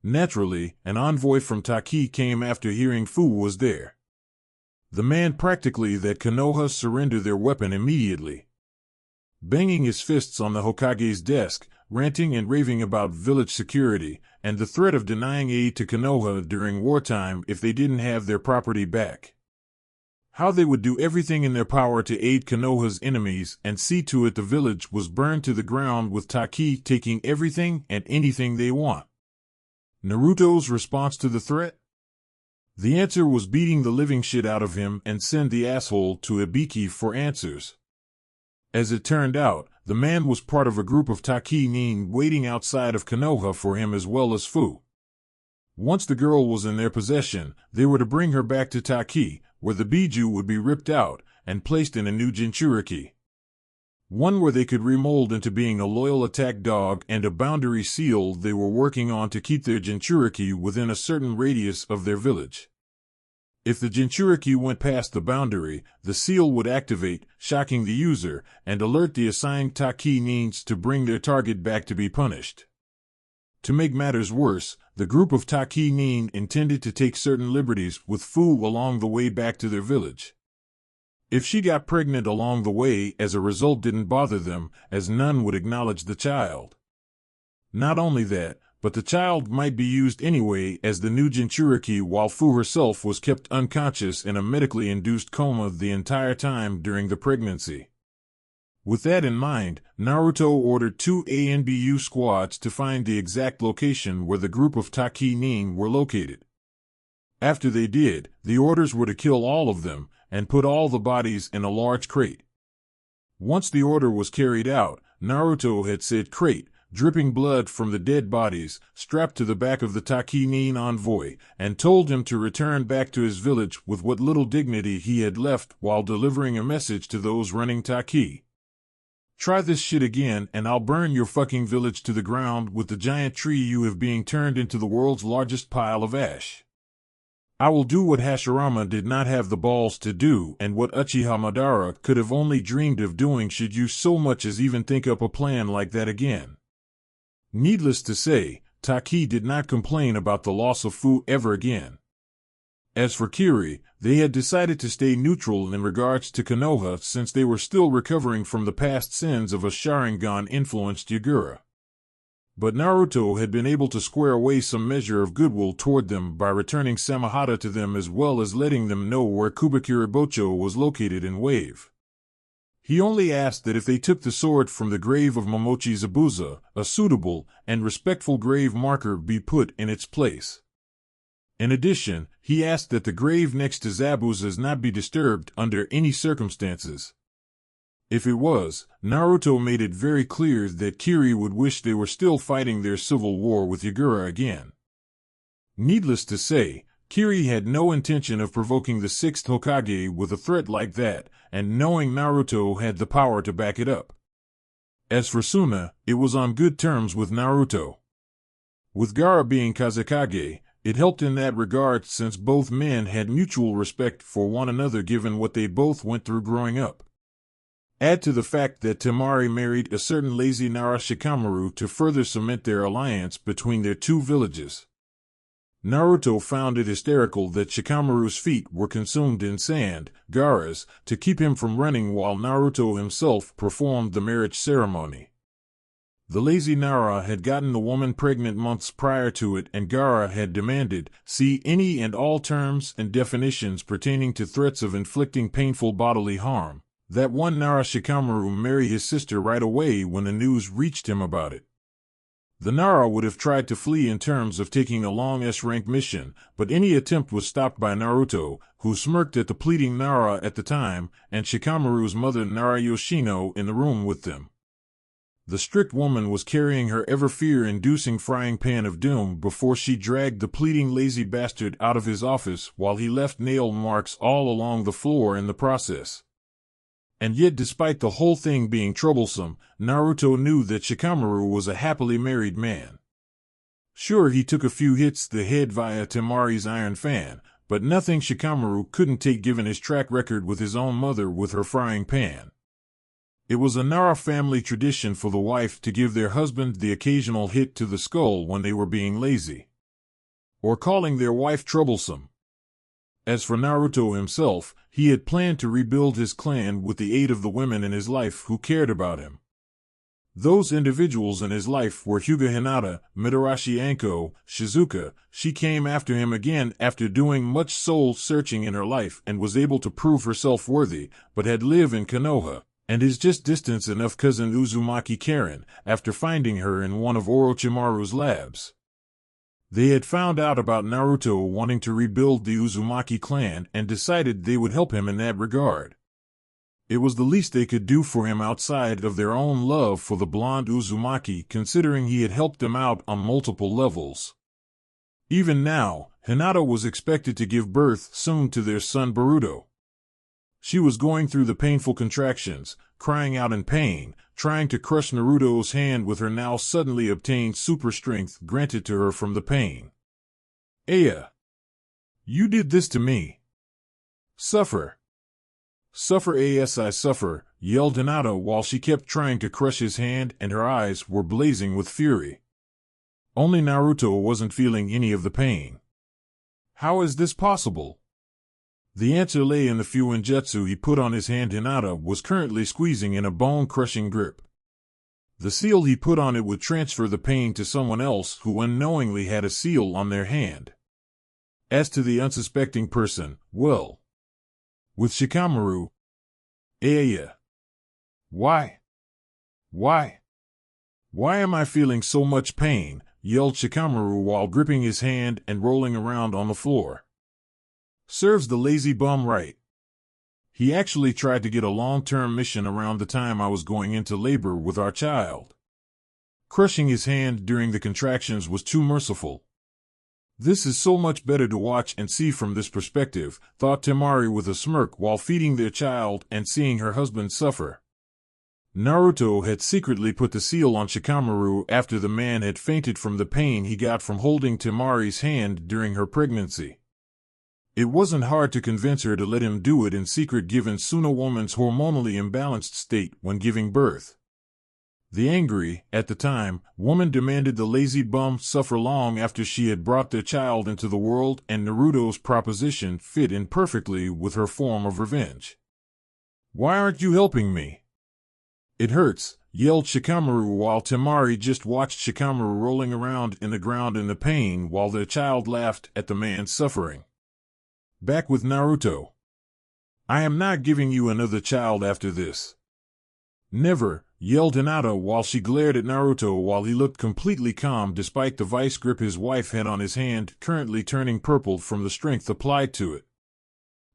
Naturally, an envoy from Taki came after hearing Fu was there. The man practically that Konoha surrender their weapon immediately. Banging his fists on the Hokage's desk, ranting and raving about village security, and the threat of denying aid to Konoha during wartime if they didn't have their property back. How they would do everything in their power to aid Konoha's enemies and see to it the village was burned to the ground with Taki taking everything and anything they want. Naruto's response to the threat? The answer was beating the living shit out of him and send the asshole to Ibiki for answers. As it turned out, the man was part of a group of Taki nin waiting outside of Konoha for him as well as Fu. Once the girl was in their possession, they were to bring her back to Taki, where the Biju would be ripped out and placed in a new Jinchuriki. One where they could remold into being a loyal attack dog and a boundary seal they were working on to keep their Jinchuriki within a certain radius of their village. If the Jinchuriki went past the boundary, the seal would activate, shocking the user, and alert the assigned Taki nins to bring their target back to be punished. To make matters worse, the group of Taki nin intended to take certain liberties with Fu along the way back to their village. If she got pregnant along the way as a result didn't bother them, as none would acknowledge the child. Not only that, but the child might be used anyway as the new Jinchuriki while Fu herself was kept unconscious in a medically induced coma the entire time during the pregnancy. With that in mind, Naruto ordered 2 ANBU squads to find the exact location where the group of Taki nin were located. After they did, the orders were to kill all of them, and put all the bodies in a large crate. Once the order was carried out, Naruto had said crate, dripping blood from the dead bodies, strapped to the back of the Taki nin envoy, and told him to return back to his village with what little dignity he had left while delivering a message to those running Taki. Try this shit again and I'll burn your fucking village to the ground with the giant tree you have being turned into the world's largest pile of ash. I will do what Hashirama did not have the balls to do and what Uchiha Madara could have only dreamed of doing should you so much as even think up a plan like that again. Needless to say, Taki did not complain about the loss of Fu ever again. As for Kiri, they had decided to stay neutral in regards to Konoha since they were still recovering from the past sins of a Sharingan-influenced Yagura. But Naruto had been able to square away some measure of goodwill toward them by returning Samahata to them as well as letting them know where Kubikiribocho was located in Wave. He only asked that if they took the sword from the grave of Momochi Zabuza, a suitable and respectful grave marker be put in its place. In addition, he asked that the grave next to Zabuza's not be disturbed under any circumstances. If it was, Naruto made it very clear that Kiri would wish they were still fighting their civil war with Yagura again. Needless to say, Kiri had no intention of provoking the 6th Hokage with a threat like that, and knowing Naruto had the power to back it up. As for Suna, it was on good terms with Naruto. With Gaara being Kazekage, it helped in that regard since both men had mutual respect for one another given what they both went through growing up. Add to the fact that Temari married a certain lazy Nara Shikamaru to further cement their alliance between their two villages. Naruto found it hysterical that Shikamaru's feet were consumed in sand, Gaara's, to keep him from running while Naruto himself performed the marriage ceremony. The lazy Nara had gotten the woman pregnant months prior to it and Gaara had demanded, see any and all terms and definitions pertaining to threats of inflicting painful bodily harm, that one Nara Shikamaru marry his sister right away when the news reached him about it. The Nara would have tried to flee in terms of taking a long S-rank mission, but any attempt was stopped by Naruto, who smirked at the pleading Nara at the time, and Shikamaru's mother Nara Yoshino in the room with them. The strict woman was carrying her ever-fear-inducing frying pan of doom before she dragged the pleading lazy bastard out of his office while he left nail marks all along the floor in the process. And yet despite the whole thing being troublesome, Naruto knew that Shikamaru was a happily married man. Sure, he took a few hits to the head via Temari's iron fan, but nothing Shikamaru couldn't take given his track record with his own mother with her frying pan. It was a Nara family tradition for the wife to give their husband the occasional hit to the skull when they were being lazy, or calling their wife troublesome. As for Naruto himself, he had planned to rebuild his clan with the aid of the women in his life who cared about him. Those individuals in his life were Hyuga Hinata, Mitarashi Anko, Shizuka. She came after him again after doing much soul-searching in her life and was able to prove herself worthy, but had lived in Konoha, and his just distance enough cousin Uzumaki Karen, after finding her in one of Orochimaru's labs. They had found out about Naruto wanting to rebuild the Uzumaki clan and decided they would help him in that regard. It was the least they could do for him outside of their own love for the blonde Uzumaki, considering he had helped them out on multiple levels. Even now, Hinata was expected to give birth soon to their son Boruto. She was going through the painful contractions, crying out in pain, trying to crush Naruto's hand with her now suddenly obtained super strength granted to her from the pain. Aya! You did this to me! Suffer! Suffer as I suffer, yelled Hinata while she kept trying to crush his hand and her eyes were blazing with fury. Only Naruto wasn't feeling any of the pain. How is this possible? The answer lay in the fuinjutsu he put on his hand. Hinata was currently squeezing in a bone-crushing grip. The seal he put on it would transfer the pain to someone else who unknowingly had a seal on their hand. As to the unsuspecting person, well, with Shikamaru, Why am I feeling so much pain? Yelled Shikamaru while gripping his hand and rolling around on the floor. Serves the lazy bum right. He actually tried to get a long-term mission around the time I was going into labor with our child. Crushing his hand during the contractions was too merciful. This is so much better to watch and see from this perspective, thought Temari with a smirk while feeding their child and seeing her husband suffer. Naruto had secretly put the seal on Shikamaru after the man had fainted from the pain he got from holding Temari's hand during her pregnancy. It wasn't hard to convince her to let him do it in secret given Suna woman's hormonally imbalanced state when giving birth. The angry, at the time, woman demanded the lazy bum suffer long after she had brought their child into the world, and Naruto's proposition fit in perfectly with her form of revenge. "Why aren't you helping me? It hurts," yelled Shikamaru while Temari just watched Shikamaru rolling around in the ground in the pain while their child laughed at the man's suffering. Back with Naruto. "I am not giving you another child after this." "Never," yelled Hinata while she glared at Naruto while he looked completely calm despite the vice grip his wife had on his hand, currently turning purple from the strength applied to it.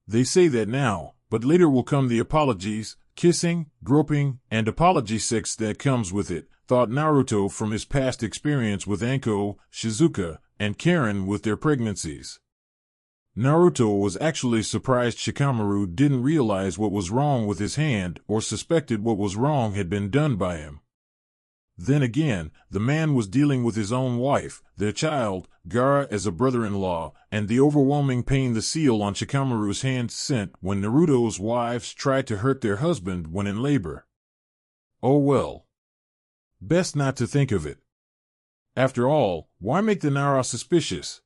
"They say that now, but later will come the apologies, kissing, groping, and apology sex that comes with it," thought Naruto from his past experience with Anko, Shizuka, and Karen with their pregnancies. Naruto was actually surprised Shikamaru didn't realize what was wrong with his hand or suspected what was wrong had been done by him. Then again, the man was dealing with his own wife, their child, Gaara as a brother-in-law, and the overwhelming pain the seal on Shikamaru's hand sent when Naruto's wives tried to hurt their husband when in labor. Oh well. Best not to think of it. After all, why make the Nara suspicious?